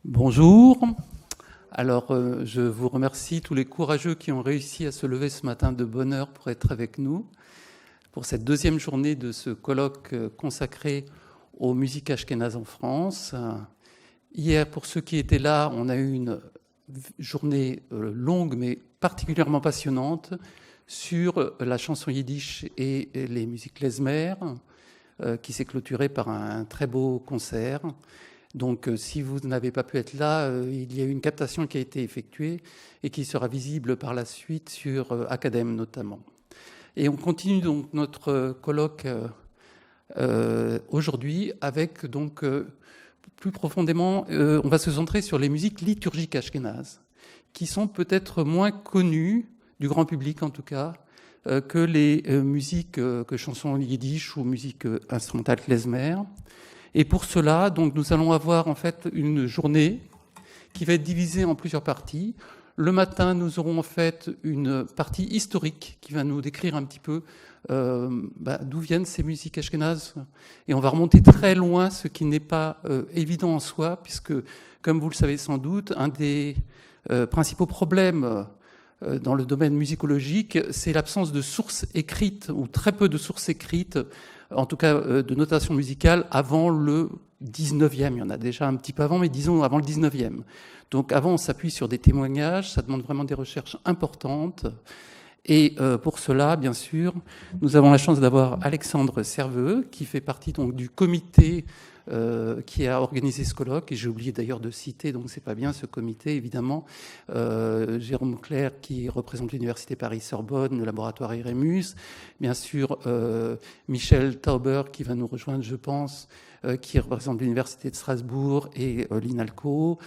Bonjour. Alors, je vous remercie tous les courageux qui ont réussi à se lever ce matin de bonne heure pour être avec nous pour cette deuxième journée de ce colloque consacré aux musiques ashkénazes en France. Hier, pour ceux qui étaient là, on a eu une journée longue mais particulièrement passionnante sur la chanson yiddish et les musiques klezmer, qui s'est clôturée par un très beau concert. Donc, si vous n'avez pas pu être là, il y a eu une captation qui a été effectuée et qui sera visible par la suite sur Academ notamment. Et on continue donc notre colloque aujourd'hui avec donc plus profondément, on va se centrer sur les musiques liturgiques ashkénazes, qui sont peut-être moins connues du grand public en tout cas que les musiques que chansons yiddish ou musiques instrumentales klezmer. Et pour cela, donc, nous allons avoir en fait une journée qui va être divisée en plusieurs parties. Le matin, nous aurons en fait une partie historique qui va nous décrire un petit peu d'où viennent ces musiques ashkénazes. Et on va remonter très loin, ce qui n'est pas évident en soi, puisque, comme vous le savez sans doute, un des principaux problèmes dans le domaine musicologique, c'est l'absence de sources écrites, ou très peu de sources écrites, en tout cas de notation musicale, avant le 19e. Il y en a déjà un petit peu avant, mais disons avant le 19e. Donc avant, on s'appuie sur des témoignages, ça demande vraiment des recherches importantes. Et pour cela, bien sûr, nous avons la chance d'avoir Alexandre Serveux, qui fait partie donc du comité qui a organisé ce colloque, et j'ai oublié d'ailleurs de citer, donc c'est pas bien, ce comité, évidemment, Jérôme Clerc, qui représente l'Université Paris-Sorbonne, le laboratoire Eremus, bien sûr Michel Tauber, qui va nous rejoindre, je pense, qui représente l'Université de Strasbourg et l'INALCO,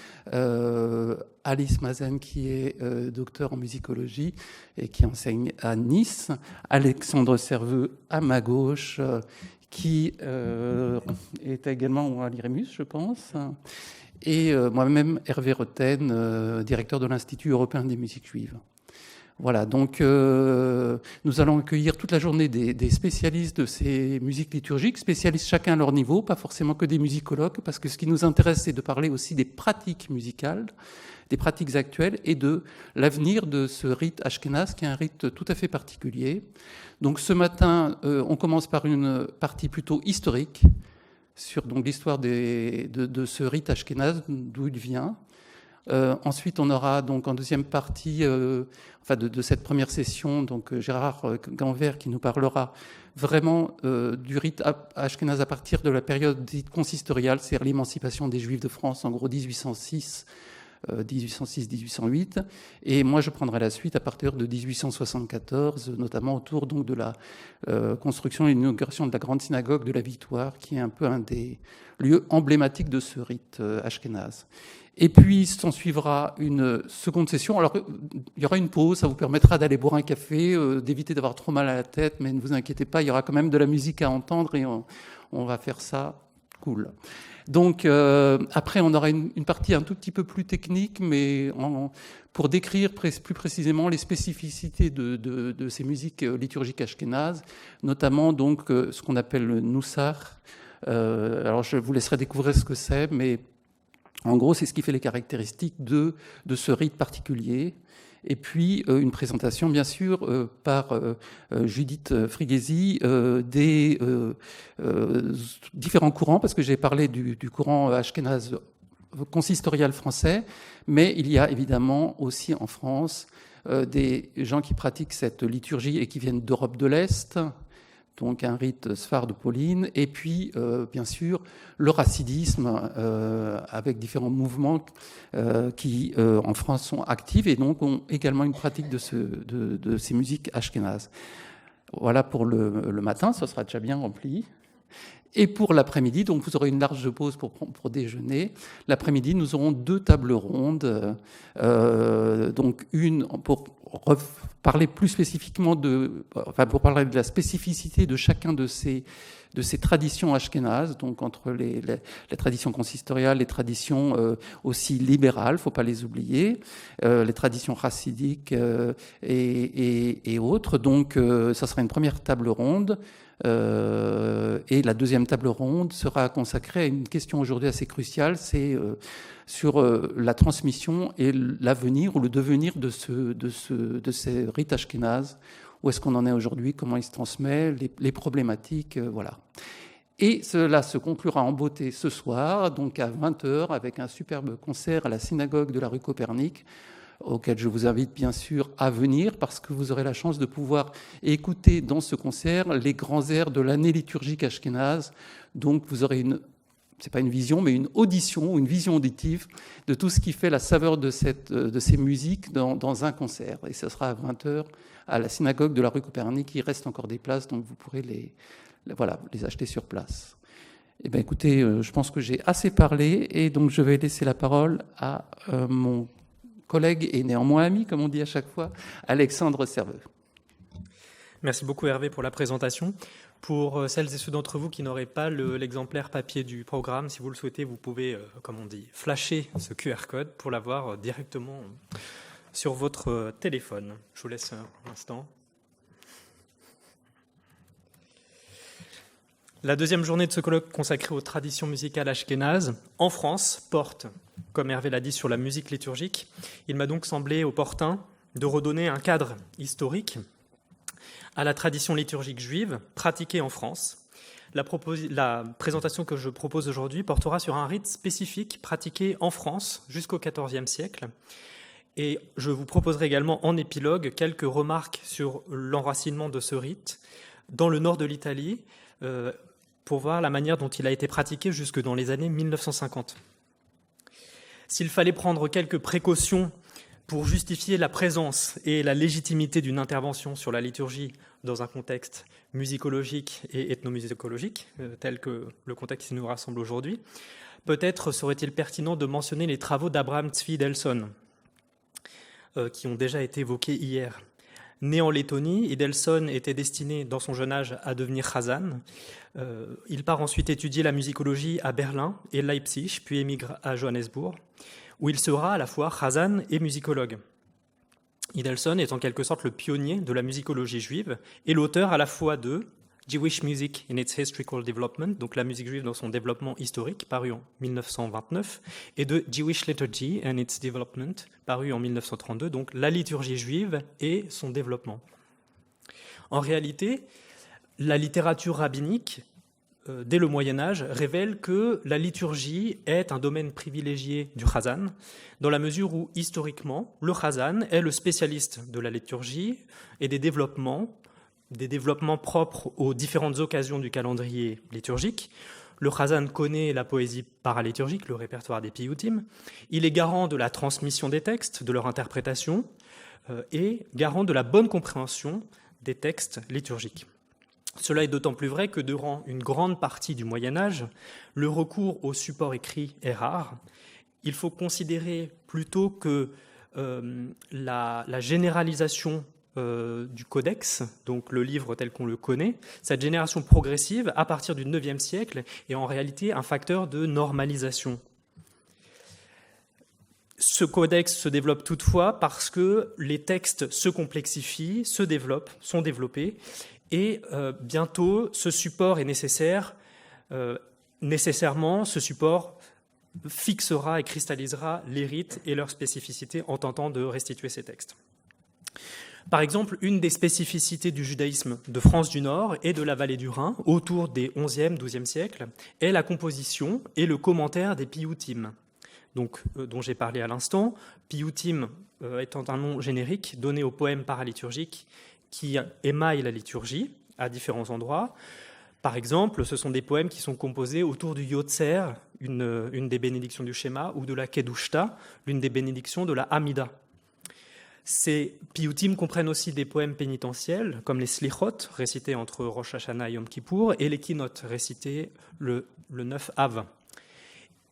Alice Mazen, qui est docteur en musicologie et qui enseigne à Nice, Alexandre Serveux à ma gauche, qui est également à l'IREMUS, je pense, et moi-même, Hervé Roten, directeur de l'Institut européen des musiques juives. Voilà, donc nous allons accueillir toute la journée des spécialistes de ces musiques liturgiques, spécialistes chacun à leur niveau, pas forcément que des musicologues, parce que ce qui nous intéresse, c'est de parler aussi des pratiques musicales, des pratiques actuelles et de l'avenir de ce rite ashkénaze, qui est un rite tout à fait particulier. Donc ce matin, on commence par une partie plutôt historique sur donc l'histoire de ce rite ashkénaze, d'où il vient. Ensuite, on aura donc en deuxième partie de cette première session, donc Gérard Ganvert qui nous parlera vraiment du rite ashkénaze à partir de la période dite consistoriale, c'est-à-dire l'émancipation des Juifs de France, en gros 1806-1808, et moi je prendrai la suite à partir de 1874, notamment autour donc de la construction et l'inauguration de la grande synagogue de la Victoire, qui est un peu un des lieux emblématiques de ce rite ashkénaze. Et puis s'en suivra une seconde session. Alors il y aura une pause, ça vous permettra d'aller boire un café, d'éviter d'avoir trop mal à la tête, mais ne vous inquiétez pas, il y aura quand même de la musique à entendre et on va faire ça cool. Donc après, on aura une partie un tout petit peu plus technique, mais pour décrire plus précisément les spécificités de ces musiques liturgiques ashkénazes, notamment donc ce qu'on appelle le noussar. Alors je vous laisserai découvrir ce que c'est, mais en gros, c'est ce qui fait les caractéristiques de ce rite particulier. Et puis une présentation, bien sûr, par Judith Frigesi des différents courants, parce que j'ai parlé du courant ashkénaze consistorial français, mais il y a évidemment aussi en France des gens qui pratiquent cette liturgie et qui viennent d'Europe de l'Est, donc un rite sphare Pauline, et puis bien sûr le racidisme avec différents mouvements qui en France sont actifs et donc ont également une pratique de ces musiques ashkénazes. Voilà pour le matin, ça sera déjà bien rempli. Et pour l'après-midi, donc vous aurez une large pause pour déjeuner. L'après-midi, nous aurons deux tables rondes, donc une pour parler plus spécifiquement pour parler de la spécificité de chacun de ces traditions ashkénazes, donc entre les traditions consistoriales, les traditions aussi libérales, faut pas les oublier, les traditions chassidiques et autres. Donc, ça sera une première table ronde. Et la deuxième table ronde sera consacrée à une question aujourd'hui assez cruciale, c'est sur la transmission et l'avenir ou le devenir de ces rites ashkénazes. Où est-ce qu'on en est aujourd'hui, comment il se transmet, les problématiques, voilà. Et cela se conclura en beauté ce soir, donc à 20h, avec un superbe concert à la synagogue de la rue Copernic, auquel je vous invite bien sûr à venir, parce que vous aurez la chance de pouvoir écouter dans ce concert les grands airs de l'année liturgique ashkénaze. Donc vous aurez c'est pas une vision, mais une audition, une vision auditive de tout ce qui fait la saveur de ces musiques dans un concert. Et ce sera à 20h à la synagogue de la rue Copernic. Il reste encore des places, donc vous pourrez les acheter sur place. Eh bien, écoutez, je pense que j'ai assez parlé, et donc je vais laisser la parole à mon collègue et néanmoins ami, comme on dit à chaque fois, Alexandre Serveux. Merci beaucoup Hervé pour la présentation. Pour celles et ceux d'entre vous qui n'auraient pas l'exemplaire papier du programme, si vous le souhaitez, vous pouvez, comme on dit, flasher ce QR code pour l'avoir directement sur votre téléphone. Je vous laisse un instant. La deuxième journée de ce colloque consacré aux traditions musicales ashkénazes en France porte, comme Hervé l'a dit, sur la musique liturgique. Il m'a donc semblé opportun de redonner un cadre historique à la tradition liturgique juive pratiquée en France. La présentation que je propose aujourd'hui portera sur un rite spécifique pratiqué en France jusqu'au XIVe siècle. Et je vous proposerai également en épilogue quelques remarques sur l'enracinement de ce rite dans le nord de l'Italie, pour voir la manière dont il a été pratiqué jusque dans les années 1950. S'il fallait prendre quelques précautions pour justifier la présence et la légitimité d'une intervention sur la liturgie dans un contexte musicologique et ethnomusicologique, tel que le contexte qui nous rassemble aujourd'hui, peut-être serait-il pertinent de mentionner les travaux d'Abraham Tzvi Idelson, qui ont déjà été évoqués hier. Né en Lettonie, Idelson était destiné dans son jeune âge à devenir chazan. Il part ensuite étudier la musicologie à Berlin et Leipzig, puis émigre à Johannesburg, où il sera à la fois chazan et musicologue. Idelson est en quelque sorte le pionnier de la musicologie juive et l'auteur à la fois de Jewish Music in its Historical Development, donc la musique juive dans son développement historique, paru en 1929, et de Jewish Liturgy and its Development, paru en 1932, donc la liturgie juive et son développement. En réalité, la littérature rabbinique, dès le Moyen-Âge, révèle que la liturgie est un domaine privilégié du chazan, dans la mesure où, historiquement, le chazan est le spécialiste de la liturgie et des développements propres aux différentes occasions du calendrier liturgique. Le chazan connaît la poésie paraliturgique, le répertoire des piyutim. Il est garant de la transmission des textes, de leur interprétation, et garant de la bonne compréhension des textes liturgiques. Cela est d'autant plus vrai que durant une grande partie du Moyen-Âge, le recours au support écrit est rare. Il faut considérer plutôt que la généralisation du codex, donc le livre tel qu'on le connaît, cette génération progressive à partir du IXe siècle est en réalité un facteur de normalisation. Ce codex se développe toutefois parce que les textes se complexifient, sont développés, et bientôt ce support est nécessaire. Nécessairement, ce support fixera et cristallisera les rites et leurs spécificités en tentant de restituer ces textes. Par exemple, une des spécificités du judaïsme de France du Nord et de la vallée du Rhin, autour des XIe, XIIe siècles, est la composition et le commentaire des piyutim, donc, dont j'ai parlé à l'instant. Piyutim étant un nom générique donné aux poèmes paraliturgiques qui émaillent la liturgie à différents endroits. Par exemple, ce sont des poèmes qui sont composés autour du Yotzer, une des bénédictions du schéma, ou de la Kedushta, l'une des bénédictions de la Hamida. Ces piyutim comprennent aussi des poèmes pénitentiels, comme les slichot, récités entre Rosh Hashanah et Yom Kippour, et les kinot, récités le 9 Av.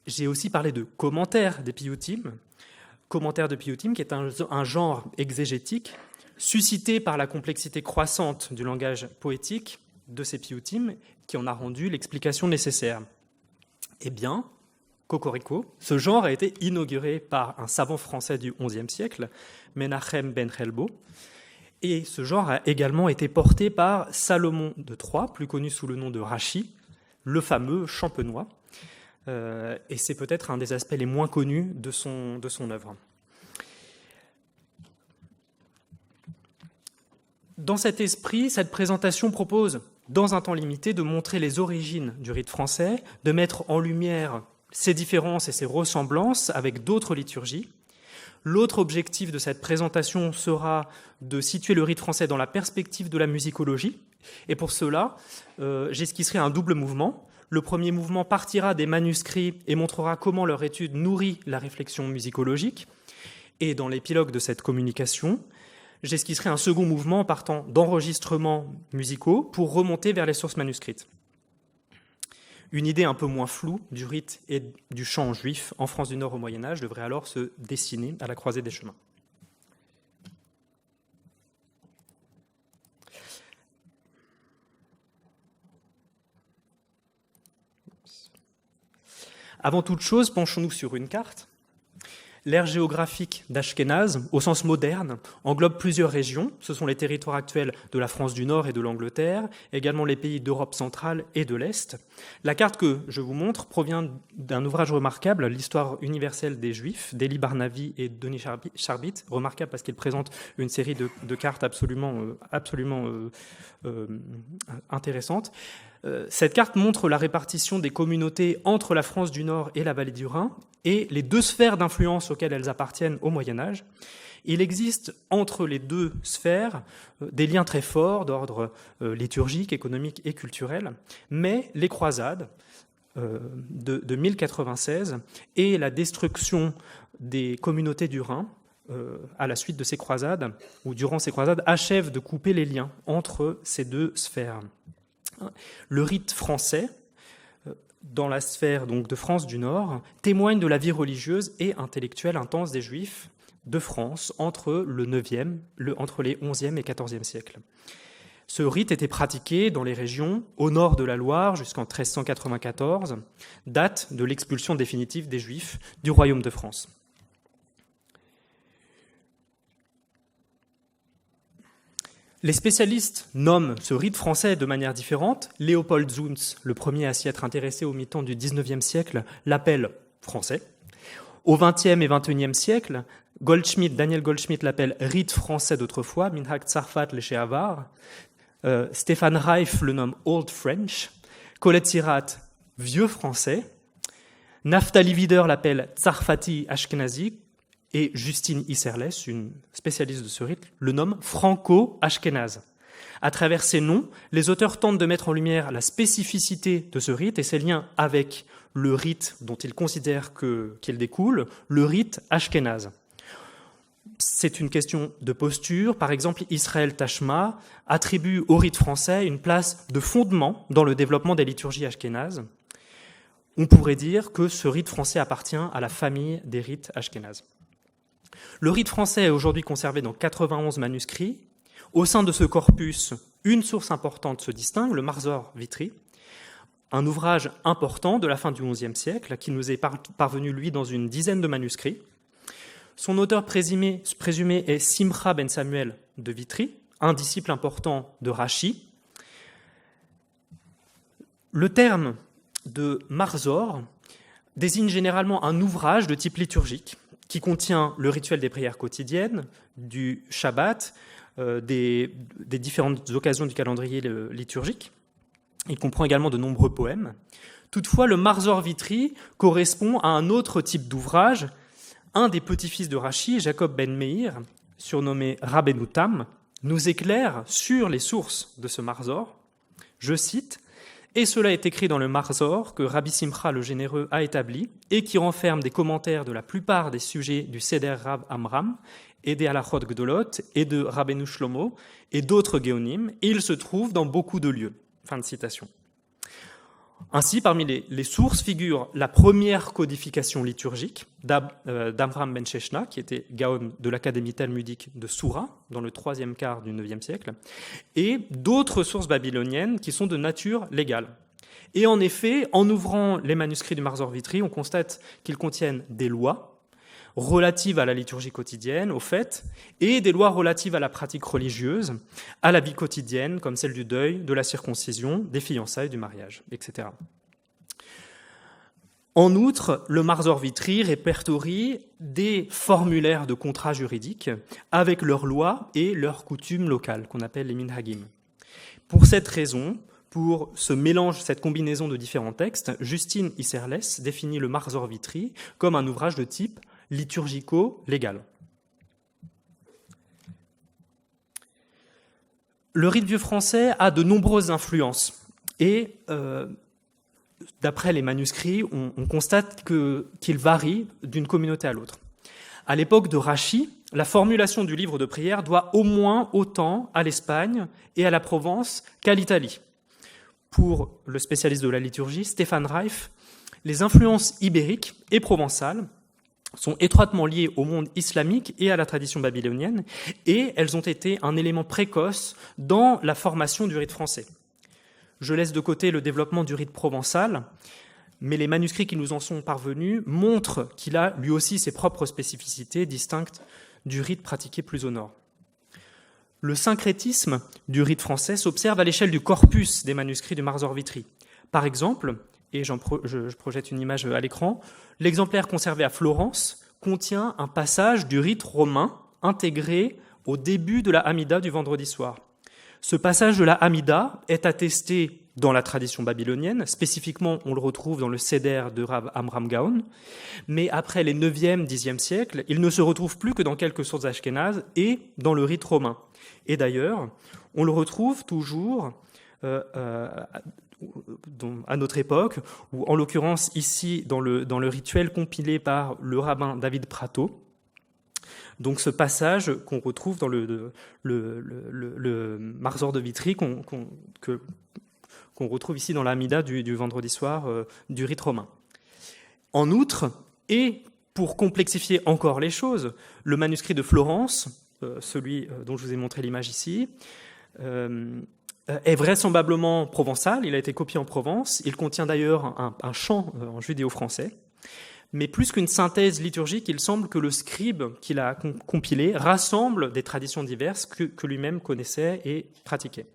J'ai aussi parlé de commentaires des piyutim, qui est un genre exégétique suscité par la complexité croissante du langage poétique de ces piyutim, qui en a rendu l'explication nécessaire. Eh bien, cocorico, ce genre a été inauguré par un savant français du XIe siècle, Menachem ben Chelbo, et ce genre a également été porté par Salomon de Troie, plus connu sous le nom de Rachi, le fameux champenois, et c'est peut-être un des aspects les moins connus de son œuvre. Dans cet esprit, cette présentation propose, dans un temps limité, de montrer les origines du rite français, de mettre en lumière ses différences et ses ressemblances avec d'autres liturgies. L'autre objectif de cette présentation sera de situer le rite français dans la perspective de la musicologie. Et pour cela, j'esquisserai un double mouvement. Le premier mouvement partira des manuscrits et montrera comment leur étude nourrit la réflexion musicologique. Et dans l'épilogue de cette communication, j'esquisserai un second mouvement partant d'enregistrements musicaux pour remonter vers les sources manuscrites. Une idée un peu moins floue du rite et du chant juif en France du Nord au Moyen-Âge devrait alors se dessiner à la croisée des chemins. Avant toute chose, penchons-nous sur une carte. L'aire géographique d'Ashkénaz, au sens moderne, englobe plusieurs régions. Ce sont les territoires actuels de la France du Nord et de l'Angleterre, également les pays d'Europe centrale et de l'Est. La carte que je vous montre provient d'un ouvrage remarquable, l'Histoire universelle des Juifs, d'Élie Barnavi et Denis Charbit, remarquable parce qu'il présente une série de cartes absolument intéressantes. Cette carte montre la répartition des communautés entre la France du Nord et la vallée du Rhin et les deux sphères d'influence auxquelles elles appartiennent au Moyen-Âge. Il existe entre les deux sphères des liens très forts d'ordre liturgique, économique et culturel, mais les croisades de 1096 et la destruction des communautés du Rhin à la suite de ces croisades, ou durant ces croisades, achèvent de couper les liens entre ces deux sphères. Le rite français, dans la sphère donc, de France du Nord, témoigne de la vie religieuse et intellectuelle intense des Juifs de France entre les 11e et 14e siècles. Ce rite était pratiqué dans les régions au nord de la Loire jusqu'en 1394, date de l'expulsion définitive des Juifs du royaume de France. Les spécialistes nomment ce rite français de manière différente. Léopold Zuntz, le premier à s'y être intéressé au mi-temps du XIXe siècle, l'appelle français. Au XXe et XXIe siècle, Daniel Goldschmidt l'appelle rite français d'autrefois, Minhag Tzarfat Lesheavar. Stéphane Reif le nomme Old French. Colette Sirat, vieux français. Naftali Wider l'appelle Tzarfati Ashkenazi. Et Justine Isserles, une spécialiste de ce rite, le nomme franco-ashkénaze. À travers ces noms, les auteurs tentent de mettre en lumière la spécificité de ce rite et ses liens avec le rite dont ils considèrent qu'il découle, le rite ashkénaze. C'est une question de posture. Par exemple, Israël Tashma attribue au rite français une place de fondement dans le développement des liturgies ashkénazes. On pourrait dire que ce rite français appartient à la famille des rites ashkénazes. Le rite français est aujourd'hui conservé dans 91 manuscrits. Au sein de ce corpus, une source importante se distingue, le Marzor Vitry, un ouvrage important de la fin du XIe siècle qui nous est parvenu, lui, dans une dizaine de manuscrits. Son auteur présumé est Simcha ben Samuel de Vitry, un disciple important de Rachi. Le terme de Marzor désigne généralement un ouvrage de type liturgique qui contient le rituel des prières quotidiennes, du Shabbat, des différentes occasions du calendrier liturgique. Il comprend également de nombreux poèmes. Toutefois, le Marzor Vitry correspond à un autre type d'ouvrage. Un des petits-fils de Rachi, Jacob ben Meir, surnommé Rabbeinu Tam, nous éclaire sur les sources de ce Marzor. Je cite: « Et cela est écrit dans le Marzor que Rabbi Simcha le Généreux a établi et qui renferme des commentaires de la plupart des sujets du Seder Rab Amram et des Halachot Gdolot et de Rabbeinu Shlomo et d'autres Géonim, et il se trouve dans beaucoup de lieux. » Fin de citation. Ainsi, parmi les sources figure la première codification liturgique d'Amram ben Sheshna, qui était Gaon de l'Académie talmudique de Soura, dans le 3e quart du IXe siècle, et d'autres sources babyloniennes qui sont de nature légale. Et en effet, en ouvrant les manuscrits du Marzor Vitry, on constate qu'ils contiennent des lois relatives à la liturgie quotidienne, aux fêtes, et des lois relatives à la pratique religieuse, à la vie quotidienne, comme celle du deuil, de la circoncision, des fiançailles, du mariage, etc. En outre, le Marzor Vitry répertorie des formulaires de contrats juridiques avec leurs lois et leurs coutumes locales, qu'on appelle les minhagim. Pour cette raison, pour ce mélange, cette combinaison de différents textes, Justine Isserles définit le Marzor Vitry comme un ouvrage de type liturgico-légal. Le rite vieux français a de nombreuses influences et d'après les manuscrits, on constate qu'il varie d'une communauté à l'autre. À l'époque de Rachi, la formulation du livre de prière doit au moins autant à l'Espagne et à la Provence qu'à l'Italie. Pour le spécialiste de la liturgie, Stéphane Reif, les influences ibériques et provençales sont étroitement liées au monde islamique et à la tradition babylonienne, et elles ont été un élément précoce dans la formation du rite français. Je laisse de côté le développement du rite provençal, mais les manuscrits qui nous en sont parvenus montrent qu'il a lui aussi ses propres spécificités distinctes du rite pratiqué plus au nord. Le syncrétisme du rite français s'observe à l'échelle du corpus des manuscrits du Marzor Vitry. Par exemple, et je projette une image à l'écran, l'exemplaire conservé à Florence contient un passage du rite romain intégré au début de la Hamida du vendredi soir. Ce passage de la Hamida est attesté dans la tradition babylonienne, spécifiquement on le retrouve dans le Seder de Rav Amram Gaon, mais après les 9e, 10e siècles, il ne se retrouve plus que dans quelques sources ashkénazes et dans le rite romain. Et d'ailleurs, on le retrouve toujours à notre époque, ou en l'occurrence ici dans le rituel compilé par le rabbin David Prato. Donc ce passage qu'on retrouve dans le Marzor de Vitry, qu'on retrouve ici dans la Hamida du vendredi soir du rite romain. En outre, et pour complexifier encore les choses, le manuscrit de Florence, celui dont je vous ai montré l'image ici, est vraisemblablement provençal, il a été copié en Provence, il contient d'ailleurs un chant en judéo-français, mais plus qu'une synthèse liturgique, il semble que le scribe qu'il a compilé rassemble des traditions diverses que lui-même connaissait et pratiquait.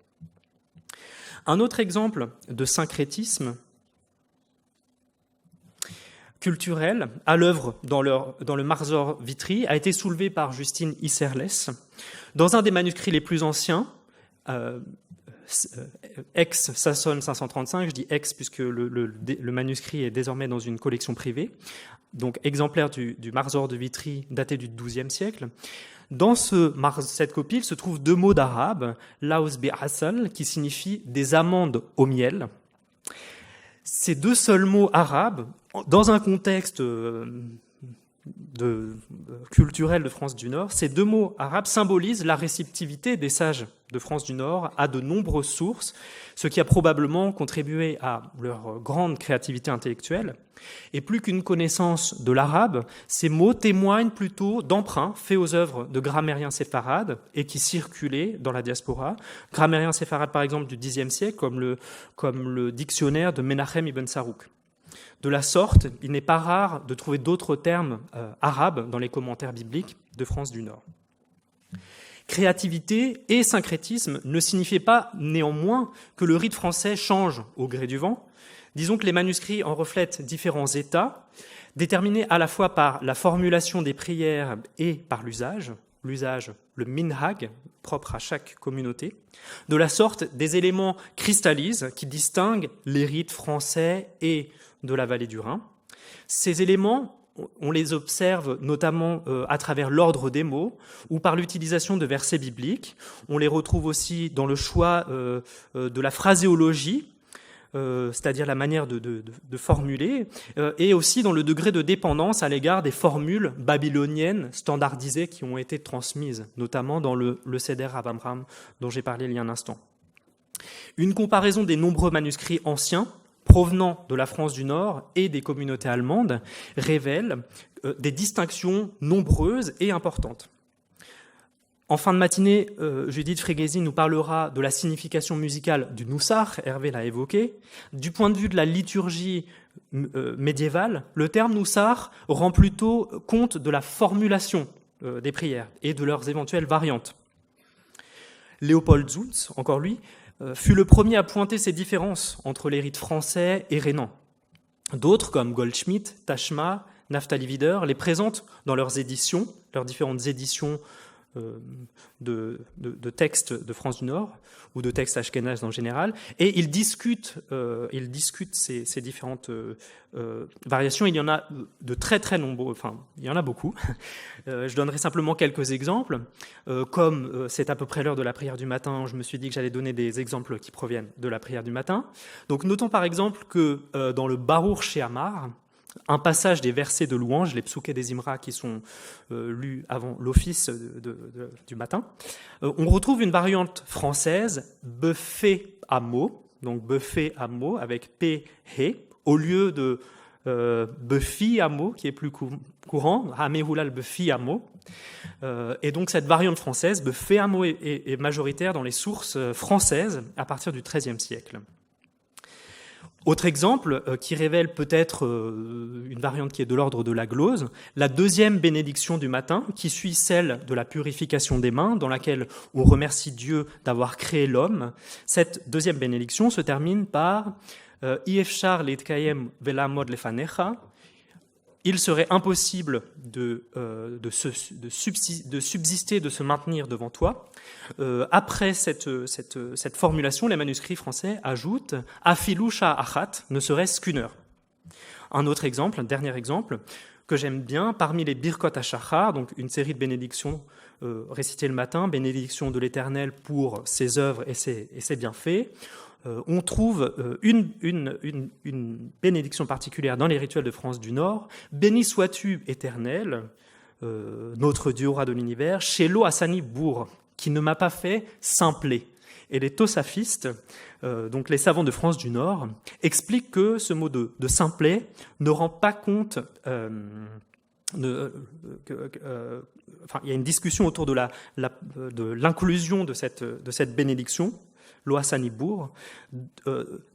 Un autre exemple de syncrétisme culturel à l'œuvre dans le Marzor Vitry a été soulevé par Justine Isserles dans un des manuscrits les plus anciens, ex-Sasson 535, je dis ex puisque le manuscrit est désormais dans une collection privée, donc exemplaire du Marzor de Vitry daté du XIIe siècle. Dans cette copie, il se trouve deux mots d'arabe, laus bi'asal, qui signifient des amandes au miel. Ces deux seuls mots arabes, dans un contexte culturel de France du Nord, ces deux mots arabes symbolisent la réceptivité des sages de France du Nord à de nombreuses sources, ce qui a probablement contribué à leur grande créativité intellectuelle. Et plus qu'une connaissance de l'arabe, ces mots témoignent plutôt d'emprunts faits aux œuvres de grammairiens séfarades et qui circulaient dans la diaspora. Grammairiens séfarades, par exemple, du Xe siècle, comme le dictionnaire de Menachem ibn Sarouk. De la sorte, il n'est pas rare de trouver d'autres termes arabes dans les commentaires bibliques de France du Nord. Créativité et syncrétisme ne signifiaient pas néanmoins que le rite français change au gré du vent. Disons que les manuscrits en reflètent différents états, déterminés à la fois par la formulation des prières et par l'usage, le minhag, propre à chaque communauté. De la sorte, des éléments cristallisent qui distinguent les rites français et de la vallée du Rhin. Ces éléments, on les observe notamment à travers l'ordre des mots ou par l'utilisation de versets bibliques. On les retrouve aussi dans le choix de la phraséologie, c'est-à-dire la manière de formuler, et aussi dans le degré de dépendance à l'égard des formules babyloniennes standardisées qui ont été transmises, notamment dans le Seder Rav Amram dont j'ai parlé il y a un instant. Une comparaison des nombreux manuscrits anciens provenant de la France du Nord et des communautés allemandes révèlent des distinctions nombreuses et importantes. En fin de matinée, Judith Fréguesi nous parlera de la signification musicale du Nusach, Hervé l'a évoqué. Du point de vue de la liturgie médiévale, le terme Nusach rend plutôt compte de la formulation des prières et de leurs éventuelles variantes. Léopold Zunz, encore lui, fut le premier à pointer ces différences entre les rites français et rhénans. D'autres, comme Goldschmidt, Tachma, Naftali Wider, les présentent dans leurs différentes éditions de textes de France du Nord ou de textes ashkénazes en général, et ils discutent ces différentes variations. Il y en a de très très nombreux, enfin il y en a beaucoup. Je donnerai simplement quelques exemples. Comme c'est à peu près l'heure de la prière du matin, je me suis dit que j'allais donner des exemples qui proviennent de la prière du matin. Donc notons par exemple que dans le Baruch She'amar, un passage des versets de louange, les psoukés des Imra qui sont lus avant l'office du matin, on retrouve une variante française, Befé Amo, donc Befé Amo avec P-He, au lieu de Befi Amo, qui est plus courant, Hamehoulal Befi Amo. Et donc cette variante française, Befé Amo, est majoritaire dans les sources françaises à partir du XIIIe siècle. Autre exemple qui révèle peut-être une variante qui est de l'ordre de la glose, la deuxième bénédiction du matin qui suit celle de la purification des mains dans laquelle on remercie Dieu d'avoir créé l'homme. Cette deuxième bénédiction se termine par I efshar leitkayem velamod lefanecha. Il serait impossible de subsister, de se maintenir devant toi. Après cette formulation, les manuscrits français ajoutent « Afilu sha'achat » ne serait-ce qu'une heure. Un autre exemple, un dernier exemple, que j'aime bien, parmi les Birkot HaShachar, donc une série de bénédictions récitées le matin, bénédiction de l'Éternel pour ses œuvres et ses bienfaits, on trouve une bénédiction particulière dans les rituels de France du Nord. « Béni sois-tu, Éternel, notre Dieu, roi de l'univers, Shelo Asani Bour, qui ne m'a pas fait simpler. » Et les tosafistes, donc les savants de France du Nord, expliquent que ce mot de simpler ne rend pas compte... il y a une discussion autour de l'inclusion de cette bénédiction, Loasanibour,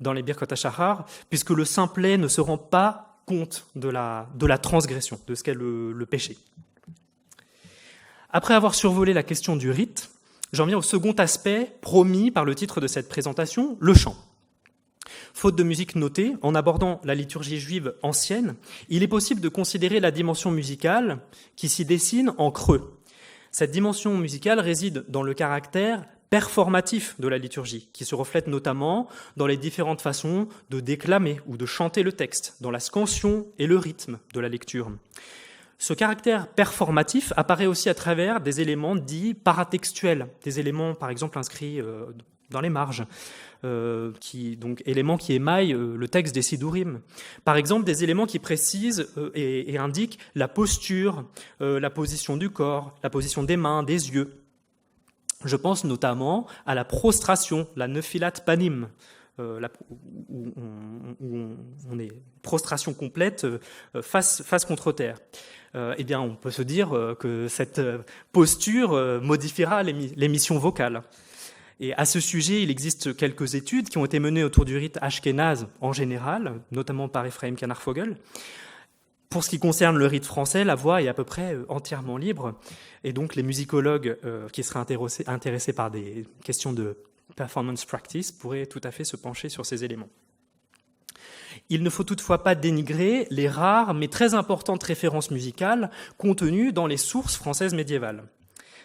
dans les Birkot HaShachar, puisque le simplet ne se rend pas compte de la transgression, de ce qu'est le péché. Après avoir survolé la question du rite, j'en viens au second aspect promis par le titre de cette présentation, le chant. Faute de musique notée, en abordant la liturgie juive ancienne, il est possible de considérer la dimension musicale qui s'y dessine en creux. Cette dimension musicale réside dans le caractère performatif de la liturgie, qui se reflète notamment dans les différentes façons de déclamer ou de chanter le texte, dans la scansion et le rythme de la lecture. Ce caractère performatif apparaît aussi à travers des éléments dits paratextuels, des éléments par exemple inscrits dans les marges, éléments qui émaillent le texte des Sidourim. Par exemple, des éléments qui précisent et indiquent la posture, la position du corps, la position des mains, des yeux. Je pense notamment à la prostration, la nefilat panim, où on est prostration complète face contre terre. Eh bien, on peut se dire que cette posture modifiera l'émission vocale. Et à ce sujet, il existe quelques études qui ont été menées autour du rite ashkénaze en général, notamment par Ephraim Kanarfogel. Pour ce qui concerne le rite français, la voix est à peu près entièrement libre, et donc les musicologues qui seraient intéressés par des questions de performance practice pourraient tout à fait se pencher sur ces éléments. Il ne faut toutefois pas dénigrer les rares mais très importantes références musicales contenues dans les sources françaises médiévales.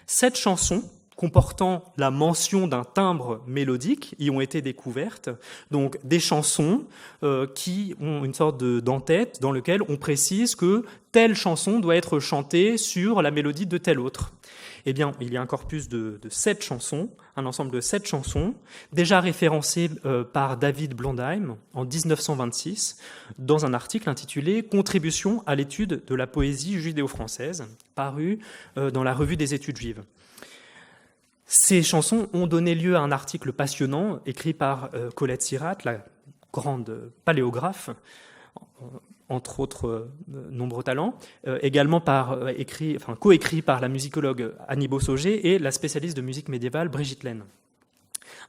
7 chansons comportant la mention d'un timbre mélodique y ont été découvertes, donc des chansons qui ont une sorte d'entête dans lequel on précise que telle chanson doit être chantée sur la mélodie de telle autre. Eh bien, il y a un corpus de 7 chansons, un ensemble de 7 chansons, déjà référencées par David Blondheim en 1926, dans un article intitulé « Contribution à l'étude de la poésie judéo-française », paru dans la Revue des études juives. Ces chansons ont donné lieu à un article passionnant écrit par Colette Sirat, la grande paléographe, entre autres nombreux talents, également coécrit par la musicologue Annie Bossauger et la spécialiste de musique médiévale Brigitte Laine.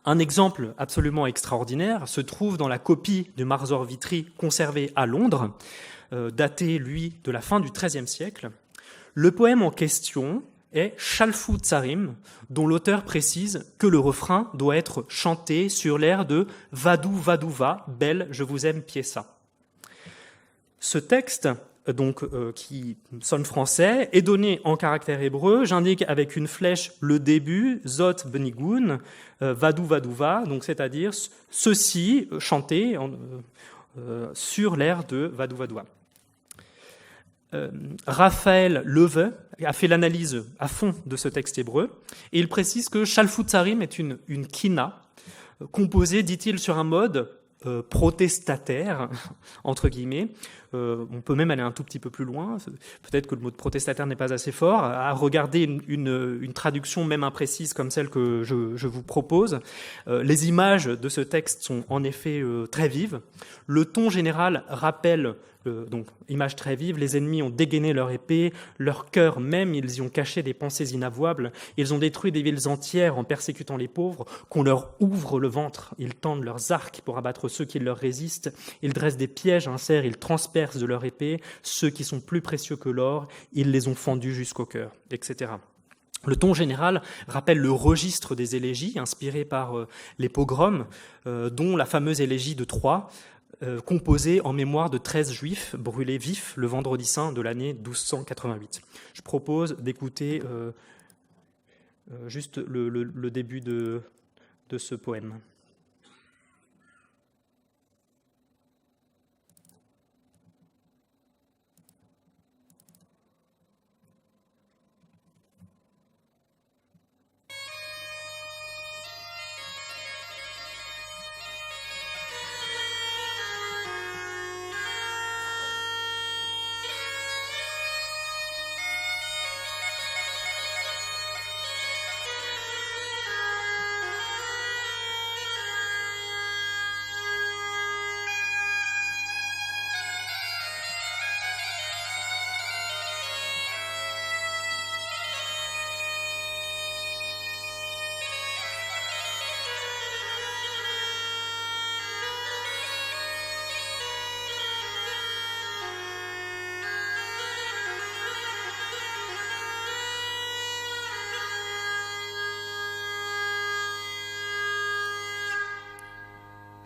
Un exemple absolument extraordinaire se trouve dans la copie du Marzor Vitry conservée à Londres, daté, lui, de la fin du XIIIe siècle. Le poème en question est Chalfou Tsarim, dont l'auteur précise que le refrain doit être chanté sur l'air de Vadou Vadouva, belle, je vous aime, piessa. Ce texte, donc, qui sonne français, est donné en caractère hébreu. J'indique avec une flèche le début, Zot Benigoun, Vadou Vadouva, donc c'est-à-dire ceci chanté sur l'air de Vadou Vadouva. Raphaël Leveux a fait l'analyse à fond de ce texte hébreu et il précise que Chalfou Tsarim est une kina composée, dit-il, sur un mode protestataire, entre guillemets. On peut même aller un tout petit peu plus loin, peut-être que le mot de protestataire n'est pas assez fort, à regarder une traduction même imprécise comme celle que je vous propose. Les images de ce texte sont en effet très vives. Le ton général rappelle, donc image très vive, les ennemis ont dégainé leur épée, leur cœur même, ils y ont caché des pensées inavouables, ils ont détruit des villes entières en persécutant les pauvres, qu'on leur ouvre le ventre, ils tendent leurs arcs pour abattre ceux qui leur résistent, ils dressent des pièges inserts, ils transpercent de leur épée ceux qui sont plus précieux que l'or, ils les ont fendus jusqu'au cœur, etc. Le ton général rappelle le registre des élégies inspirées par les pogroms, dont la fameuse élégie de Troyes, composée en mémoire de 13 juifs brûlés vifs le vendredi saint de l'année 1288. Je propose d'écouter juste le début de ce poème.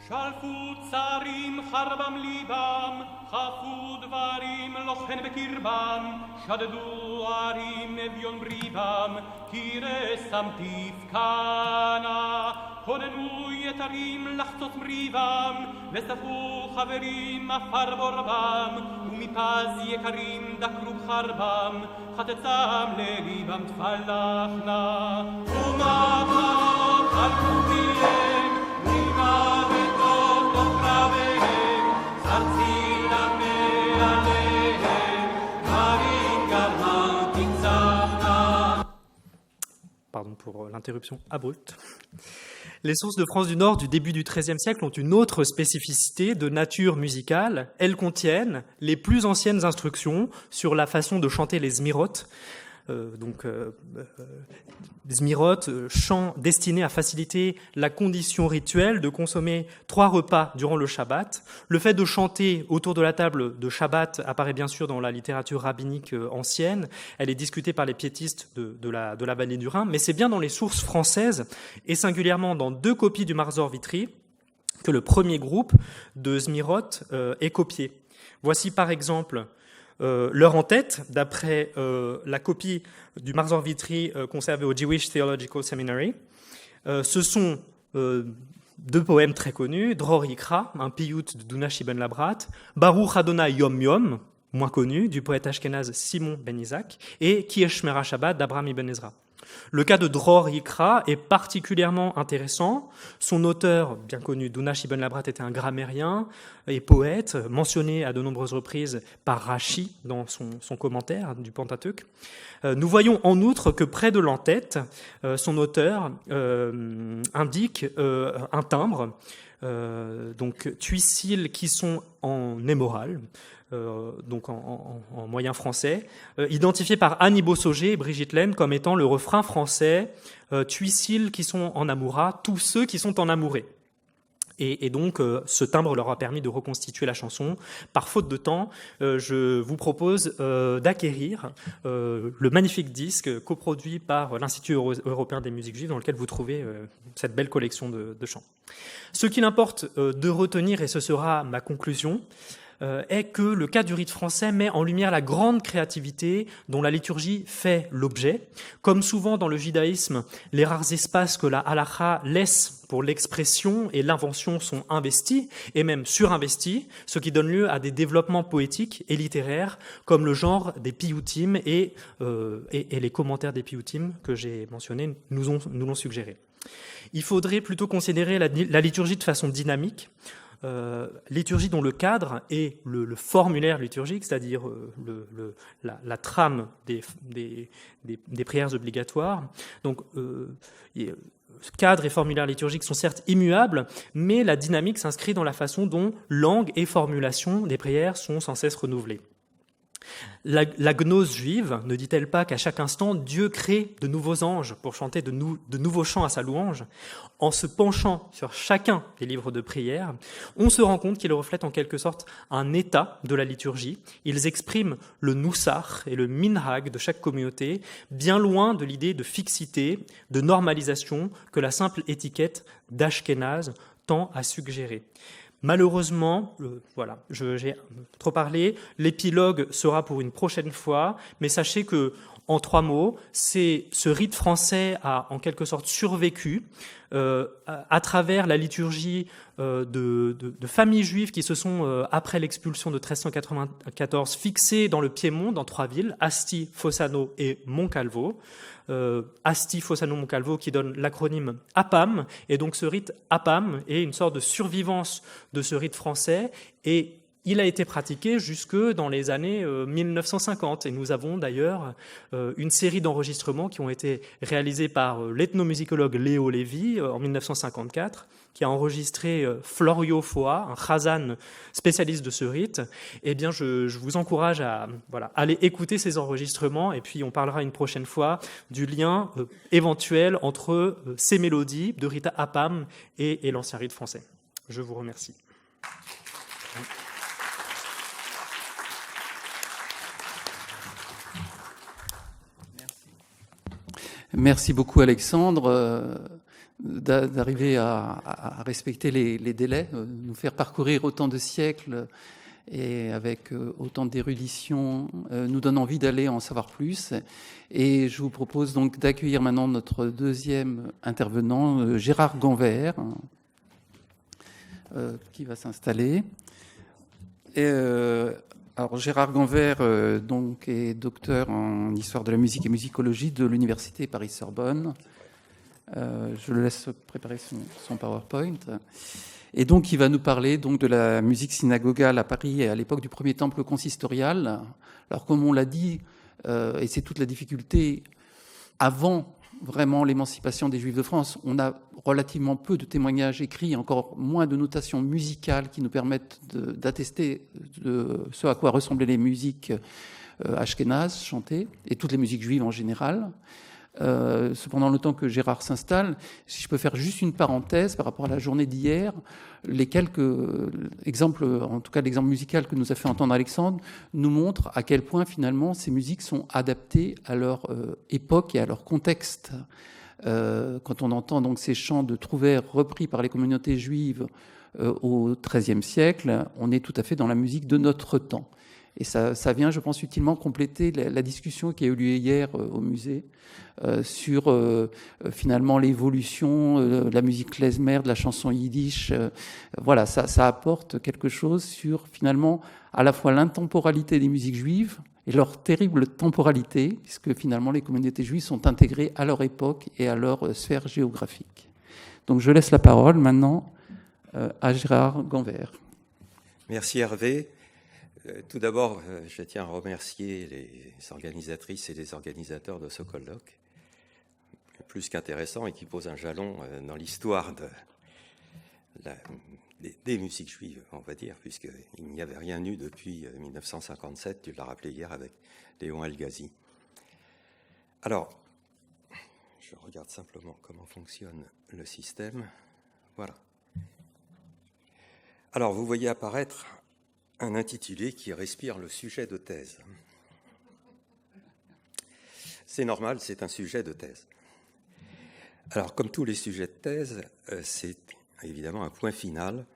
שלפו צרים חרבם ליבם, חפו דברים לא חן בקרבם, שדדו ערים אביון בריבם, כי רסם תפקנה. כוננו יתרים לחצות מריבם, וספו חברים עפר בורבם, ומפז יקרים דקרו בחרבם, חטצם לליבם תפלחנה. ומבעות חלקו פיהם, ריבה וטוב לא קרביהם, זרצילה מעליהם, דברים גרמן תקצחנה. Pardon pour l'interruption abrupte. Les sources de France du Nord du début du XIIIe siècle ont une autre spécificité de nature musicale. Elles contiennent les plus anciennes instructions sur la façon de chanter les zmirotes. Zmirotes, chants destinés à faciliter la condition rituelle de consommer 3 repas durant le Shabbat. Le fait de chanter autour de la table de Shabbat apparaît bien sûr dans la littérature rabbinique ancienne. Elle est discutée par les piétistes de la vallée du Rhin, mais c'est bien dans les sources françaises, et singulièrement dans 2 copies du Marzor Vitry, que le premier groupe de Zmirotes est copié. Voici par exemple l'heure en tête, d'après la copie du Marzor Vitry conservée au Jewish Theological Seminary. Ce sont 2 poèmes très connus, Dror Yikra, un piyut de Dunash ibn Labrat, Baruch Adonai Yom Yom, moins connu, du poète ashkénaze Simon ben Isaac, et Ki Eshmera Shabbat d'Abraham ibn Ezra. Le cas de Dror Yikra est particulièrement intéressant. Son auteur, bien connu, Dunash ibn Labrat, était un grammairien et poète, mentionné à de nombreuses reprises par Rashi dans son commentaire du Pentateuque. Nous voyons en outre que près de l'entête, son auteur indique un timbre donc tuiciles qui sont en émoral, donc en moyen français, identifiés par Annie Beausauger et Brigitte Laine comme étant le refrain français, tuiciles qui sont en amoura, tous ceux qui sont en amouré. Et donc, ce timbre leur a permis de reconstituer la chanson. Par faute de temps, je vous propose d'acquérir le magnifique disque coproduit par l'Institut européen des musiques juives, dans lequel vous trouvez cette belle collection de chants. Ce qu'il importe de retenir, et ce sera ma conclusion, est que le cas du rite français met en lumière la grande créativité dont la liturgie fait l'objet. Comme souvent dans le judaïsme, les rares espaces que la halakha laisse pour l'expression et l'invention sont investis, et même surinvestis, ce qui donne lieu à des développements poétiques et littéraires, comme le genre des piyutim et les commentaires des piyutim que j'ai mentionnés nous l'ont suggéré. Il faudrait plutôt considérer la liturgie de façon dynamique, liturgie dont le cadre est le formulaire liturgique, c'est-à-dire la trame des prières obligatoires. Donc, cadre et formulaire liturgique sont certes immuables, mais la dynamique s'inscrit dans la façon dont langue et formulation des prières sont sans cesse renouvelées. La gnose juive ne dit-elle pas qu'à chaque instant, Dieu crée de nouveaux anges pour chanter de nouveaux chants à sa louange? En se penchant sur chacun des livres de prière, on se rend compte qu'ils reflètent en quelque sorte un état de la liturgie. Ils expriment le noussach et le minhag de chaque communauté, bien loin de l'idée de fixité, de normalisation que la simple étiquette d'Ashkénaze tend à suggérer. Malheureusement, voilà, j'ai trop parlé, l'épilogue sera pour une prochaine fois, mais sachez que, en 3 mots, ce rite français a en quelque sorte survécu à travers la liturgie de familles juives qui se sont, après l'expulsion de 1394, fixées dans le Piémont, dans 3 villes, Asti, Fossano et Moncalvo. Asti, Fossano, Moncalvo, qui donne l'acronyme APAM, et donc ce rite APAM est une sorte de survivance de ce rite français, et il a été pratiqué jusque dans les années 1950, et nous avons d'ailleurs une série d'enregistrements qui ont été réalisés par l'ethnomusicologue Léo Lévy en 1954, qui a enregistré Florio Foa, un chazan spécialiste de ce rite. Eh bien, je vous encourage à aller écouter ces enregistrements, et puis on parlera une prochaine fois du lien éventuel entre ces mélodies de rite APAM et l'ancien rite français. Je vous remercie. Merci beaucoup, Alexandre, d'arriver à respecter les délais, nous faire parcourir autant de siècles et avec autant d'érudition nous donne envie d'aller en savoir plus. Et je vous propose donc d'accueillir maintenant notre deuxième intervenant, Gérard Ganvert, qui va s'installer. Alors Gérard Ganvert donc est docteur en histoire de la musique et musicologie de l'université Paris-Sorbonne. Je le laisse préparer son PowerPoint. Et donc il va nous parler donc de la musique synagogale à Paris à l'époque du premier temple consistorial. Alors comme on l'a dit, et c'est toute la difficulté, avant vraiment l'émancipation des Juifs de France, on a relativement peu de témoignages écrits, encore moins de notations musicales qui nous permettent d'attester de ce à quoi ressemblaient les musiques ashkénazes chantées, et toutes les musiques juives en général. Cependant, le temps que Gérard s'installe, si je peux faire juste une parenthèse par rapport à la journée d'hier, les quelques exemples, en tout cas l'exemple musical que nous a fait entendre Alexandre, nous montre à quel point finalement ces musiques sont adaptées à leur époque et à leur contexte. Quand on entend donc ces chants de trouvères repris par les communautés juives au XIIIe siècle, on est tout à fait dans la musique de notre temps. Et ça vient, je pense, utilement compléter la discussion qui a eu lieu hier au musée sur finalement l'évolution de la musique klezmer, de la chanson yiddish. Voilà, ça apporte quelque chose sur finalement à la fois l'intemporalité des musiques juives et leur terrible temporalité, puisque finalement les communautés juives sont intégrées à leur époque et à leur sphère géographique. Donc je laisse la parole maintenant à Gérard Ganvert. Merci Hervé. Tout d'abord, je tiens à remercier les organisatrices et les organisateurs de ce colloque, plus qu'intéressant et qui pose un jalon dans l'histoire des musiques juives, on va dire, puisqu'il n'y avait rien eu depuis 1957, tu l'as rappelé hier avec Léon Elghazi. Alors, je regarde simplement comment fonctionne le système. Voilà. Alors, vous voyez apparaître un intitulé qui respire le sujet de thèse. C'est normal, c'est un sujet de thèse. Alors, comme tous les sujets de thèse, c'est évidemment un point final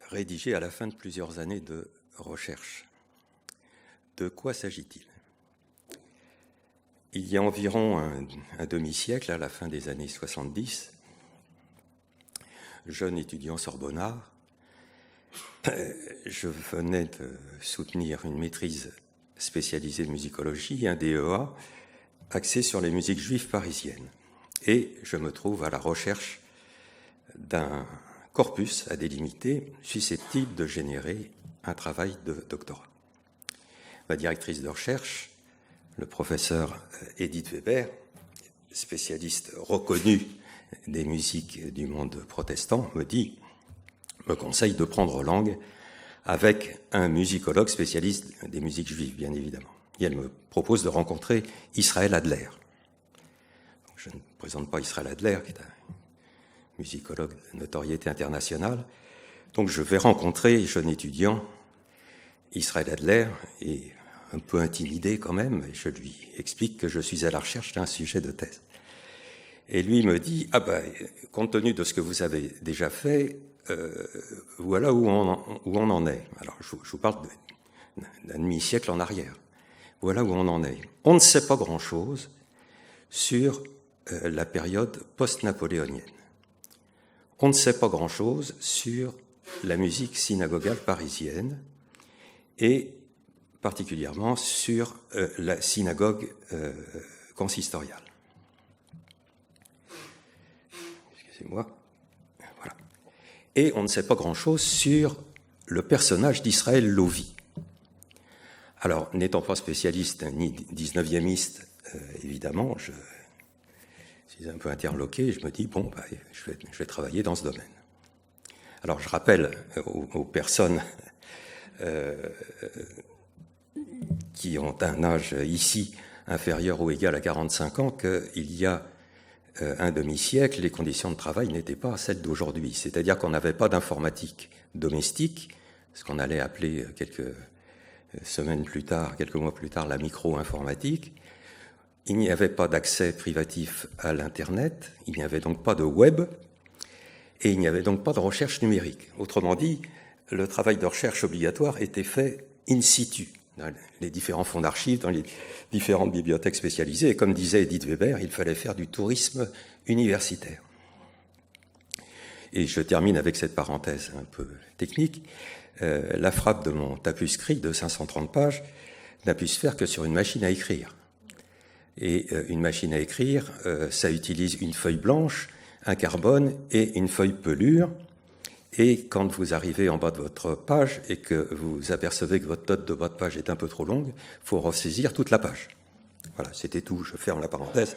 rédigé à la fin de plusieurs années de recherche. De quoi s'agit-il ? Il y a environ un demi-siècle, à la fin des années 70, jeune étudiant sorbonnard, je venais de soutenir une maîtrise spécialisée de musicologie, un DEA, axé sur les musiques juives parisiennes. Et je me trouve à la recherche d'un corpus à délimiter susceptible de générer un travail de doctorat. Ma directrice de recherche, le professeur Edith Weber, spécialiste reconnu des musiques du monde protestant, me conseille de prendre langue avec un musicologue spécialiste des musiques juives, bien évidemment. Et elle me propose de rencontrer Israël Adler. Je ne présente pas Israël Adler, qui est un musicologue de notoriété internationale. Donc je vais rencontrer, jeune étudiant, Israël Adler, et un peu intimidé quand même, et je lui explique que je suis à la recherche d'un sujet de thèse. Et lui me dit, compte tenu de ce que vous avez déjà fait, voilà où on en est. Alors je vous parle d'un demi-siècle en arrière. Voilà où on en est. On ne sait pas grand-chose sur la période post-napoléonienne. On ne sait pas grand-chose sur la musique synagogale parisienne et particulièrement sur la synagogue consistoriale. Excusez-moi. Voilà. Et on ne sait pas grand-chose sur le personnage d'Israël Lovi. Alors, n'étant pas spécialiste ni 19e-iste, évidemment, je suis un peu interloqué, je me dis, je vais travailler dans ce domaine. Alors, je rappelle aux personnes qui ont un âge ici inférieur ou égal à 45 ans qu'il y a un demi-siècle, les conditions de travail n'étaient pas celles d'aujourd'hui. C'est-à-dire qu'on n'avait pas d'informatique domestique, ce qu'on allait appeler quelques mois plus tard, la micro-informatique. Il n'y avait pas d'accès privatif à l'Internet, il n'y avait donc pas de web, et il n'y avait donc pas de recherche numérique. Autrement dit, le travail de recherche obligatoire était fait in situ, dans les différents fonds d'archives, dans les différentes bibliothèques spécialisées. Et comme disait Edith Weber, il fallait faire du tourisme universitaire. Et je termine avec cette parenthèse un peu technique. La frappe de mon tapuscrit de 530 pages n'a pu se faire que sur une machine à écrire. Et une machine à écrire, ça utilise une feuille blanche, un carbone et une feuille pelure. Et quand vous arrivez en bas de votre page et que vous apercevez que votre note de bas de page est un peu trop longue, il faut ressaisir toute la page. Voilà, c'était tout, je ferme la parenthèse.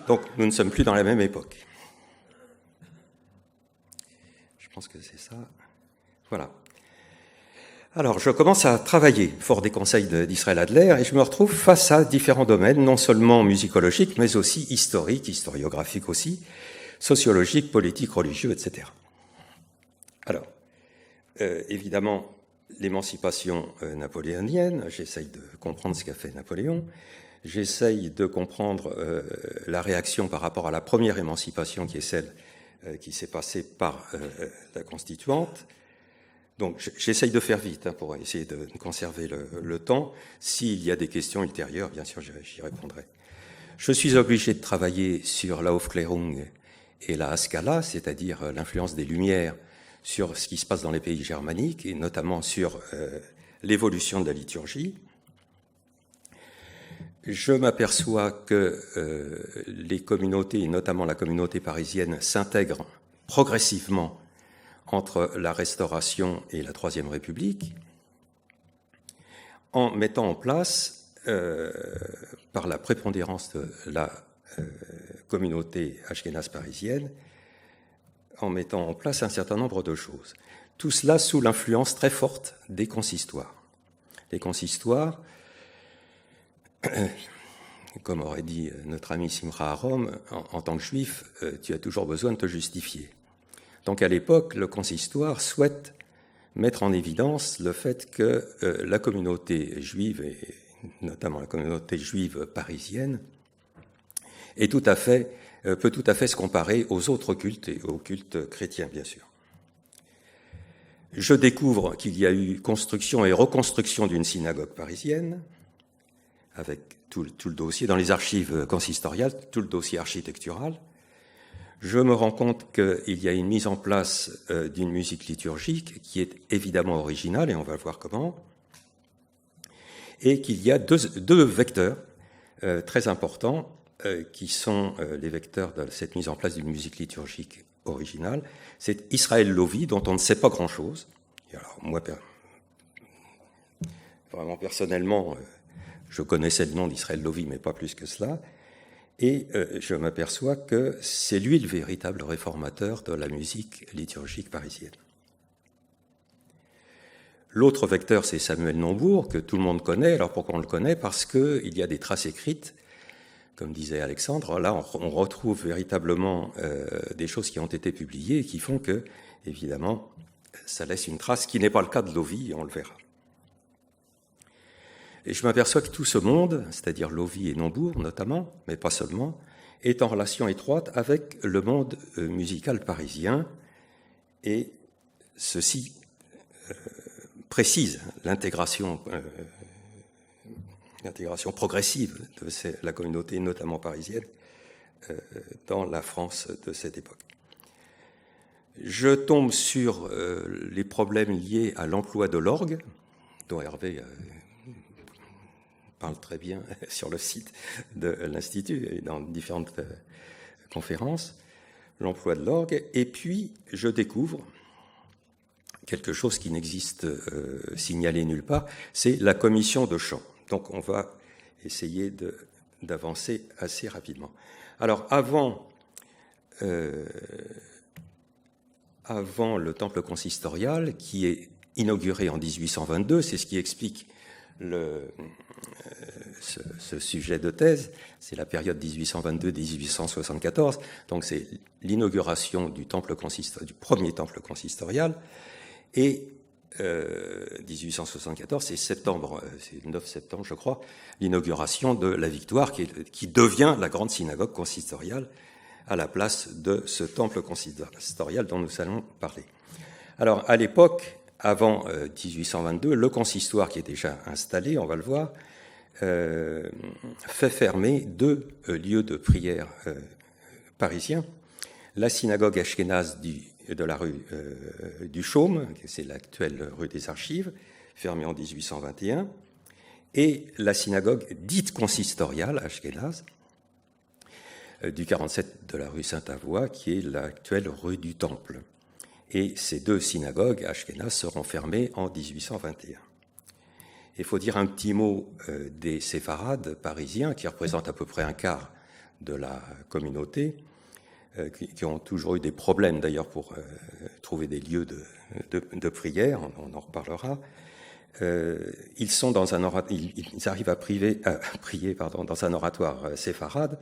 Donc, nous ne sommes plus dans la même époque. Je pense que c'est ça. Voilà. Alors, je commence à travailler, fort des conseils d'Israël Adler, et je me retrouve face à différents domaines, non seulement musicologiques, mais aussi historiques, historiographiques aussi, sociologiques, politiques, religieux, etc. Alors, évidemment, l'émancipation napoléonienne, j'essaye de comprendre ce qu'a fait Napoléon, j'essaye de comprendre la réaction par rapport à la première émancipation qui est celle qui s'est passée par la Constituante. Donc j'essaye de faire vite pour essayer de conserver le temps. S'il y a des questions ultérieures, bien sûr, j'y répondrai. Je suis obligé de travailler sur la Aufklärung et la Haskalah, c'est-à-dire l'influence des Lumières sur ce qui se passe dans les pays germaniques, et notamment sur l'évolution de la liturgie. Je m'aperçois que les communautés, et notamment la communauté parisienne, s'intègrent progressivement entre la Restauration et la Troisième République, en mettant en place, par la prépondérance de la communauté ashkénaze parisienne, en mettant en place un certain nombre de choses. Tout cela sous l'influence très forte des consistoires. Les consistoires, comme aurait dit notre ami Simcha Arom, en tant que juif, tu as toujours besoin de te justifier. Donc à l'époque, le consistoire souhaite mettre en évidence le fait que la communauté juive, et notamment la communauté juive parisienne, peut tout à fait se comparer aux autres cultes et aux cultes chrétiens, bien sûr. Je découvre qu'il y a eu construction et reconstruction d'une synagogue parisienne, avec tout le dossier, dans les archives consistoriales, tout le dossier architectural. Je me rends compte qu'il y a une mise en place d'une musique liturgique qui est évidemment originale, et on va voir comment, et qu'il y a deux vecteurs très importants qui sont les vecteurs de cette mise en place d'une musique liturgique originale. C'est Israël Lovi, dont on ne sait pas grand-chose. Alors moi, vraiment personnellement, je connaissais le nom d'Israël Lovi, mais pas plus que cela. Et je m'aperçois que c'est lui le véritable réformateur de la musique liturgique parisienne. L'autre vecteur, c'est Samuel Nombourg, que tout le monde connaît. Alors pourquoi on le connaît? Parce qu'il y a des traces écrites, comme disait Alexandre. Là, on retrouve véritablement des choses qui ont été publiées et qui font que, évidemment, ça laisse une trace qui n'est pas le cas de Lovi, on le verra. Et je m'aperçois que tout ce monde, c'est-à-dire Lovi et Nombourg notamment, mais pas seulement, est en relation étroite avec le monde musical parisien, et ceci précise l'intégration progressive de la communauté, notamment parisienne, dans la France de cette époque. Je tombe sur les problèmes liés à l'emploi de l'orgue, dont Hervé parle très bien sur le site de l'Institut et dans différentes conférences, l'emploi de l'orgue, et puis je découvre quelque chose qui n'existe signalé nulle part, c'est la commission de chant. Donc on va essayer d'avancer assez rapidement. Alors avant le temple consistorial, qui est inauguré en 1822, c'est ce qui explique ce sujet de thèse, c'est la période 1822-1874, donc c'est l'inauguration du premier temple consistorial, et 1874, c'est le 9 septembre, je crois, l'inauguration de la Victoire, qui devient la grande synagogue consistoriale à la place de ce temple consistorial dont nous allons parler. Alors, à l'époque, avant 1822, le consistoire qui est déjà installé, on va le voir, fait fermer deux lieux de prière parisiens, la synagogue ashkénaze de la rue du Chaume, c'est l'actuelle rue des Archives, fermée en 1821, et la synagogue dite consistoriale ashkénaze du 47 de la rue Sainte-Avoye, qui est l'actuelle rue du Temple. Et ces deux synagogues ashkénazes seront fermées en 1821. Il faut dire un petit mot des séfarades parisiens, qui représentent à peu près un quart de la communauté, qui ont toujours eu des problèmes d'ailleurs pour trouver des lieux de prière, on en reparlera. Ils arrivent à prier dans un oratoire séfarade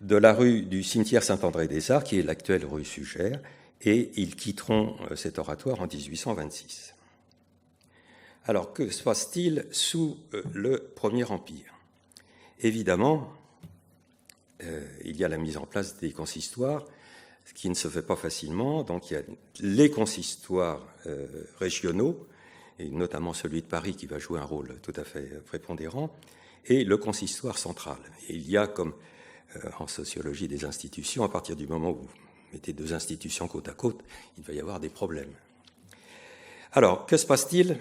de la rue du cimetière Saint-André-des-Arts, qui est l'actuelle rue Sugère, et ils quitteront cet oratoire en 1826. Alors, que se passe-t-il sous le Premier Empire? Évidemment, il y a la mise en place des consistoires, ce qui ne se fait pas facilement. Donc, il y a les consistoires régionaux, et notamment celui de Paris qui va jouer un rôle tout à fait prépondérant, et le consistoire central. Et il y a, comme en sociologie des institutions, à partir du moment où vous mettez deux institutions côte à côte, il va y avoir des problèmes. Alors, que se passe-t-il?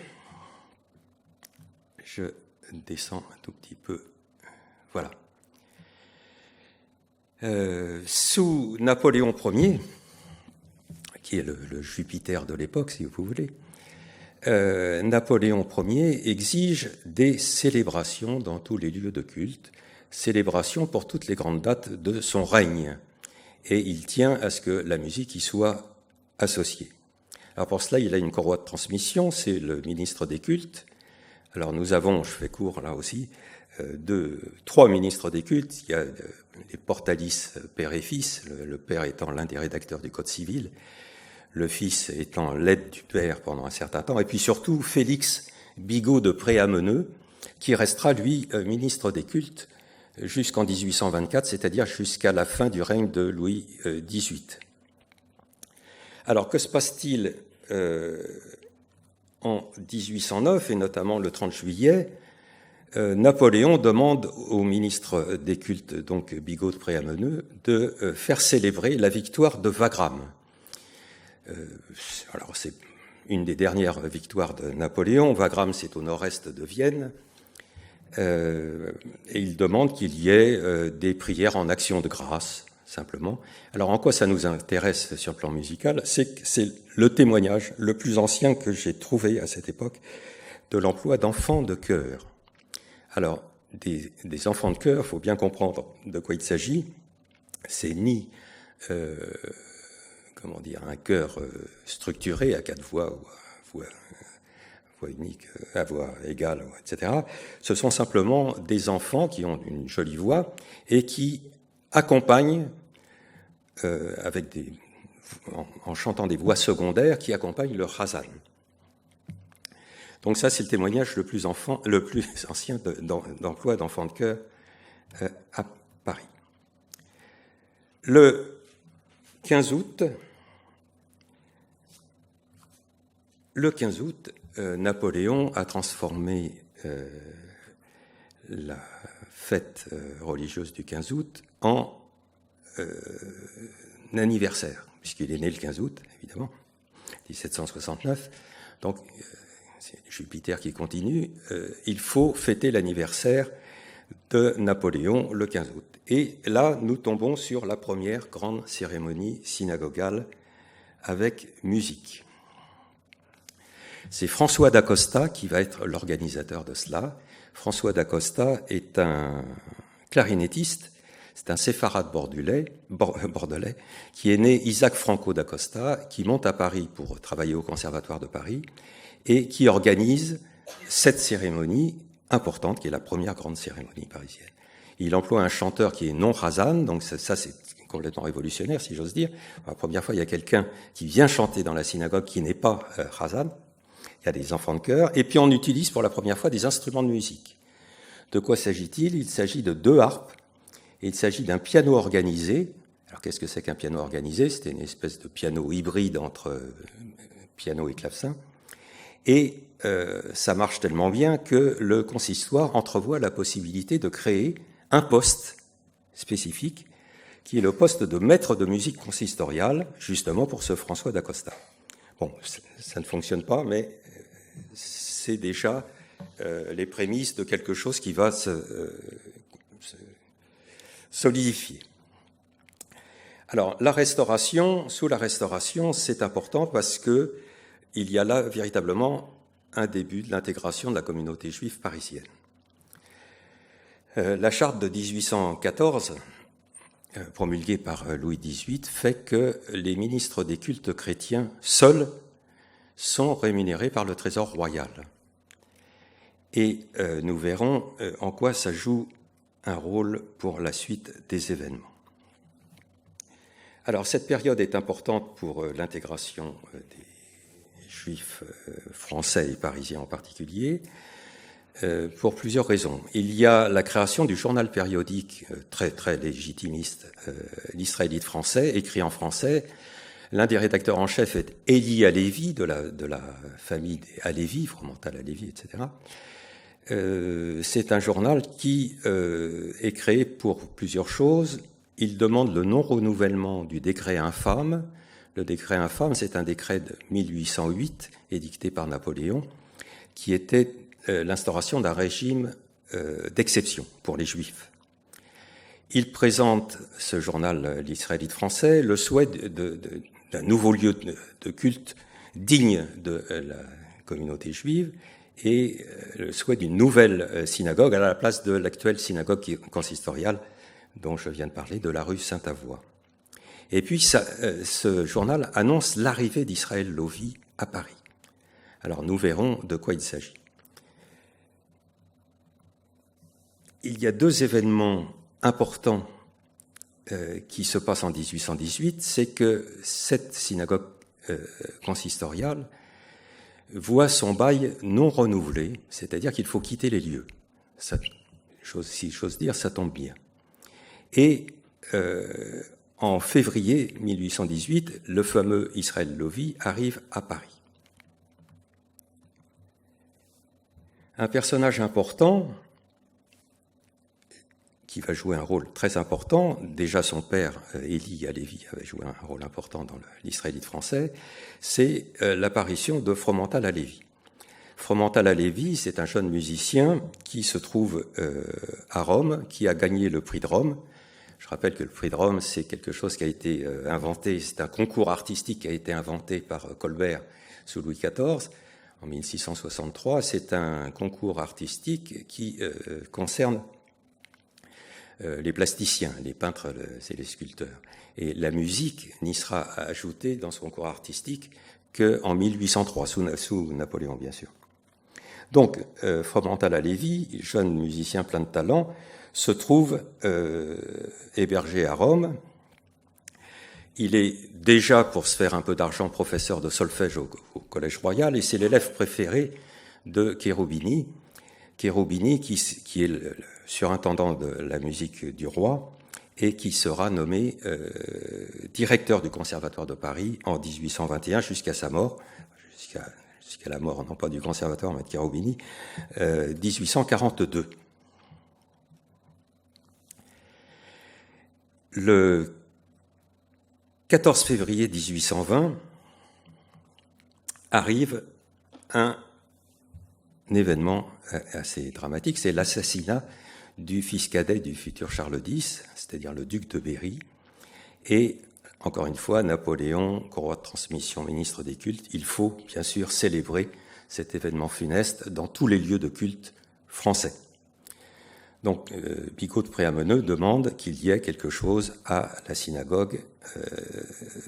Je descends un tout petit peu. Voilà. Sous Napoléon Ier, qui est le Jupiter de l'époque, si vous voulez, Napoléon Ier exige des célébrations dans tous les lieux de culte, célébrations pour toutes les grandes dates de son règne. Et il tient à ce que la musique y soit associés. Alors pour cela, il a une courroie de transmission, c'est le ministre des cultes. Alors nous avons, je fais court là aussi, trois ministres des cultes. Il y a les Portalis, père et fils, le père étant l'un des rédacteurs du Code civil, le fils étant l'aide du père pendant un certain temps, et puis surtout Félix Bigot de Préameneux, qui restera, lui, ministre des cultes jusqu'en 1824, c'est-à-dire jusqu'à la fin du règne de Louis XVIII. Alors, que se passe-t-il en 1809, et notamment le 30 juillet? Napoléon demande au ministre des cultes, donc Bigot de Préameneux, de faire célébrer la victoire de Wagram. Alors, c'est une des dernières victoires de Napoléon. Wagram, c'est au nord-est de Vienne. Et il demande qu'il y ait des prières en action de grâce, simplement. Alors, en quoi ça nous intéresse sur le plan musical? C'est que c'est le témoignage le plus ancien que j'ai trouvé à cette époque de l'emploi d'enfants de chœur. Alors, des enfants de chœur, il faut bien comprendre de quoi il s'agit. C'est ni un chœur structuré à 4 voix ou à voix unique, à voix égale, etc. Ce sont simplement des enfants qui ont une jolie voix et qui accompagnent, en chantant des voix secondaires, qui accompagnent le Razan. Donc ça, c'est le témoignage le plus ancien d'emploi d'enfants de chœur à Paris. Le 15 août, Napoléon a transformé la fête religieuse du 15 août en anniversaire, puisqu'il est né le 15 août, évidemment, 1769. Donc, c'est Jupiter qui continue. Il faut fêter l'anniversaire de Napoléon le 15 août. Et là, nous tombons sur la première grande cérémonie synagogale avec musique. C'est François d'Acosta qui va être l'organisateur de cela. François d'Acosta est un clarinettiste, c'est un séfarade bordelais, qui est né Isaac Franco d'Acosta, qui monte à Paris pour travailler au Conservatoire de Paris et qui organise cette cérémonie importante, qui est la première grande cérémonie parisienne. Il emploie un chanteur qui est non Razan, donc ça c'est complètement révolutionnaire, si j'ose dire. La première fois, il y a quelqu'un qui vient chanter dans la synagogue qui n'est pas Razan. Il y a des enfants de chœur, et puis on utilise pour la première fois des instruments de musique. De quoi s'agit-il? Il s'agit de 2 harpes, et il s'agit d'un piano organisé. Alors qu'est-ce que c'est qu'un piano organisé? C'était une espèce de piano hybride entre piano et clavecin. Et ça marche tellement bien que le consistoire entrevoit la possibilité de créer un poste spécifique, qui est le poste de maître de musique consistorial, justement pour ce François d'Acosta. Bon, ça ne fonctionne pas, mais c'est déjà les prémices de quelque chose qui va se solidifier. Alors, sous la Restauration, c'est important parce que il y a là véritablement un début de l'intégration de la communauté juive parisienne. La charte de 1814, promulguée par Louis XVIII, fait que les ministres des cultes chrétiens seuls sont rémunérés par le Trésor royal. Et nous verrons en quoi ça joue un rôle pour la suite des événements. Alors, cette période est importante pour l'intégration des Juifs français et parisiens en particulier, pour plusieurs raisons. Il y a la création du journal périodique très, très légitimiste, l'Israélite français, écrit en français. L'un des rédacteurs en chef est Élie Halévi, de la famille des Halévi, fromental Halévi, etc. C'est un journal qui est créé pour plusieurs choses. Il demande le non-renouvellement du décret infâme. Le décret infâme, c'est un décret de 1808, édicté par Napoléon, qui était l'instauration d'un régime d'exception pour les Juifs. Il présente, ce journal, l'Israélite français, le souhait d'un nouveau lieu de culte digne de la communauté juive et le souhait d'une nouvelle synagogue à la place de l'actuelle synagogue consistoriale dont je viens de parler, de la rue Sainte-Avoye. Et puis ce journal annonce l'arrivée d'Israël Lovi à Paris. Alors nous verrons de quoi il s'agit. Il y a deux événements importants qui se passent en 1818, c'est que cette synagogue consistoriale voit son bail non renouvelé, c'est-à-dire qu'il faut quitter les lieux. Ça, si j'ose dire, ça tombe bien. Et en février 1818, le fameux Israël Lovi arrive à Paris. Un personnage important qui va jouer un rôle très important. Déjà, son père, Élie Halévy, avait joué un rôle important dans l'israélite français. C'est l'apparition de Fromental Halévy. Fromental Halévy, c'est un jeune musicien qui se trouve à Rome, qui a gagné le prix de Rome. Je rappelle que le prix de Rome, c'est quelque chose qui a été inventé, c'est un concours artistique qui a été inventé par Colbert sous Louis XIV en 1663. C'est un concours artistique qui concerne les plasticiens, les peintres et les sculpteurs. Et la musique n'y sera ajoutée dans ce concours artistique qu'en 1803, sous Napoléon, bien sûr. Donc, Fromental Halévy, jeune musicien plein de talent, se trouve hébergé à Rome. Il est déjà, pour se faire un peu d'argent, professeur de solfège au Collège Royal, et c'est l'élève préféré de Cherubini. Cherubini, qui est le surintendant de la musique du roi, et qui sera nommé directeur du Conservatoire de Paris en 1821 jusqu'à sa mort, jusqu'à la mort, non pas du Conservatoire, mais de Cherubini, 1842. Le 14 février 1820 arrive un événement assez dramatique, c'est l'assassinat du fils cadet du futur Charles X, c'est-à-dire le duc de Berry, et encore une fois, Napoléon, roi de transmission, ministre des cultes, il faut bien sûr célébrer cet événement funeste dans tous les lieux de culte français. Donc, Bigot de Préameneu demande qu'il y ait quelque chose à la synagogue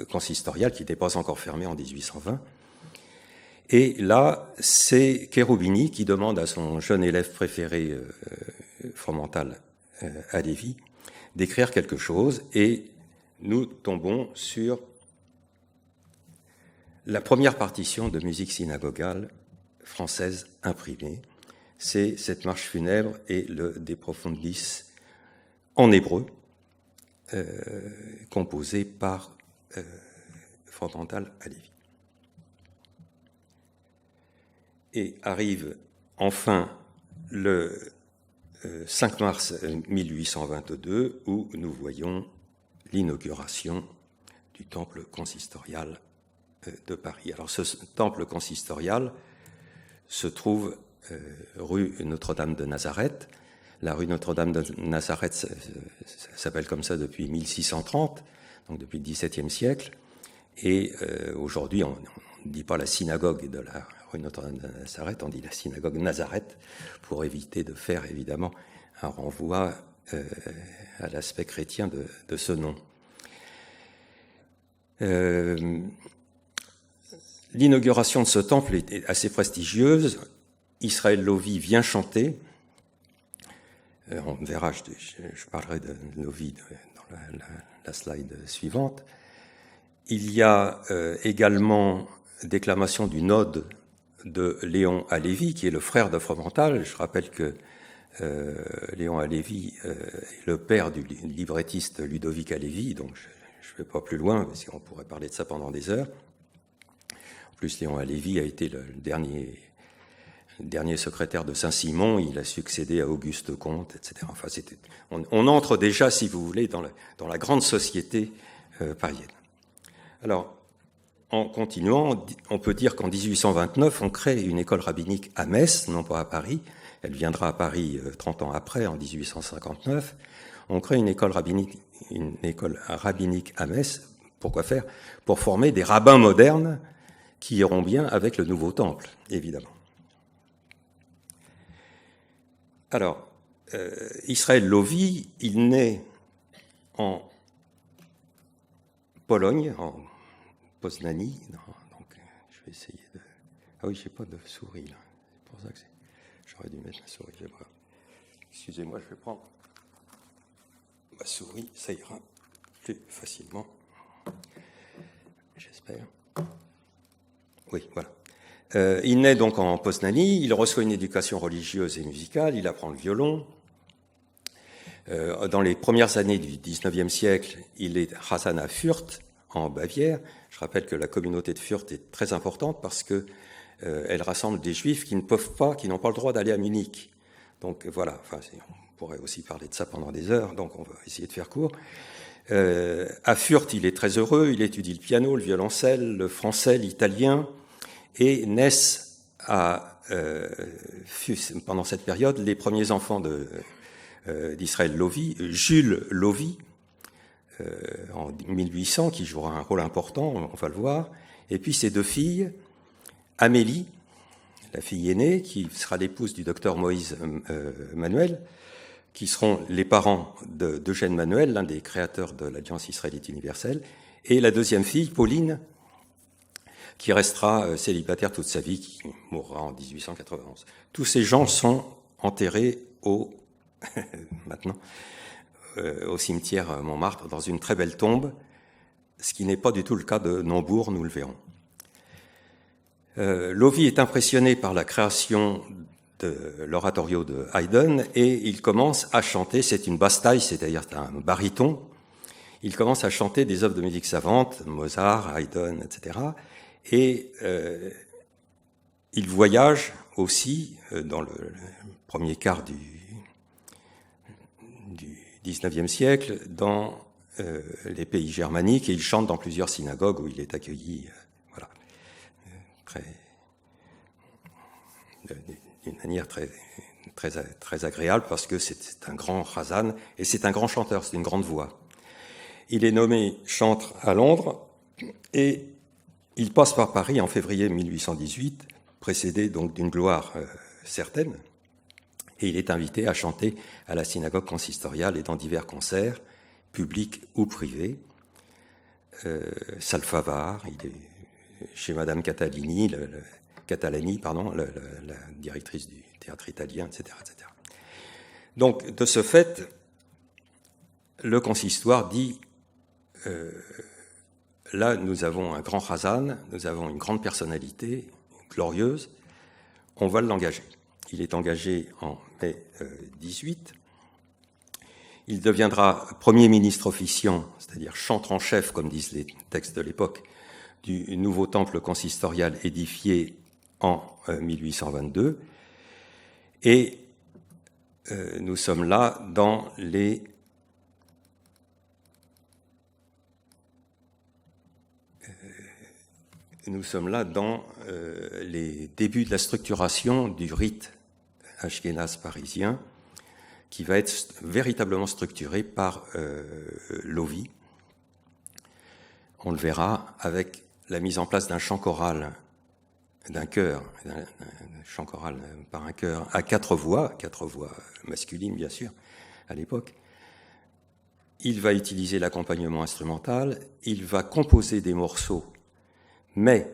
consistoriale qui n'était pas encore fermée en 1820. Et là, c'est Cherubini qui demande à son jeune élève préféré, Fromental Halévy, d'écrire quelque chose, et nous tombons sur la première partition de musique synagogale française imprimée. C'est cette marche funèbre et le De Profundis en hébreu, composé par Fromental Halévy. Et arrive enfin le 5 mars 1822, où nous voyons l'inauguration du temple consistorial de Paris. Alors ce temple consistorial se trouve rue Notre-Dame de Nazareth. La rue Notre-Dame de Nazareth s'appelle comme ça depuis 1630, donc depuis le XVIIe siècle. Et aujourd'hui, on ne dit pas la synagogue de la rue Notre-Dame de Nazareth, on dit la synagogue Nazareth, pour éviter de faire évidemment un renvoi à l'aspect chrétien de ce nom. L'inauguration de ce temple est assez prestigieuse. Israël Lovi vient chanter. On verra, je parlerai de Lovi dans la slide suivante. Il y a également déclamation d'une ode de Léon Halévy, qui est le frère de Fromental. Je rappelle que Léon Halévy est le père du librettiste Ludovic Halévy, donc je ne vais pas plus loin, parce qu'on pourrait parler de ça pendant des heures. En plus, Léon Halévy a été le dernier secrétaire de Saint-Simon, il a succédé à Auguste Comte, etc. Enfin, on entre déjà, si vous voulez, dans la grande société parisienne. Alors, en continuant, on peut dire qu'en 1829, on crée une école rabbinique à Metz, non pas à Paris. Elle viendra à Paris 30 ans après, en 1859. On crée une école rabbinique à Metz. Pourquoi faire? Pour former des rabbins modernes qui iront bien avec le nouveau temple, évidemment. Alors, Israël Lovi, il naît en Pologne, en Poznanie. Donc, je vais essayer de... Ah oui, j'ai pas de souris, là. C'est pour ça que j'aurais dû mettre la souris. Excusez-moi, je vais prendre ma souris, ça ira plus facilement. J'espère. Oui, voilà. Il naît donc en Poznanie, il reçoit une éducation religieuse et musicale, il apprend le violon. Dans les premières années du XIXe siècle, il est Hasan à Fürth, en Bavière. Je rappelle que la communauté de Fürth est très importante parce que elle rassemble des juifs qui n'ont pas le droit d'aller à Munich. Donc voilà, enfin, on pourrait aussi parler de ça pendant des heures, donc on va essayer de faire court. À Fürth, il est très heureux, il étudie le piano, le violoncelle, le français, l'italien, et naissent pendant cette période les premiers enfants d'Israël Lovi, Jules Lovi, en 1800, qui jouera un rôle important, on va le voir, et puis ses deux filles, Amélie, la fille aînée, qui sera l'épouse du docteur Moïse Manuel, qui seront les parents d'Eugène Manuel, l'un des créateurs de l'Alliance israélite universelle, et la deuxième fille, Pauline, qui restera célibataire toute sa vie, qui mourra en 1891. Tous ces gens sont enterrés maintenant, au cimetière Montmartre, dans une très belle tombe, ce qui n'est pas du tout le cas de Nombourg, nous le verrons. Lovi est impressionné par la création de l'oratorio de Haydn et il commence à chanter, c'est une basse-taille, c'est-à-dire un baryton, il commence à chanter des œuvres de musique savante, Mozart, Haydn, etc. Et il voyage aussi dans le premier quart du XIXe siècle dans les pays germaniques et il chante dans plusieurs synagogues où il est accueilli d'une manière très agréable parce que c'est un grand Chazan et c'est un grand chanteur, c'est une grande voix. Il est nommé chantre à Londres et il passe par Paris en février 1818, précédé donc d'une gloire certaine, et il est invité à chanter à la synagogue consistoriale et dans divers concerts, publics ou privés. Salfavar, il est chez Madame Catalani, la directrice du théâtre italien, etc., etc. Donc, de ce fait, le consistoire dit là, nous avons un grand Chazan, nous avons une grande personnalité, glorieuse, on va l'engager. Il est engagé en mai 18. Il deviendra premier ministre officiant, c'est-à-dire chantre en chef, comme disent les textes de l'époque, du nouveau temple consistorial édifié en 1822. Et nous sommes là dans les débuts de la structuration du rite ashkénaze parisien, qui va être véritablement structuré par Lovi. On le verra avec la mise en place d'un chant choral, d'un chant choral par un chœur à quatre voix masculines bien sûr, à l'époque. Il va utiliser l'accompagnement instrumental, il va composer des morceaux, mais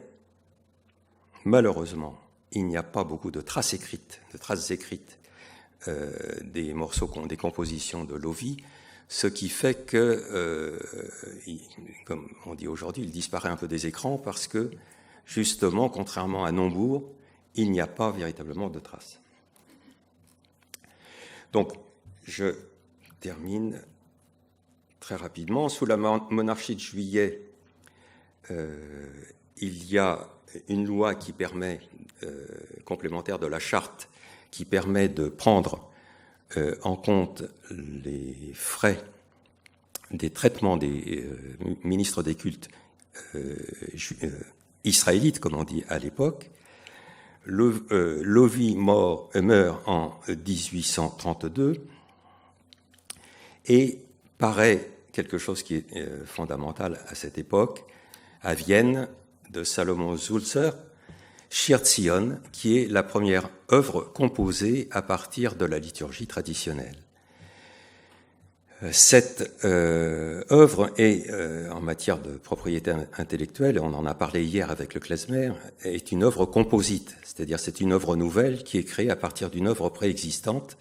malheureusement, il n'y a pas beaucoup de traces écrites des morceaux, des compositions de Lovi, ce qui fait que, comme on dit aujourd'hui, il disparaît un peu des écrans parce que, justement, contrairement à Nombourg, il n'y a pas véritablement de traces. Donc, je termine très rapidement. Sous la monarchie de Juillet, il y a une loi qui permet, complémentaire de la charte, qui permet de prendre en compte les frais des traitements des ministres des cultes israélites, comme on dit à l'époque. Lovi meurt en 1832 et paraît quelque chose qui est fondamental à cette époque, à Vienne, de Salomon Sulzer, Shir Tzion, qui est la première œuvre composée à partir de la liturgie traditionnelle. Cette œuvre est, en matière de propriété intellectuelle, et on en a parlé hier avec le klezmer, est une œuvre composite, c'est-à-dire c'est une œuvre nouvelle qui est créée à partir d'une œuvre préexistante,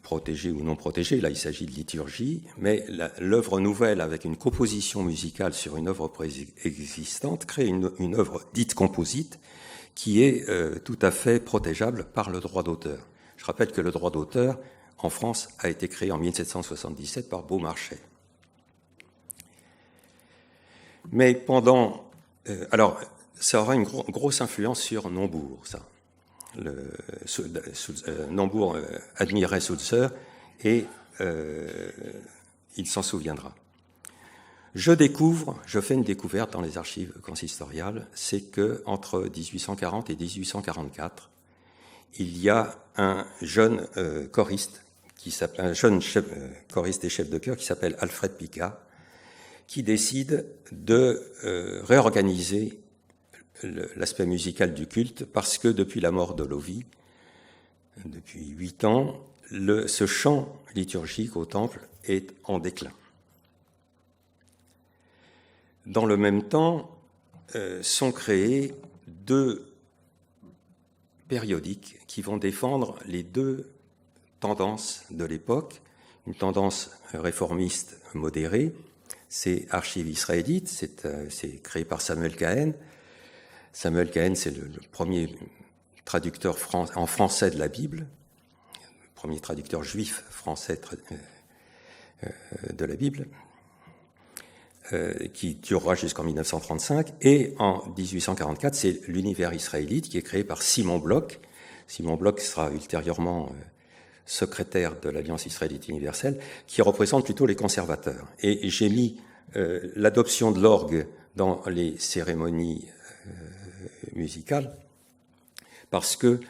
protégée ou non protégée, là il s'agit de liturgie, mais l'œuvre nouvelle avec une composition musicale sur une œuvre préexistante crée une œuvre dite composite qui est tout à fait protégeable par le droit d'auteur. Je rappelle que le droit d'auteur en France a été créé en 1777 par Beaumarchais. Mais pendant... alors, ça aura une grosse influence sur Nombourg, ça. Nombourg admirait Sulzer et il s'en souviendra. Je fais une découverte dans les archives consistoriales, c'est que entre 1840 et 1844, il y a un jeune choriste, choriste et chef de chœur qui s'appelle Alfred Picard, qui décide de réorganiser l'aspect musical du culte parce que depuis la mort de Lovie, depuis 8 ans, ce chant liturgique au temple est en déclin. Dans le même temps, sont créés 2 périodiques qui vont défendre les 2 tendances de l'époque. Une tendance réformiste modérée, c'est Archives israélites, c'est créé par Samuel Cahen. Samuel Cahen, c'est le premier traducteur en français de la Bible, le premier traducteur juif français de la Bible, qui durera jusqu'en 1935. Et en 1844, c'est l'univers israélite qui est créé par Simon Bloch. Simon Bloch sera ultérieurement secrétaire de l'Alliance israélite universelle, qui représente plutôt les conservateurs. Et j'ai mis l'adoption de l'orgue dans les cérémonies musicales parce que